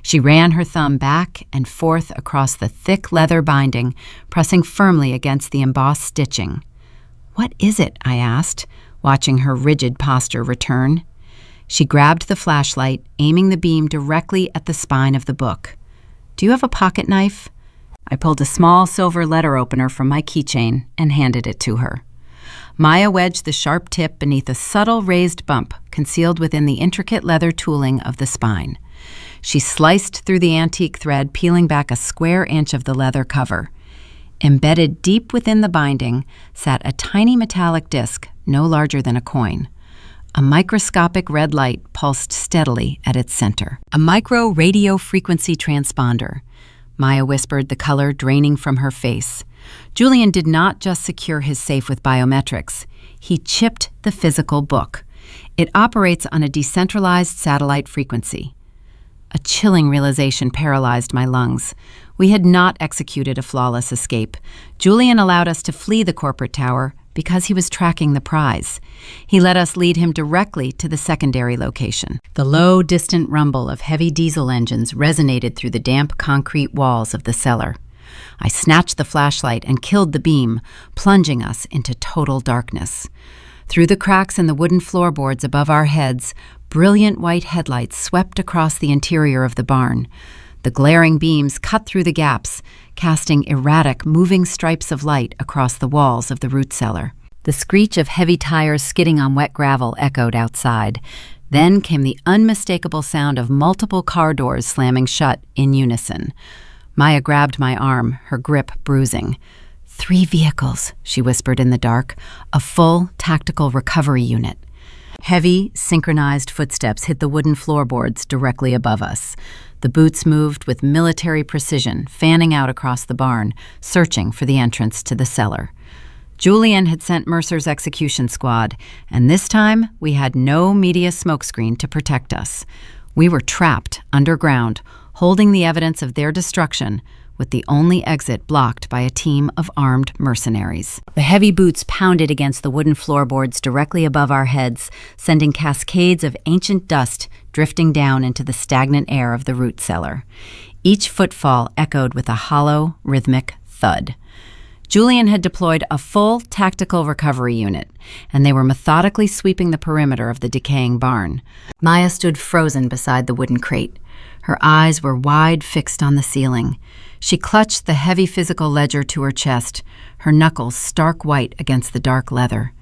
She ran her thumb back and forth across the thick leather binding, pressing firmly against the embossed stitching. "What is it?" I asked, watching her rigid posture return. She grabbed the flashlight, aiming the beam directly at the spine of the book. "Do you have a pocket knife?" I pulled a small silver letter opener from my keychain and handed it to her. Maya wedged the sharp tip beneath a subtle raised bump concealed within the intricate leather tooling of the spine. She sliced through the antique thread, peeling back a square inch of the leather cover. Embedded deep within the binding sat a tiny metallic disc no larger than a coin. A microscopic red light pulsed steadily at its center. "A micro-radio frequency transponder," Maya whispered, the color draining from her face. Julian did not just secure his safe with biometrics. He chipped the physical book. It operates on a decentralized satellite frequency. A chilling realization paralyzed my lungs. We had not executed a flawless escape. Julian allowed us to flee the corporate tower, because he was tracking the prize. He let us lead him directly to the secondary location. The low, distant rumble of heavy diesel engines resonated through the damp concrete walls of the cellar. I snatched the flashlight and killed the beam, plunging us into total darkness. Through the cracks in the wooden floorboards above our heads, brilliant white headlights swept across the interior of the barn. The glaring beams cut through the gaps, casting erratic, moving stripes of light across the walls of the root cellar. The screech of heavy tires skidding on wet gravel echoed outside. Then came the unmistakable sound of multiple car doors slamming shut in unison. Maya grabbed my arm, her grip bruising. 3 vehicles, she whispered in the dark, a full tactical recovery unit. Heavy, synchronized footsteps hit the wooden floorboards directly above us. The boots moved with military precision, fanning out across the barn, searching for the entrance to the cellar. Julian had sent Mercer's execution squad, and this time we had no media smokescreen to protect us. We were trapped underground, holding the evidence of their destruction, with the only exit blocked by a team of armed mercenaries. The heavy boots pounded against the wooden floorboards directly above our heads, sending cascades of ancient dust drifting down into the stagnant air of the root cellar. Each footfall echoed with a hollow, rhythmic thud. Julian had deployed a full tactical recovery unit, and they were methodically sweeping the perimeter of the decaying barn. Maya stood frozen beside the wooden crate. Her eyes were wide, fixed on the ceiling. She clutched the heavy physical ledger to her chest, her knuckles stark white against the dark leather.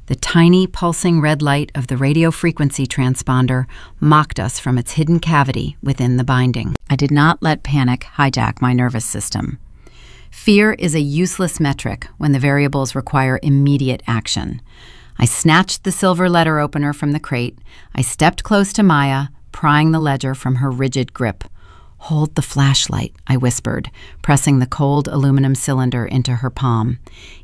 The tiny, pulsing red light of the radio frequency transponder mocked us from its hidden cavity within the binding. I did not let panic hijack my nervous system. Fear is a useless metric when the variables require immediate action. I snatched the silver letter opener from the crate. I stepped close to Maya, prying the ledger from her rigid grip. "Hold the flashlight," I whispered, pressing the cold aluminum cylinder into her palm.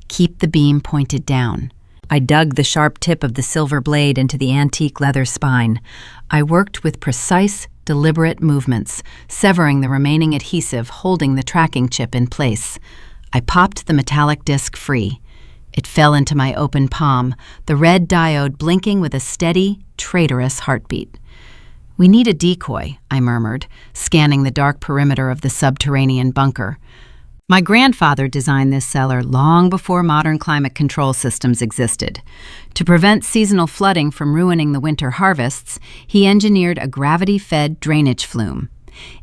"Keep the beam pointed down." I dug the sharp tip of the silver blade into the antique leather spine. I worked with precise, deliberate movements, severing the remaining adhesive holding the tracking chip in place. I popped the metallic disc free. It fell into my open palm, the red diode blinking with a steady, traitorous heartbeat. "We need a decoy," I murmured, scanning the dark perimeter of the subterranean bunker. My grandfather designed this cellar long before modern climate control systems existed. To prevent seasonal flooding from ruining the winter harvests, he engineered a gravity-fed drainage flume.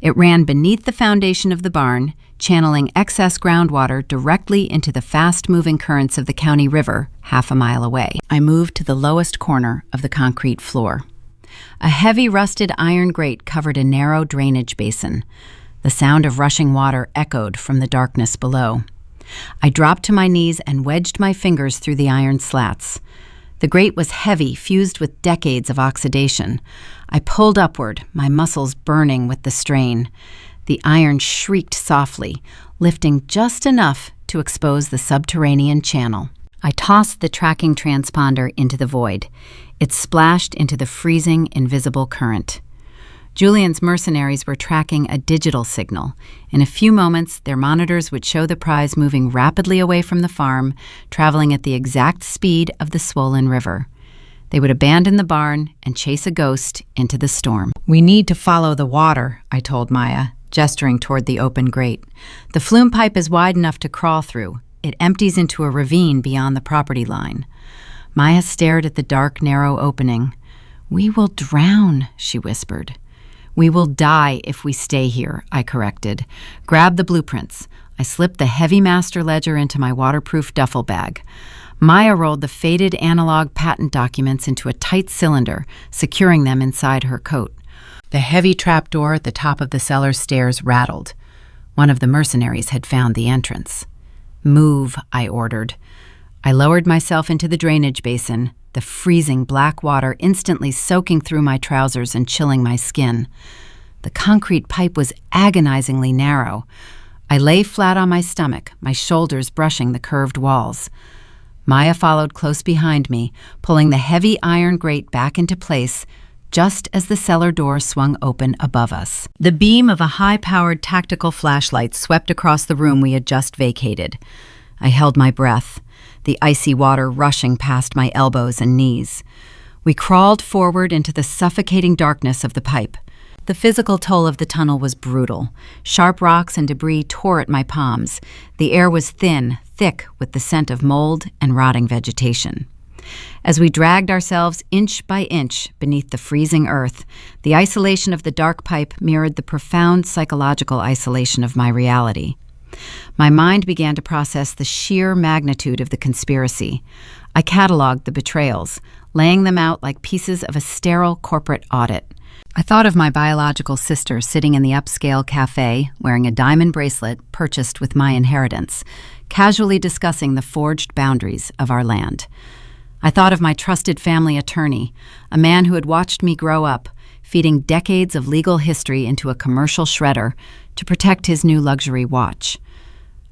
It ran beneath the foundation of the barn, channeling excess groundwater directly into the fast-moving currents of the county river half a mile away. I moved to the lowest corner of the concrete floor. A heavy rusted iron grate covered a narrow drainage basin. The sound of rushing water echoed from the darkness below. I dropped to my knees and wedged my fingers through the iron slats. The grate was heavy, fused with decades of oxidation. I pulled upward, my muscles burning with the strain. The iron shrieked softly, lifting just enough to expose the subterranean channel. I tossed the tracking transponder into the void. It splashed into the freezing, invisible current. Julian's mercenaries were tracking a digital signal. In a few moments, their monitors would show the prize moving rapidly away from the farm, traveling at the exact speed of the swollen river. They would abandon the barn and chase a ghost into the storm. "We need to follow the water," I told Maya, gesturing toward the open grate. "The flume pipe is wide enough to crawl through. It empties into a ravine beyond the property line." Maya stared at the dark, narrow opening. "We will drown," she whispered. "We will die if we stay here," I corrected. "Grab the blueprints." I slipped the heavy master ledger into my waterproof duffel bag. Maya rolled the faded analog patent documents into a tight cylinder, securing them inside her coat. The heavy trapdoor at the top of the cellar stairs rattled. One of the mercenaries had found the entrance. "Move," I ordered. I lowered myself into the drainage basin, the freezing black water instantly soaking through my trousers and chilling my skin. The concrete pipe was agonizingly narrow. I lay flat on my stomach, my shoulders brushing the curved walls. Maya followed close behind me, pulling the heavy iron grate back into place just as the cellar door swung open above us. The beam of a high-powered tactical flashlight swept across the room we had just vacated. I held my breath. the icy water rushing past my elbows and knees. We crawled forward into the suffocating darkness of the pipe. The physical toll of the tunnel was brutal. Sharp rocks and debris tore at my palms. The air was thin, thick with the scent of mold and rotting vegetation. As we dragged ourselves inch by inch beneath the freezing earth, the isolation of the dark pipe mirrored the profound psychological isolation of my reality. My mind began to process the sheer magnitude of the conspiracy. I cataloged the betrayals, laying them out like pieces of a sterile corporate audit. I thought of my biological sister sitting in the upscale cafe, wearing a diamond bracelet purchased with my inheritance, casually discussing the forged boundaries of our land. I thought of my trusted family attorney, a man who had watched me grow up, feeding decades of legal history into a commercial shredder to protect his new luxury watch.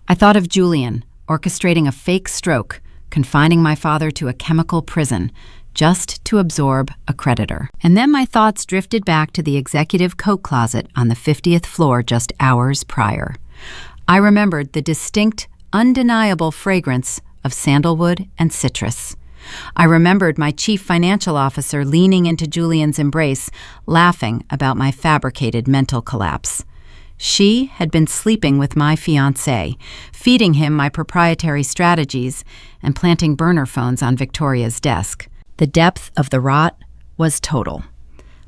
I thought of Julian, orchestrating a fake stroke, confining my father to a chemical prison, just to absorb a creditor. And then my thoughts drifted back to the executive coat closet on the 50th floor just hours prior. I remembered the distinct, undeniable fragrance of sandalwood and citrus. I remembered my chief financial officer leaning into Julian's embrace, laughing about my fabricated mental collapse. She had been sleeping with my fiancé, feeding him my proprietary strategies, and planting burner phones on Victoria's desk. The depth of the rot was total.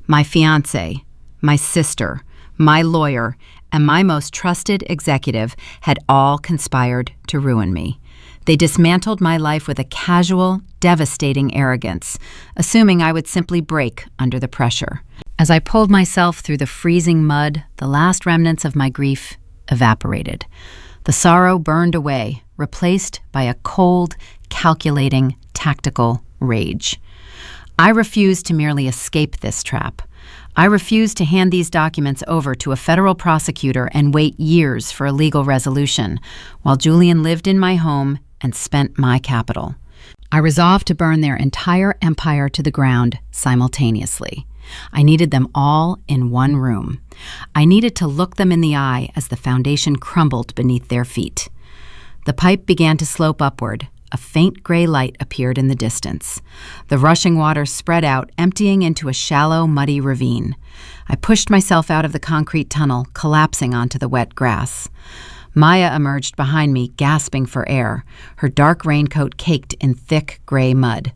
My fiancé, my sister, my lawyer, and my most trusted executive had all conspired to ruin me. They dismantled my life with a casual, devastating arrogance, assuming I would simply break under the pressure. As I pulled myself through the freezing mud, the last remnants of my grief evaporated. The sorrow burned away, replaced by a cold, calculating, tactical rage. I refused to merely escape this trap. I refused to hand these documents over to a federal prosecutor and wait years for a legal resolution, while Julian lived in my home and spent my capital. I resolved to burn their entire empire to the ground simultaneously. I needed them all in one room. I needed to look them in the eye as the foundation crumbled beneath their feet. The pipe began to slope upward. A faint gray light appeared in the distance. The rushing water spread out, emptying into a shallow, muddy ravine. I pushed myself out of the concrete tunnel, collapsing onto the wet grass. Maya emerged behind me, gasping for air, her dark raincoat caked in thick gray mud.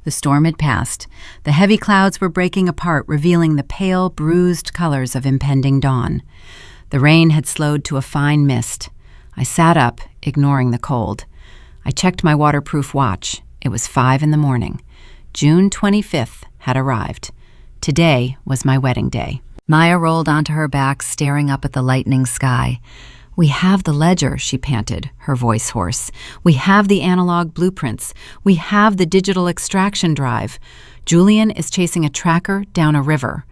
The storm had passed. The heavy clouds were breaking apart, revealing the pale, bruised colors of impending dawn. The rain had slowed to a fine mist. I sat up, ignoring the cold. I checked my waterproof watch. It was 5 a.m. June 25th had arrived. Today was my wedding day. Maya rolled onto her back, staring up at the lightening sky. "We have the ledger," she panted, her voice hoarse. "We have the analog blueprints. We have the digital extraction drive. Julian is chasing a tracker down a river.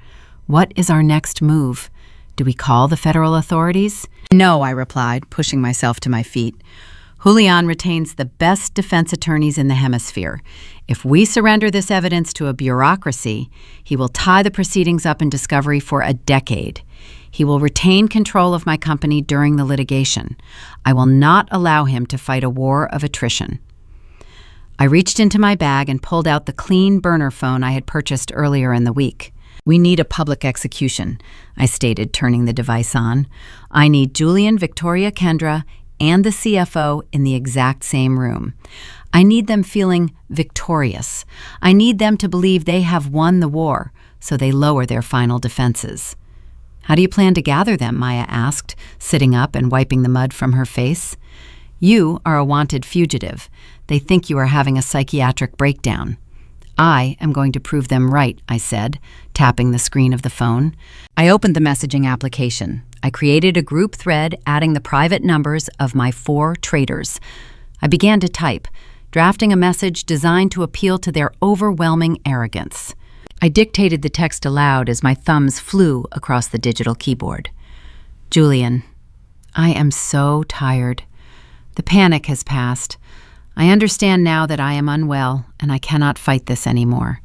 What is our next move? Do we call the federal authorities?" "No," I replied, pushing myself to my feet. "Julian retains the best defense attorneys in the hemisphere. If we surrender this evidence to a bureaucracy, he will tie the proceedings up in discovery for a decade. He will retain control of my company during the litigation. I will not allow him to fight a war of attrition." I reached into my bag and pulled out the clean burner phone I had purchased earlier in the week. "We need a public execution," I stated, turning the device on. "I need Julian, Victoria, Kendra, and the CFO in the exact same room. I need them feeling victorious. I need them to believe they have won the war, so they lower their final defenses." "How do you plan to gather them?" Maya asked, sitting up and wiping the mud from her face. "You are a wanted fugitive. They think you are having a psychiatric breakdown." "I am going to prove them right," I said, tapping the screen of the phone. I opened the messaging application. I created a group thread adding the private numbers of my 4 traders. I began to type, drafting a message designed to appeal to their overwhelming arrogance. I dictated the text aloud as my thumbs flew across the digital keyboard. "Julian, I am so tired. The panic has passed. I understand now that I am unwell and I cannot fight this anymore.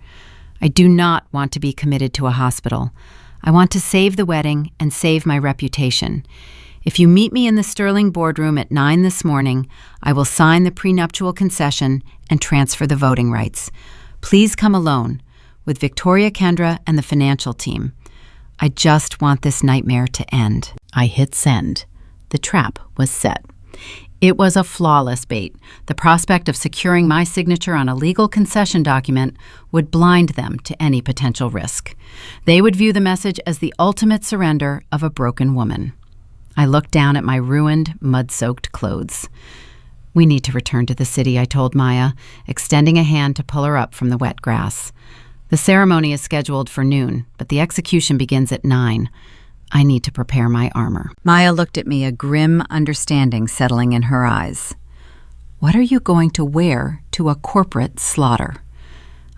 I do not want to be committed to a hospital. I want to save the wedding and save my reputation. If you meet me in the Sterling boardroom at 9 this morning, I will sign the prenuptial concession and transfer the voting rights. Please come alone, with Victoria Kendra and the financial team. I just want this nightmare to end." I hit send. The trap was set. It was a flawless bait. The prospect of securing my signature on a legal concession document would blind them to any potential risk. They would view the message as the ultimate surrender of a broken woman. I looked down at my ruined, mud-soaked clothes. "We need to return to the city," I told Maya, extending a hand to pull her up from the wet grass. "The ceremony is scheduled for noon, but the execution begins at 9. I need to prepare my armor." Maya looked at me, a grim understanding settling in her eyes. "What are you going to wear to a corporate slaughter?"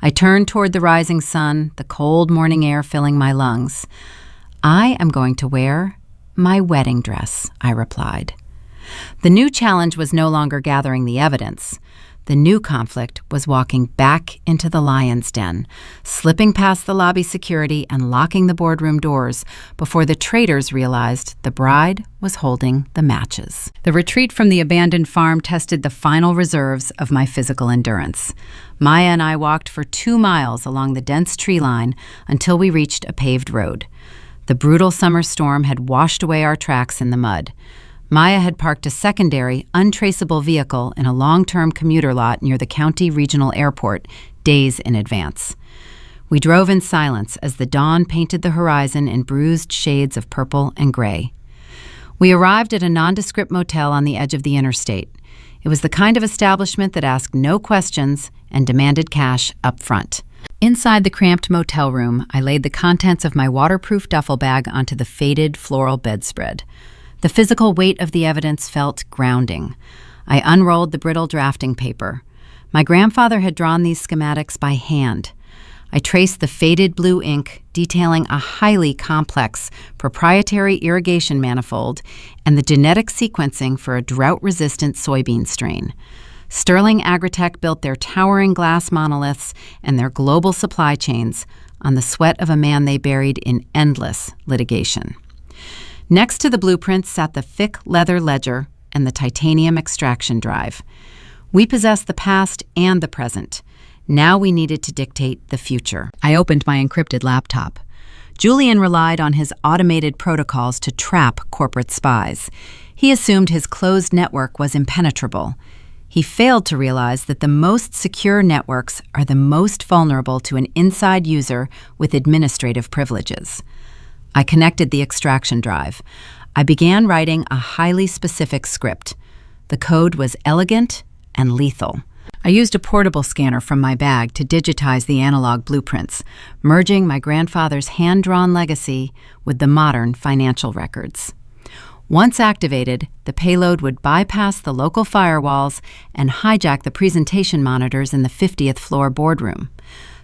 I turned toward the rising sun, the cold morning air filling my lungs. "I am going to wear my wedding dress," I replied. The new challenge was no longer gathering the evidence. The new conflict was walking back into the lion's den, slipping past the lobby security and locking the boardroom doors before the traitors realized the bride was holding the matches. The retreat from the abandoned farm tested the final reserves of my physical endurance. Maya and I walked for 2 miles along the dense tree line until we reached a paved road. The brutal summer storm had washed away our tracks in the mud. Maya had parked a secondary, untraceable vehicle in a long-term commuter lot near the county regional airport days in advance. We drove in silence as the dawn painted the horizon in bruised shades of purple and gray. We arrived at a nondescript motel on the edge of the interstate. It was the kind of establishment that asked no questions and demanded cash up front. Inside the cramped motel room, I laid the contents of my waterproof duffel bag onto the faded floral bedspread. The physical weight of the evidence felt grounding. I unrolled the brittle drafting paper. My grandfather had drawn these schematics by hand. I traced the faded blue ink detailing a highly complex proprietary irrigation manifold and the genetic sequencing for a drought-resistant soybean strain. Sterling Agritech built their towering glass monoliths and their global supply chains on the sweat of a man they buried in endless litigation. Next to the blueprints sat the thick leather ledger and the titanium extraction drive. We possessed the past and the present. Now we needed to dictate the future. I opened my encrypted laptop. Julian relied on his automated protocols to trap corporate spies. He assumed his closed network was impenetrable. He failed to realize that the most secure networks are the most vulnerable to an inside user with administrative privileges. I connected the extraction drive. I began writing a highly specific script. The code was elegant and lethal. I used a portable scanner from my bag to digitize the analog blueprints, merging my grandfather's hand-drawn legacy with the modern financial records. Once activated, the payload would bypass the local firewalls and hijack the presentation monitors in the 50th floor boardroom.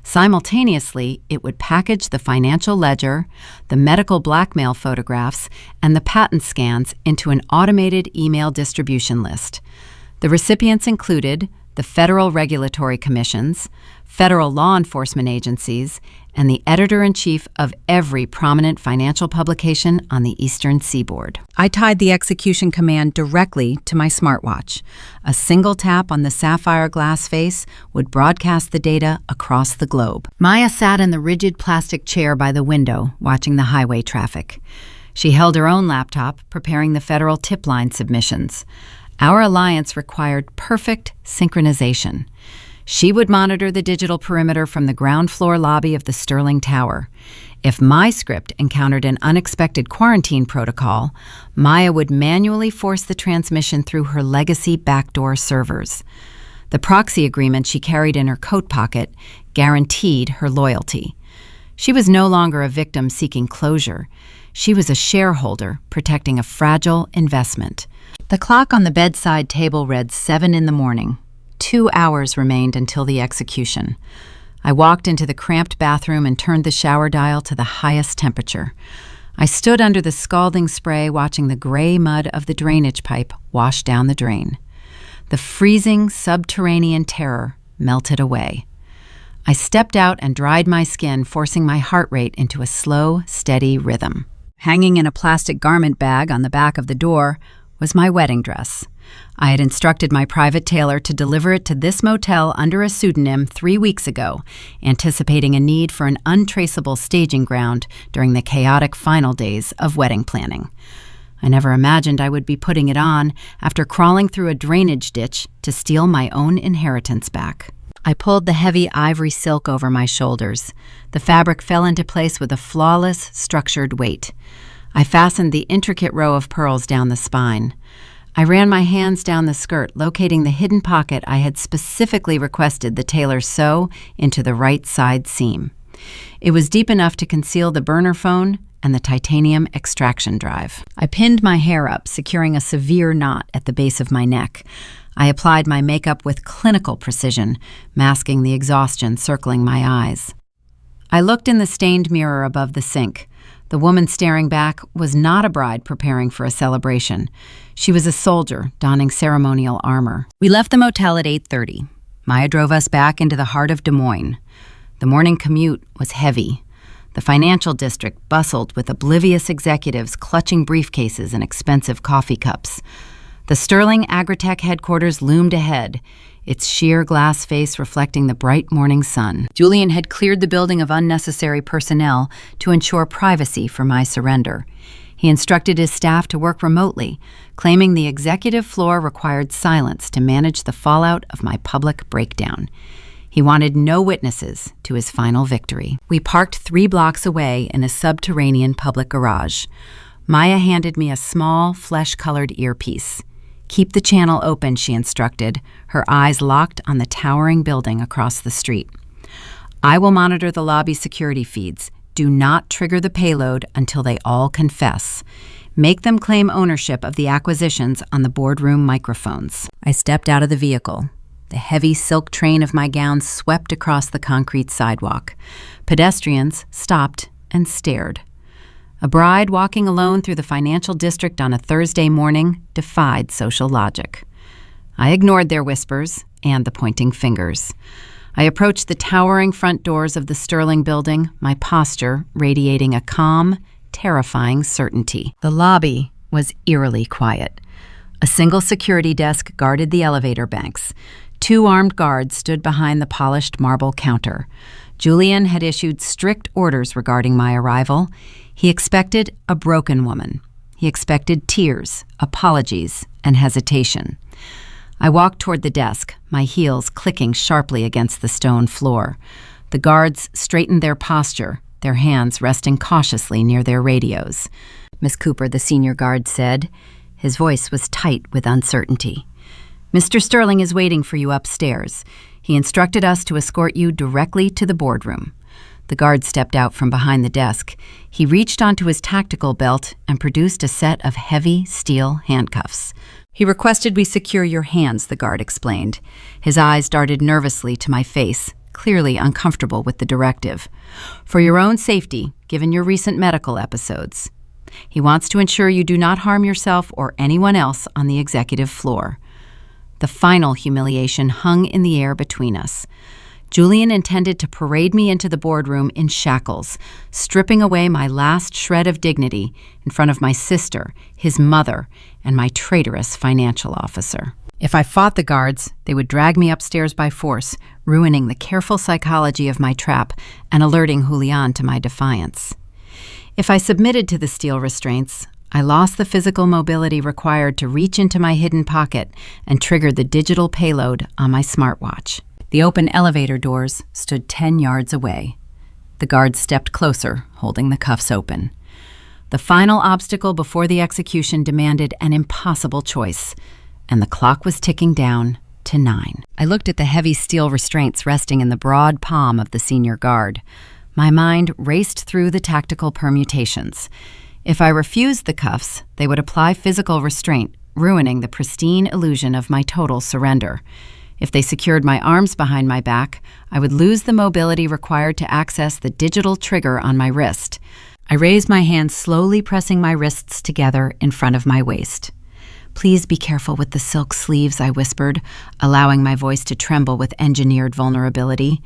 Simultaneously, it would package the financial ledger, the medical blackmail photographs, and the patent scans into an automated email distribution list. The recipients included the federal regulatory commissions, federal law enforcement agencies, and the editor-in-chief of every prominent financial publication on the Eastern Seaboard. I tied the execution command directly to my smartwatch. A single tap on the sapphire glass face would broadcast the data across the globe. Maya sat in the rigid plastic chair by the window, watching the highway traffic. She held her own laptop, preparing the federal tip line submissions. Our alliance required perfect synchronization. She would monitor the digital perimeter from the ground floor lobby of the Sterling Tower. If my script encountered an unexpected quarantine protocol, Maya would manually force the transmission through her legacy backdoor servers. The proxy agreement she carried in her coat pocket guaranteed her loyalty. She was no longer a victim seeking closure. She was a shareholder protecting a fragile investment. The clock on the bedside table read 7 in the morning. 2 hours remained until the execution. I walked into the cramped bathroom and turned the shower dial to the highest temperature. I stood under the scalding spray, watching the gray mud of the drainage pipe wash down the drain. The freezing subterranean terror melted away. I stepped out and dried my skin, forcing my heart rate into a slow, steady rhythm. Hanging in a plastic garment bag on the back of the door was my wedding dress. I had instructed my private tailor to deliver it to this motel under a pseudonym 3 weeks ago, anticipating a need for an untraceable staging ground during the chaotic final days of wedding planning. I never imagined I would be putting it on after crawling through a drainage ditch to steal my own inheritance back. I pulled the heavy ivory silk over my shoulders. The fabric fell into place with a flawless, structured weight. I fastened the intricate row of pearls down the spine. I ran my hands down the skirt, locating the hidden pocket I had specifically requested the tailor sew into the right side seam. It was deep enough to conceal the burner phone and the titanium extraction drive. I pinned my hair up, securing a severe knot at the base of my neck. I applied my makeup with clinical precision, masking the exhaustion circling my eyes. I looked in the stained mirror above the sink. The woman staring back was not a bride preparing for a celebration. She was a soldier donning ceremonial armor. We left the motel at 8:30. Maya drove us back into the heart of Des Moines. The morning commute was heavy. The financial district bustled with oblivious executives clutching briefcases and expensive coffee cups. The Sterling Agritech headquarters loomed ahead, its sheer glass face reflecting the bright morning sun. Julian had cleared the building of unnecessary personnel to ensure privacy for my surrender. He instructed his staff to work remotely, claiming the executive floor required silence to manage the fallout of my public breakdown. He wanted no witnesses to his final victory. We parked 3 blocks away in a subterranean public garage. Maya handed me a small, flesh-colored earpiece. "Keep the channel open," she instructed, her eyes locked on the towering building across the street. "I will monitor the lobby security feeds. Do not trigger the payload until they all confess. Make them claim ownership of the acquisitions on the boardroom microphones." I stepped out of the vehicle. The heavy silk train of my gown swept across the concrete sidewalk. Pedestrians stopped and stared. A bride walking alone through the financial district on a Thursday morning defied social logic. I ignored their whispers and the pointing fingers. I approached the towering front doors of the Sterling building, my posture radiating a calm, terrifying certainty. The lobby was eerily quiet. A single security desk guarded the elevator banks. 2 armed guards stood behind the polished marble counter. Julian had issued strict orders regarding my arrival. He expected a broken woman. He expected tears, apologies, and hesitation. I walked toward the desk, my heels clicking sharply against the stone floor. The guards straightened their posture, their hands resting cautiously near their radios. "Miss Cooper," the senior guard said. His voice was tight with uncertainty. "Mr. Sterling is waiting for you upstairs. He instructed us to escort you directly to the boardroom." The guard stepped out from behind the desk. He reached onto his tactical belt and produced a set of heavy steel handcuffs. "He requested we secure your hands," the guard explained. His eyes darted nervously to my face, clearly uncomfortable with the directive. "For your own safety, given your recent medical episodes. He wants to ensure you do not harm yourself or anyone else on the executive floor." The final humiliation hung in the air between us. Julian intended to parade me into the boardroom in shackles, stripping away my last shred of dignity in front of my sister, his mother, and my traitorous financial officer. If I fought the guards, they would drag me upstairs by force, ruining the careful psychology of my trap and alerting Julian to my defiance. If I submitted to the steel restraints, I lost the physical mobility required to reach into my hidden pocket and trigger the digital payload on my smartwatch. The open elevator doors stood 10 yards away. The guards stepped closer, holding the cuffs open. The final obstacle before the execution demanded an impossible choice, and the clock was ticking down to 9. I looked at the heavy steel restraints resting in the broad palm of the senior guard. My mind raced through the tactical permutations. If I refused the cuffs, they would apply physical restraint, ruining the pristine illusion of my total surrender. If they secured my arms behind my back, I would lose the mobility required to access the digital trigger on my wrist. I raised my hands, slowly pressing my wrists together in front of my waist. "Please be careful with the silk sleeves," I whispered, allowing my voice to tremble with engineered vulnerability.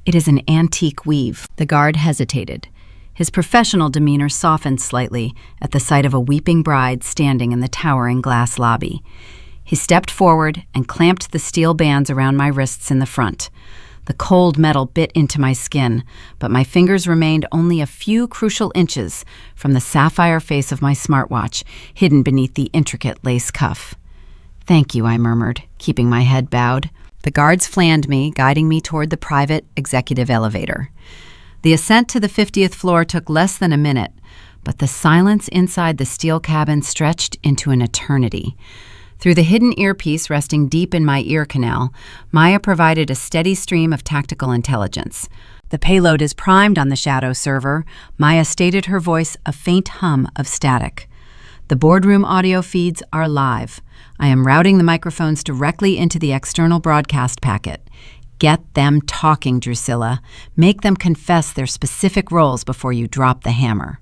"It is an antique weave." The guard hesitated. His professional demeanor softened slightly at the sight of a weeping bride standing in the towering glass lobby. He stepped forward and clamped the steel bands around my wrists in the front. The cold metal bit into my skin, but my fingers remained only a few crucial inches from the sapphire face of my smartwatch, hidden beneath the intricate lace cuff. "Thank you," I murmured, keeping my head bowed. The guards flanned me, guiding me toward the private executive elevator. The ascent to the 50th floor took less than a minute, but the silence inside the steel cabin stretched into an eternity. Through the hidden earpiece resting deep in my ear canal, Maya provided a steady stream of tactical intelligence. "The payload is primed on the Shadow server," Maya stated, her voice a faint hum of static. "The boardroom audio feeds are live. I am routing the microphones directly into the external broadcast packet. Get them talking, Drusilla. Make them confess their specific roles before you drop the hammer."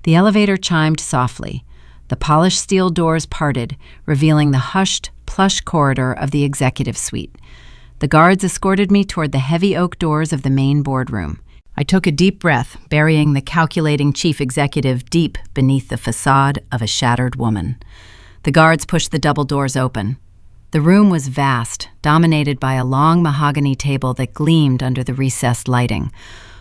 The elevator chimed softly. The polished steel doors parted, revealing the hushed, plush corridor of the executive suite. The guards escorted me toward the heavy oak doors of the main boardroom. I took a deep breath, burying the calculating chief executive deep beneath the facade of a shattered woman. The guards pushed the double doors open. The room was vast, dominated by a long mahogany table that gleamed under the recessed lighting.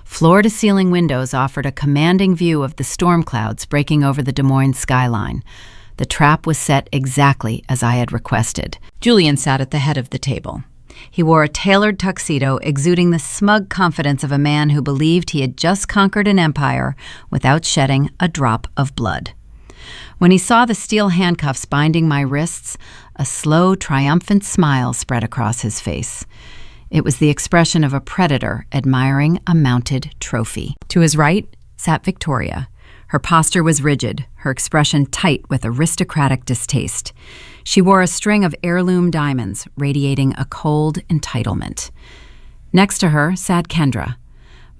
Floor-to-ceiling windows offered a commanding view of the storm clouds breaking over the Des Moines skyline. The trap was set exactly as I had requested. Julian sat at the head of the table. He wore a tailored tuxedo, exuding the smug confidence of a man who believed he had just conquered an empire without shedding a drop of blood. When he saw the steel handcuffs binding my wrists, a slow, triumphant smile spread across his face. It was the expression of a predator admiring a mounted trophy. To his right sat Victoria. Her posture was rigid, her expression tight with aristocratic distaste. She wore a string of heirloom diamonds, radiating a cold entitlement. Next to her sat Kendra.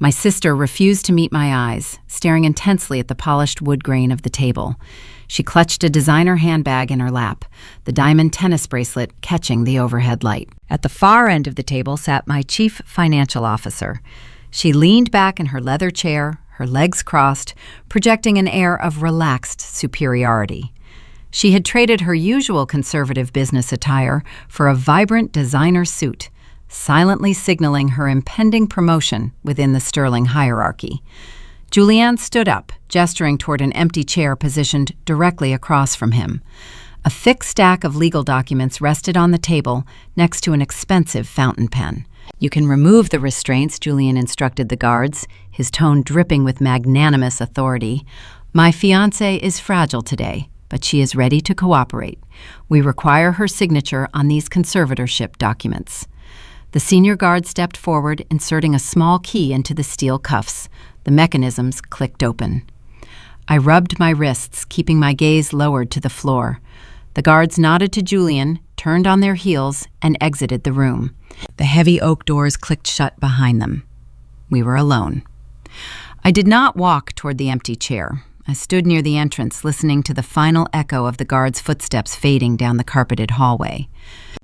My sister refused to meet my eyes, staring intensely at the polished wood grain of the table. She clutched a designer handbag in her lap, the diamond tennis bracelet catching the overhead light. At the far end of the table sat my chief financial officer. She leaned back in her leather chair, her legs crossed, projecting an air of relaxed superiority. She had traded her usual conservative business attire for a vibrant designer suit, silently signaling her impending promotion within the Sterling hierarchy. Julianne stood up, gesturing toward an empty chair positioned directly across from him. A thick stack of legal documents rested on the table next to an expensive fountain pen. "You can remove the restraints," Julian instructed the guards, his tone dripping with magnanimous authority. "My fiancé is fragile today, but she is ready to cooperate. We require her signature on these conservatorship documents." The senior guard stepped forward, inserting a small key into the steel cuffs. The mechanisms clicked open. I rubbed my wrists, keeping my gaze lowered to the floor. The guards nodded to Julian, turned on their heels, and exited the room. The heavy oak doors clicked shut behind them. We were alone. I did not walk toward the empty chair. I stood near the entrance, listening to the final echo of the guards' footsteps fading down the carpeted hallway.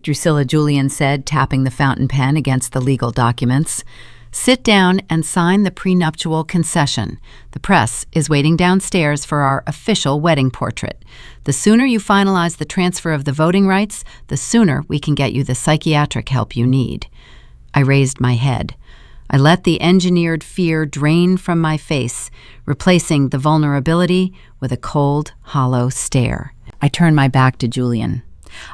"Drusilla," Julian said, tapping the fountain pen against the legal documents. "Sit down and sign the prenuptial concession. The press is waiting downstairs for our official wedding portrait. The sooner you finalize the transfer of the voting rights, the sooner we can get you the psychiatric help you need." I raised my head. I let the engineered fear drain from my face, replacing the vulnerability with a cold, hollow stare. I turned my back to Julian.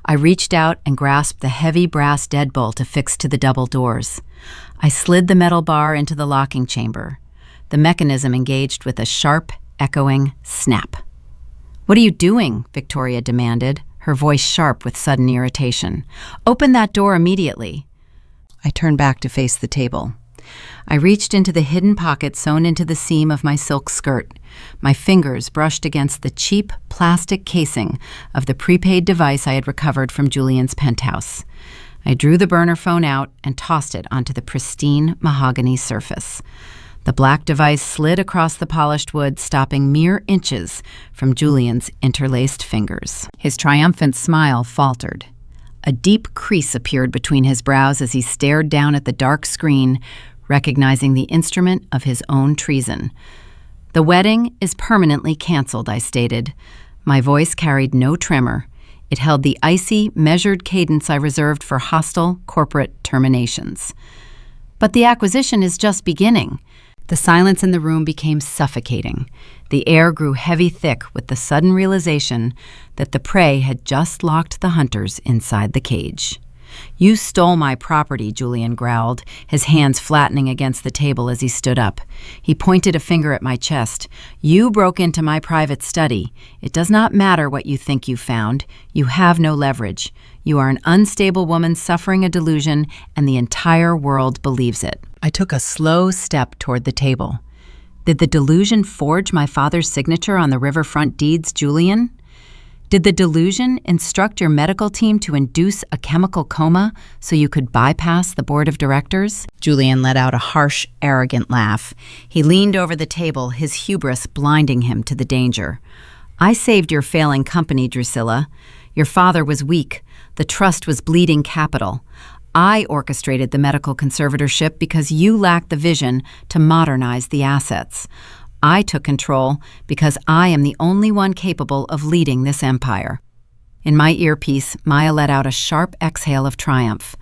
I reached out and grasped the heavy brass deadbolt affixed to the double doors. I slid the metal bar into the locking chamber. The mechanism engaged with a sharp, echoing snap. "What are you doing?" Victoria demanded, her voice sharp with sudden irritation. "Open that door immediately." I turned back to face the table. I reached into the hidden pocket sewn into the seam of my silk skirt. My fingers brushed against the cheap plastic casing of the prepaid device I had recovered from Julian's penthouse. I drew the burner phone out and tossed it onto the pristine mahogany surface. The black device slid across the polished wood, stopping mere inches from Julian's interlaced fingers. His triumphant smile faltered. A deep crease appeared between his brows as he stared down at the dark screen, recognizing the instrument of his own treason. "The wedding is permanently canceled," I stated. My voice carried no tremor. It held the icy, measured cadence I reserved for hostile corporate terminations. "But the acquisition is just beginning." The silence in the room became suffocating. The air grew heavy thick with the sudden realization that the prey had just locked the hunters inside the cage. "You stole my property," Julian growled, his hands flattening against the table as he stood up. He pointed a finger at my chest. "You broke into my private study. It does not matter what you think you found. You have no leverage. You are an unstable woman suffering a delusion, and the entire world believes it." I took a slow step toward the table. "Did the delusion forge my father's signature on the riverfront deeds, Julian? Did the delusion instruct your medical team to induce a chemical coma so you could bypass the board of directors?" Julian let out a harsh, arrogant laugh. He leaned over the table, his hubris blinding him to the danger. "I saved your failing company, Drusilla. Your father was weak. The trust was bleeding capital. I orchestrated the medical conservatorship because you lacked the vision to modernize the assets. I took control because I am the only one capable of leading this empire." In my earpiece, Maya let out a sharp exhale of triumph.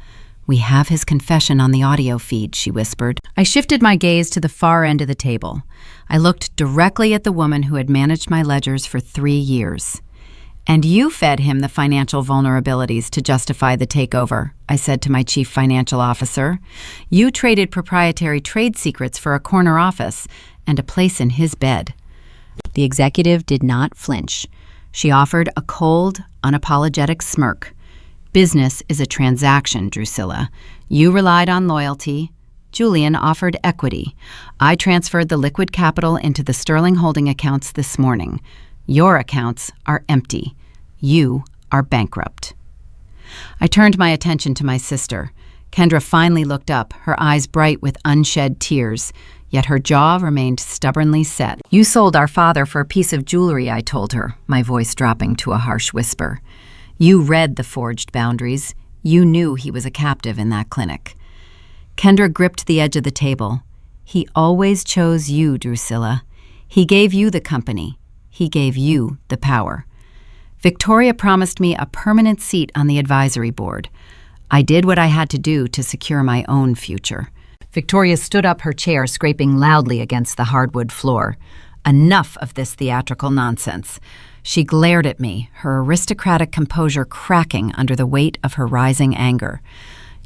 "We have his confession on the audio feed," she whispered. I shifted my gaze to the far end of the table. I looked directly at the woman who had managed my ledgers for 3 years. "And you fed him the financial vulnerabilities to justify the takeover," I said to my chief financial officer. "You traded proprietary trade secrets for a corner office and a place in his bed." The executive did not flinch. She offered a cold, unapologetic smirk. "Business is a transaction, Drusilla. You relied on loyalty. Julian offered equity. I transferred the liquid capital into the Sterling holding accounts this morning. Your accounts are empty. You are bankrupt." I turned my attention to my sister. Kendra finally looked up, her eyes bright with unshed tears, yet her jaw remained stubbornly set. "You sold our father for a piece of jewelry," I told her, my voice dropping to a harsh whisper. "You read the forged boundaries. You knew he was a captive in that clinic." Kendra gripped the edge of the table. "He always chose you, Drusilla. He gave you the company. He gave you the power. Victoria promised me a permanent seat on the advisory board. I did what I had to do to secure my own future." Victoria stood up her chair, scraping loudly against the hardwood floor. "Enough of this theatrical nonsense." She glared at me, her aristocratic composure cracking under the weight of her rising anger.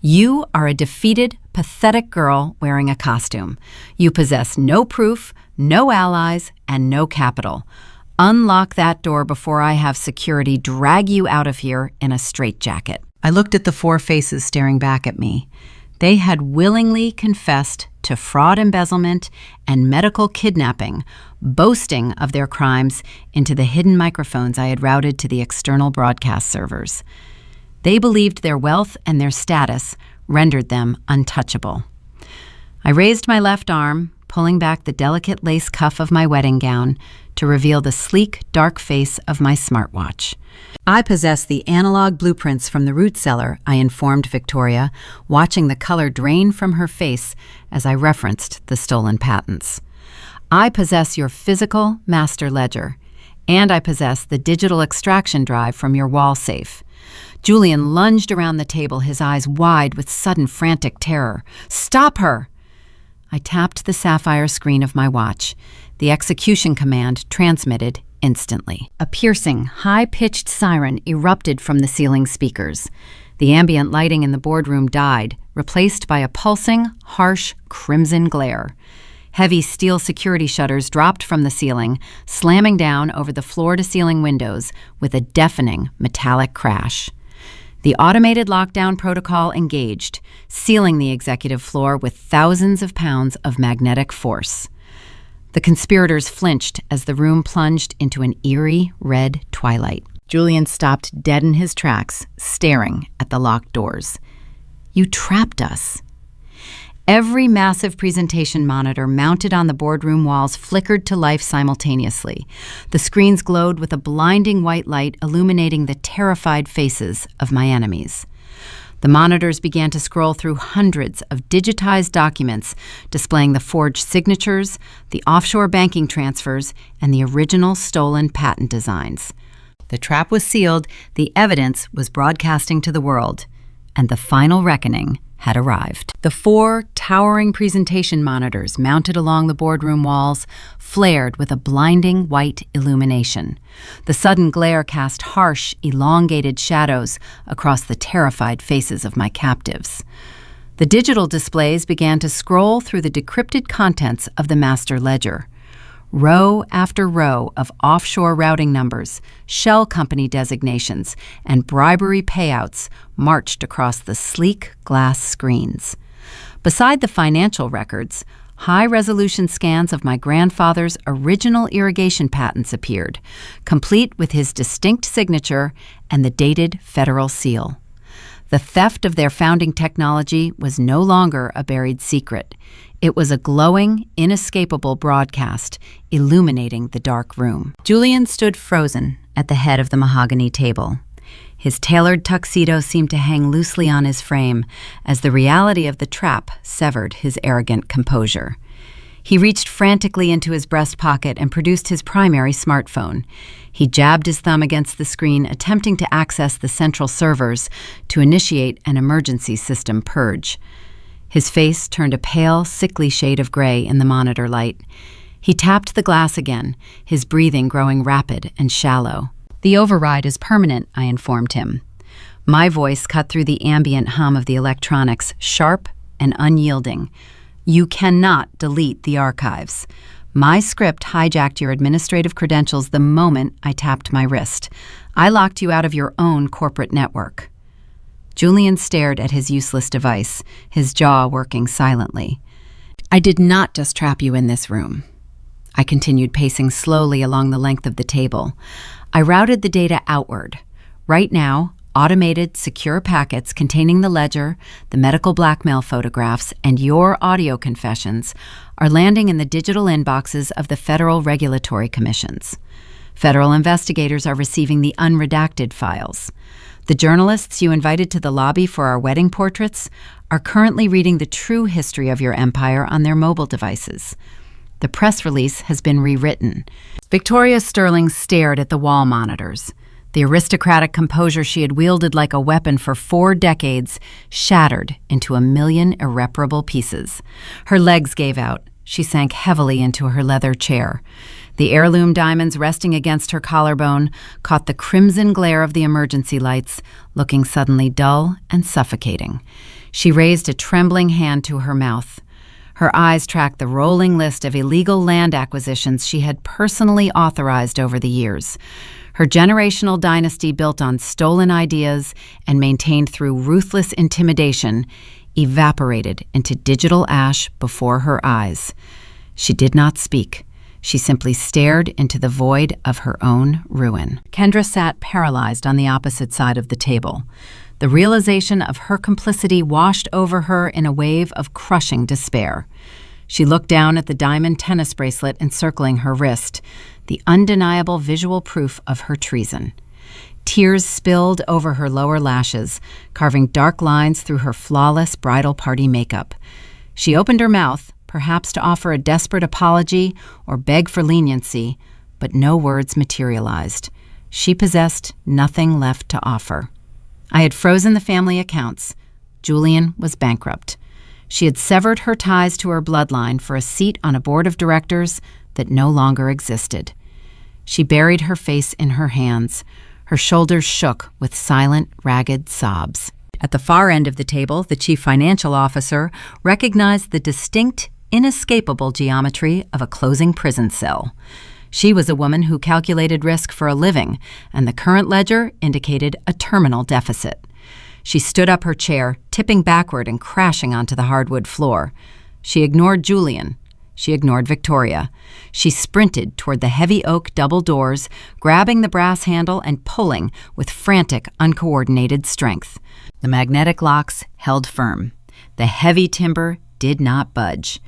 "You are a defeated, pathetic girl wearing a costume. You possess no proof, no allies, and no capital. Unlock that door before I have security drag you out of here in a straitjacket." I looked at the 4 faces staring back at me. They had willingly confessed to fraud, embezzlement, and medical kidnapping, boasting of their crimes into the hidden microphones I had routed to the external broadcast servers. They believed their wealth and their status rendered them untouchable. I raised my left arm, pulling back the delicate lace cuff of my wedding gown to reveal the sleek, dark face of my smartwatch. "I possess the analog blueprints from the root cellar," I informed Victoria, watching the color drain from her face as I referenced the stolen patents. "I possess your physical master ledger, and I possess the digital extraction drive from your wall safe." Julian lunged around the table, his eyes wide with sudden frantic terror. "Stop her!" I tapped the sapphire screen of my watch. The execution command transmitted instantly. A piercing, high-pitched siren erupted from the ceiling speakers. The ambient lighting in the boardroom died, replaced by a pulsing, harsh, crimson glare. Heavy steel security shutters dropped from the ceiling, slamming down over the floor-to-ceiling windows with a deafening metallic crash. The automated lockdown protocol engaged, sealing the executive floor with thousands of pounds of magnetic force. The conspirators flinched as the room plunged into an eerie red twilight. Julian stopped dead in his tracks, staring at the locked doors. "You trapped us." Every massive presentation monitor mounted on the boardroom walls flickered to life simultaneously. The screens glowed with a blinding white light illuminating the terrified faces of my enemies. The monitors began to scroll through hundreds of digitized documents displaying the forged signatures, the offshore banking transfers, and the original stolen patent designs. The trap was sealed, the evidence was broadcasting to the world, and the final reckoning had arrived. The 4 towering presentation monitors mounted along the boardroom walls flared with a blinding white illumination. The sudden glare cast harsh, elongated shadows across the terrified faces of my captives. The digital displays began to scroll through the decrypted contents of the master ledger. Row after row of offshore routing numbers, shell company designations, and bribery payouts marched across the sleek glass screens. Beside the financial records, high-resolution scans of my grandfather's original irrigation patents appeared, complete with his distinct signature and the dated federal seal. The theft of their founding technology was no longer a buried secret. It was a glowing, inescapable broadcast, illuminating the dark room. Julian stood frozen at the head of the mahogany table. His tailored tuxedo seemed to hang loosely on his frame as the reality of the trap severed his arrogant composure. He reached frantically into his breast pocket and produced his primary smartphone. He jabbed his thumb against the screen, attempting to access the central servers to initiate an emergency system purge. His face turned a pale, sickly shade of gray in the monitor light. He tapped the glass again, his breathing growing rapid and shallow. "The override is permanent," I informed him. My voice cut through the ambient hum of the electronics, sharp and unyielding. "You cannot delete the archives. My script hijacked your administrative credentials the moment I tapped my wrist. I locked you out of your own corporate network." Julian stared at his useless device, his jaw working silently. "I did not just trap you in this room." I continued pacing slowly along the length of the table. "I routed the data outward. Right now, automated, secure packets containing the ledger, the medical blackmail photographs, and your audio confessions are landing in the digital inboxes of the federal regulatory commissions. Federal investigators are receiving the unredacted files. The journalists you invited to the lobby for our wedding portraits are currently reading the true history of your empire on their mobile devices. The press release has been rewritten." Victoria Sterling stared at the wall monitors. The aristocratic composure she had wielded like a weapon for 4 decades shattered into a million irreparable pieces. Her legs gave out. She sank heavily into her leather chair. The heirloom diamonds resting against her collarbone caught the crimson glare of the emergency lights, looking suddenly dull and suffocating. She raised a trembling hand to her mouth. Her eyes tracked the rolling list of illegal land acquisitions she had personally authorized over the years. Her generational dynasty, built on stolen ideas and maintained through ruthless intimidation, evaporated into digital ash before her eyes. She did not speak. She simply stared into the void of her own ruin. Kendra sat paralyzed on the opposite side of the table. The realization of her complicity washed over her in a wave of crushing despair. She looked down at the diamond tennis bracelet encircling her wrist, the undeniable visual proof of her treason. Tears spilled over her lower lashes, carving dark lines through her flawless bridal party makeup. She opened her mouth, perhaps to offer a desperate apology or beg for leniency, but no words materialized. She possessed nothing left to offer. I had frozen the family accounts. Julian was bankrupt. She had severed her ties to her bloodline for a seat on a board of directors that no longer existed. She buried her face in her hands. Her shoulders shook with silent, ragged sobs. At the far end of the table, the chief financial officer recognized the distinct, inescapable geometry of a closing prison cell. She was a woman who calculated risk for a living, and the current ledger indicated a terminal deficit. She stood up her chair, tipping backward and crashing onto the hardwood floor. She ignored Julian. She ignored Victoria. She sprinted toward the heavy oak double doors, grabbing the brass handle and pulling with frantic, uncoordinated strength. The magnetic locks held firm. The heavy timber did not budge.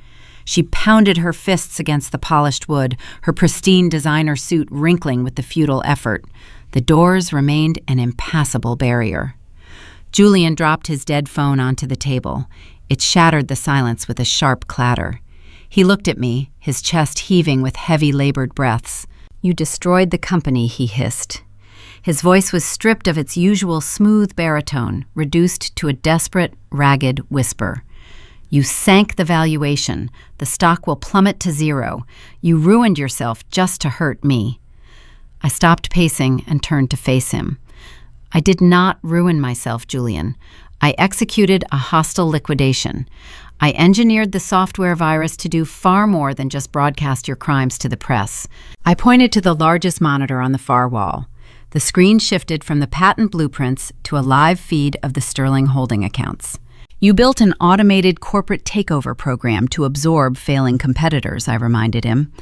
She pounded her fists against the polished wood, her pristine designer suit wrinkling with the futile effort. The doors remained an impassable barrier. Julian dropped his dead phone onto the table. It shattered the silence with a sharp clatter. He looked at me, his chest heaving with heavy, labored breaths. "You destroyed the company," he hissed. His voice was stripped of its usual smooth baritone, reduced to a desperate, ragged whisper. "You sank the valuation. The stock will plummet to zero. You ruined yourself just to hurt me." I stopped pacing and turned to face him. "I did not ruin myself, Julian. I executed a hostile liquidation. I engineered the software virus to do far more than just broadcast your crimes to the press." I pointed to the largest monitor on the far wall. The screen shifted from the patent blueprints to a live feed of the Sterling holding accounts. "You built an automated corporate takeover program to absorb failing competitors," I reminded him.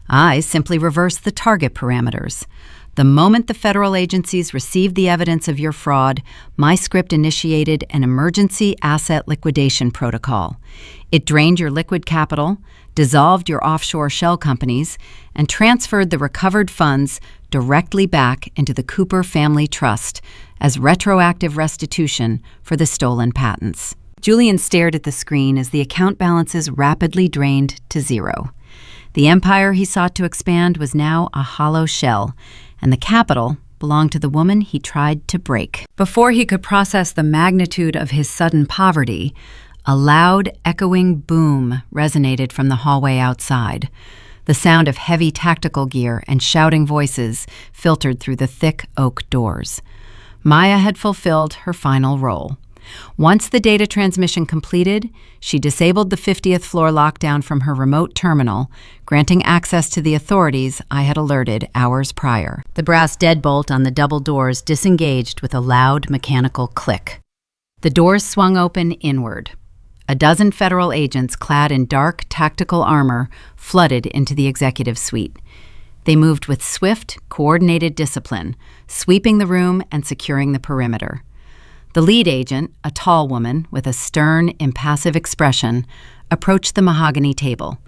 "I simply reversed the target parameters. The moment the federal agencies received the evidence of your fraud, my script initiated an emergency asset liquidation protocol. It drained your liquid capital, dissolved your offshore shell companies, and transferred the recovered funds directly back into the Cooper Family Trust as retroactive restitution for the stolen patents." Julian stared at the screen as the account balances rapidly drained to zero. The empire he sought to expand was now a hollow shell, and the capital belonged to the woman he tried to break. Before he could process the magnitude of his sudden poverty, a loud, echoing boom resonated from the hallway outside. The sound of heavy tactical gear and shouting voices filtered through the thick oak doors. Maya had fulfilled her final role. Once the data transmission completed, she disabled the 50th floor lockdown from her remote terminal, granting access to the authorities I had alerted hours prior. The brass deadbolt on the double doors disengaged with a loud mechanical click. The doors swung open inward. A dozen federal agents clad in dark tactical armor flooded into the executive suite. They moved with swift, coordinated discipline, sweeping the room and securing the perimeter. The lead agent, a tall woman with a stern, impassive expression, approached the mahogany table.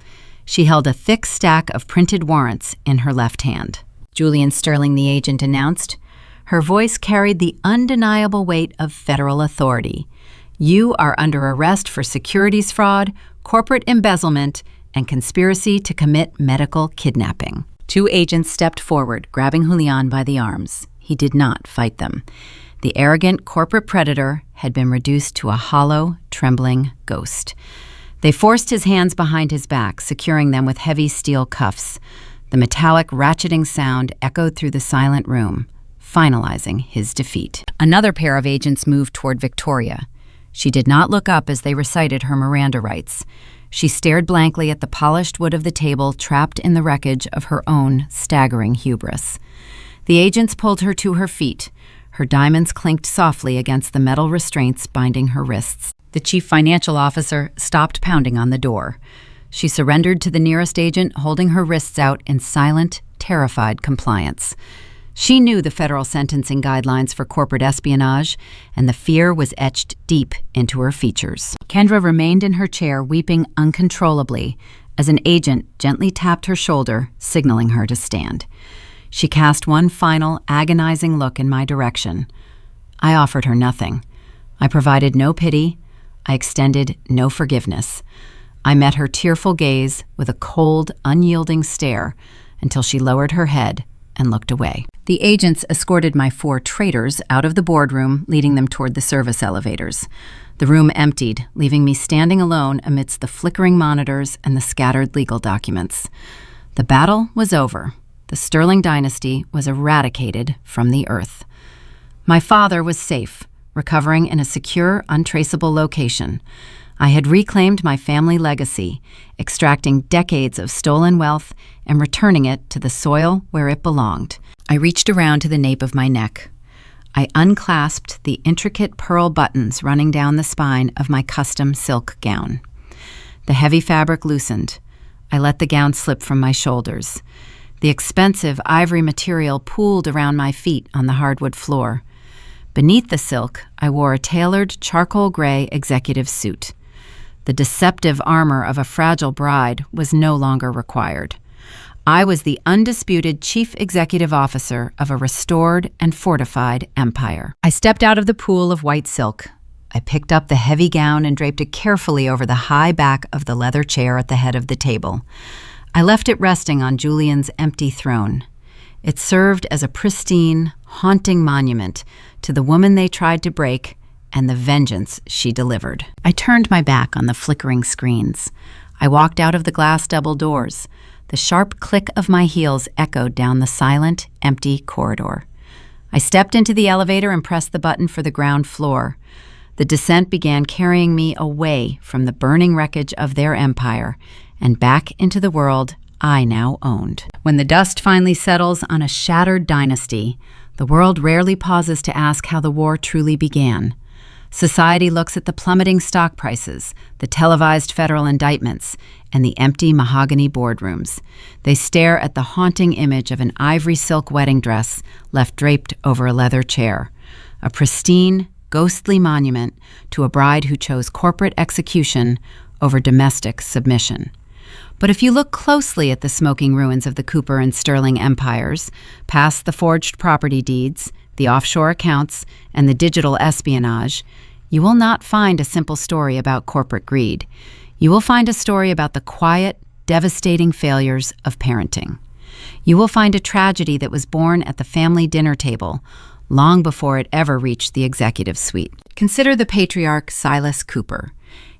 She held a thick stack of printed warrants in her left hand. "Julian Sterling," the agent announced. Her voice carried the undeniable weight of federal authority. "You are under arrest for securities fraud, corporate embezzlement, and conspiracy to commit medical kidnapping." Two agents stepped forward, grabbing Julian by the arms. He did not fight them. The arrogant corporate predator had been reduced to a hollow, trembling ghost. They forced his hands behind his back, securing them with heavy steel cuffs. The metallic ratcheting sound echoed through the silent room, finalizing his defeat. Another pair of agents moved toward Victoria. She did not look up as they recited her Miranda rights. She stared blankly at the polished wood of the table, trapped in the wreckage of her own staggering hubris. The agents pulled her to her feet. Her diamonds clinked softly against the metal restraints binding her wrists. The chief financial officer stopped pounding on the door. She surrendered to the nearest agent, holding her wrists out in silent, terrified compliance. She knew the federal sentencing guidelines for corporate espionage, and the fear was etched deep into her features. Kendra remained in her chair, weeping uncontrollably, as an agent gently tapped her shoulder, signaling her to stand. She cast one final, agonizing look in my direction. I offered her nothing. I provided no pity. I extended no forgiveness. I met her tearful gaze with a cold, unyielding stare until she lowered her head and looked away. The agents escorted my 4 traitors out of the boardroom, leading them toward the service elevators. The room emptied, leaving me standing alone amidst the flickering monitors and the scattered legal documents. The battle was over. The Sterling dynasty was eradicated from the earth. My father was safe, recovering in a secure, untraceable location. I had reclaimed my family legacy, extracting decades of stolen wealth and returning it to the soil where it belonged. I reached around to the nape of my neck. I unclasped the intricate pearl buttons running down the spine of my custom silk gown. The heavy fabric loosened. I let the gown slip from my shoulders. The expensive ivory material pooled around my feet on the hardwood floor. Beneath the silk, I wore a tailored charcoal gray executive suit. The deceptive armor of a fragile bride was no longer required. I was the undisputed chief executive officer of a restored and fortified empire. I stepped out of the pool of white silk. I picked up the heavy gown and draped it carefully over the high back of the leather chair at the head of the table. I left it resting on Julian's empty throne. It served as a pristine, haunting monument to the woman they tried to break and the vengeance she delivered. I turned my back on the flickering screens. I walked out of the glass double doors. The sharp click of my heels echoed down the silent, empty corridor. I stepped into the elevator and pressed the button for the ground floor. The descent began carrying me away from the burning wreckage of their empire and back into the world I now owned. When the dust finally settles on a shattered dynasty, the world rarely pauses to ask how the war truly began. Society looks at the plummeting stock prices, the televised federal indictments, and the empty mahogany boardrooms. They stare at the haunting image of an ivory silk wedding dress left draped over a leather chair, a pristine, ghostly monument to a bride who chose corporate execution over domestic submission. But if you look closely at the smoking ruins of the Cooper and Sterling empires, past the forged property deeds, the offshore accounts, and the digital espionage, you will not find a simple story about corporate greed. You will find a story about the quiet, devastating failures of parenting. You will find a tragedy that was born at the family dinner table, long before it ever reached the executive suite. Consider the patriarch Silas Cooper.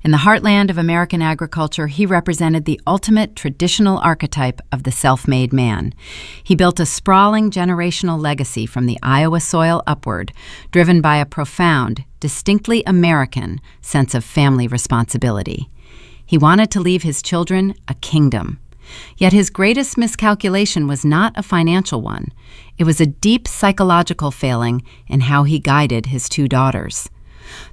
In the heartland of American agriculture, he represented the ultimate traditional archetype of the self-made man. He built a sprawling generational legacy from the Iowa soil upward, driven by a profound, distinctly American sense of family responsibility. He wanted to leave his children a kingdom. Yet his greatest miscalculation was not a financial one. It was a deep psychological failing in how he guided his two daughters.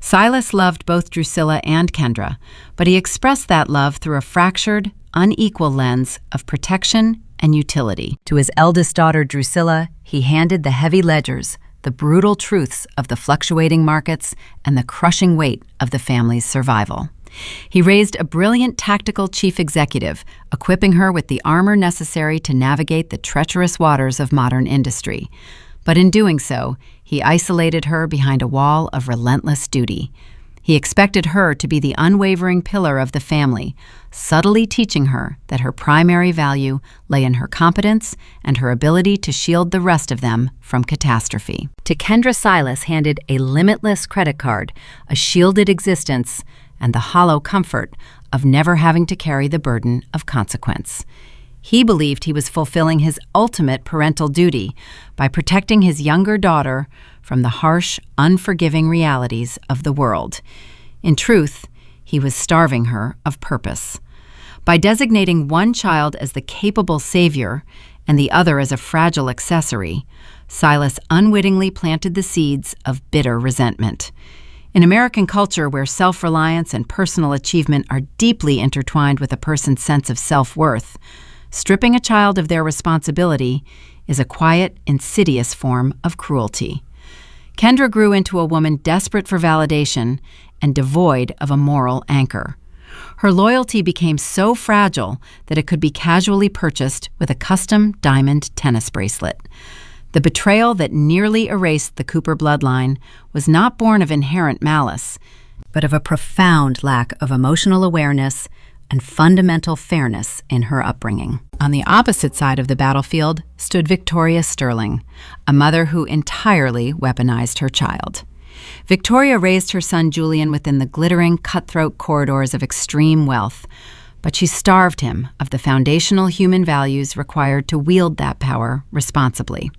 Silas loved both Drusilla and Kendra, but he expressed that love through a fractured, unequal lens of protection and utility. To his eldest daughter, Drusilla, he handed the heavy ledgers, the brutal truths of the fluctuating markets, and the crushing weight of the family's survival. He raised a brilliant tactical chief executive, equipping her with the armor necessary to navigate the treacherous waters of modern industry. But in doing so, he isolated her behind a wall of relentless duty. He expected her to be the unwavering pillar of the family, subtly teaching her that her primary value lay in her competence and her ability to shield the rest of them from catastrophe. To Kendra, Silas handed a limitless credit card, a shielded existence, and the hollow comfort of never having to carry the burden of consequence. He believed he was fulfilling his ultimate parental duty by protecting his younger daughter from the harsh, unforgiving realities of the world. In truth, he was starving her of purpose. By designating one child as the capable savior and the other as a fragile accessory, Silas unwittingly planted the seeds of bitter resentment. In American culture, where self-reliance and personal achievement are deeply intertwined with a person's sense of self-worth, stripping a child of their responsibility is a quiet, insidious form of cruelty. Kendra grew into a woman desperate for validation and devoid of a moral anchor. Her loyalty became so fragile that it could be casually purchased with a custom diamond tennis bracelet. The betrayal that nearly erased the Cooper bloodline was not born of inherent malice, but of a profound lack of emotional awareness and fundamental fairness in her upbringing. On the opposite side of the battlefield stood Victoria Sterling, a mother who entirely weaponized her child. Victoria raised her son Julian within the glittering, cutthroat corridors of extreme wealth, but she starved him of the foundational human values required to wield that power responsibly.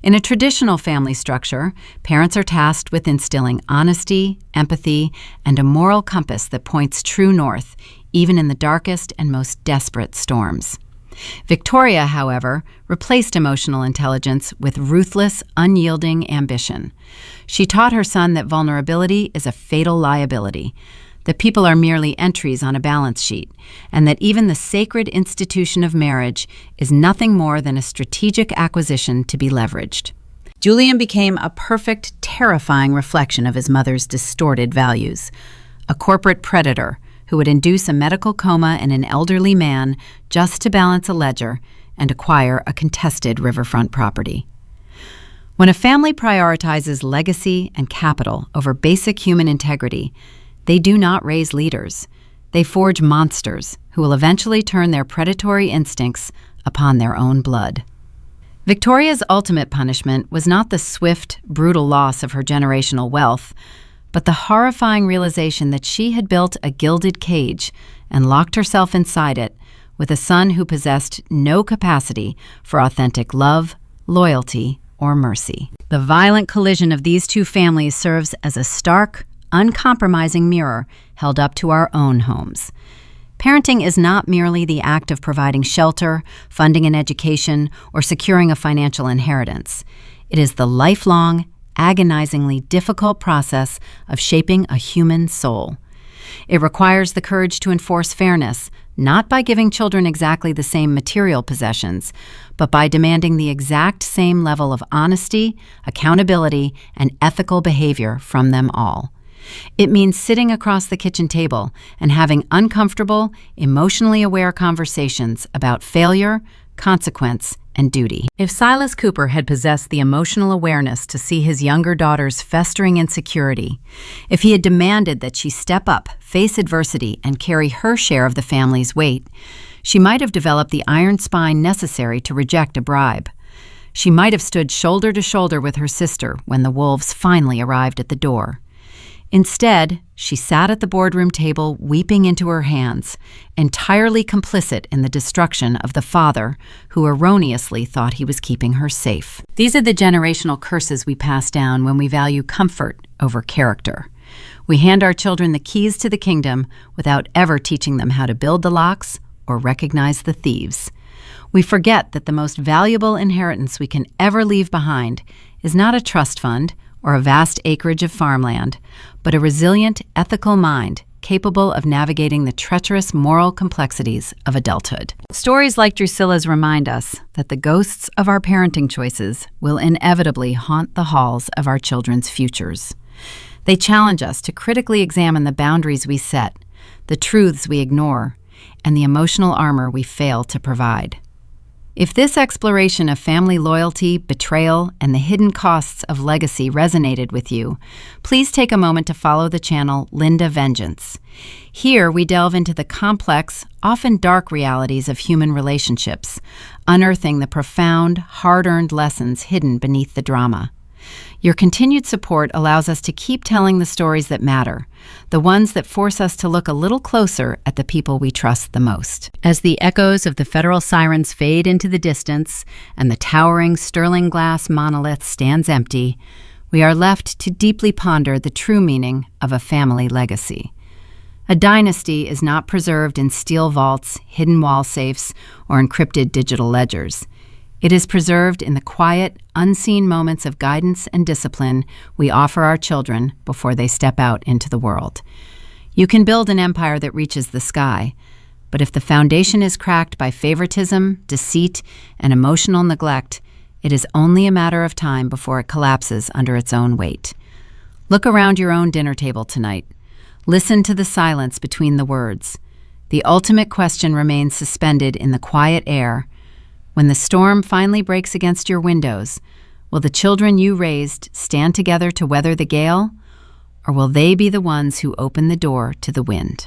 In a traditional family structure, parents are tasked with instilling honesty, empathy, and a moral compass that points true north, even in the darkest and most desperate storms. Victoria, however, replaced emotional intelligence with ruthless, unyielding ambition. She taught her son that vulnerability is a fatal liability, that people are merely entries on a balance sheet, and that even the sacred institution of marriage is nothing more than a strategic acquisition to be leveraged. Julian became a perfect, terrifying reflection of his mother's distorted values. A corporate predator who would induce a medical coma in an elderly man just to balance a ledger and acquire a contested riverfront property. When a family prioritizes legacy and capital over basic human integrity, they do not raise leaders. They forge monsters who will eventually turn their predatory instincts upon their own blood. Victoria's ultimate punishment was not the swift, brutal loss of her generational wealth, but the horrifying realization that she had built a gilded cage and locked herself inside it with a son who possessed no capacity for authentic love, loyalty, or mercy. The violent collision of these two families serves as a stark, uncompromising mirror held up to our own homes. Parenting is not merely the act of providing shelter, funding an education, or securing a financial inheritance. It is the lifelong, agonizingly difficult process of shaping a human soul. It requires the courage to enforce fairness, not by giving children exactly the same material possessions, but by demanding the exact same level of honesty, accountability, and ethical behavior from them all. It means sitting across the kitchen table and having uncomfortable, emotionally aware conversations about failure, consequence, and duty. If Silas Cooper had possessed the emotional awareness to see his younger daughter's festering insecurity, if he had demanded that she step up, face adversity, and carry her share of the family's weight, she might have developed the iron spine necessary to reject a bribe. She might have stood shoulder to shoulder with her sister when the wolves finally arrived at the door. Instead, she sat at the boardroom table weeping into her hands, entirely complicit in the destruction of the father who erroneously thought he was keeping her safe. These are the generational curses we pass down when we value comfort over character. We hand our children the keys to the kingdom without ever teaching them how to build the locks or recognize the thieves. We forget that the most valuable inheritance we can ever leave behind is not a trust fund or a vast acreage of farmland, but a resilient, ethical mind capable of navigating the treacherous moral complexities of adulthood. Stories like Drusilla's remind us that the ghosts of our parenting choices will inevitably haunt the halls of our children's futures. They challenge us to critically examine the boundaries we set, the truths we ignore, and the emotional armor we fail to provide. If this exploration of family loyalty, betrayal, and the hidden costs of legacy resonated with you, please take a moment to follow the channel Linda Vengeance. Here we delve into the complex, often dark realities of human relationships, unearthing the profound, hard-earned lessons hidden beneath the drama. Your continued support allows us to keep telling the stories that matter, the ones that force us to look a little closer at the people we trust the most. As the echoes of the federal sirens fade into the distance and the towering sterling glass monolith stands empty, we are left to deeply ponder the true meaning of a family legacy. A dynasty is not preserved in steel vaults, hidden wall safes, or encrypted digital ledgers. It is preserved in the quiet, unseen moments of guidance and discipline we offer our children before they step out into the world. You can build an empire that reaches the sky, but if the foundation is cracked by favoritism, deceit, and emotional neglect, it is only a matter of time before it collapses under its own weight. Look around your own dinner table tonight. Listen to the silence between the words. The ultimate question remains suspended in the quiet air. When the storm finally breaks against your windows, will the children you raised stand together to weather the gale, or will they be the ones who open the door to the wind?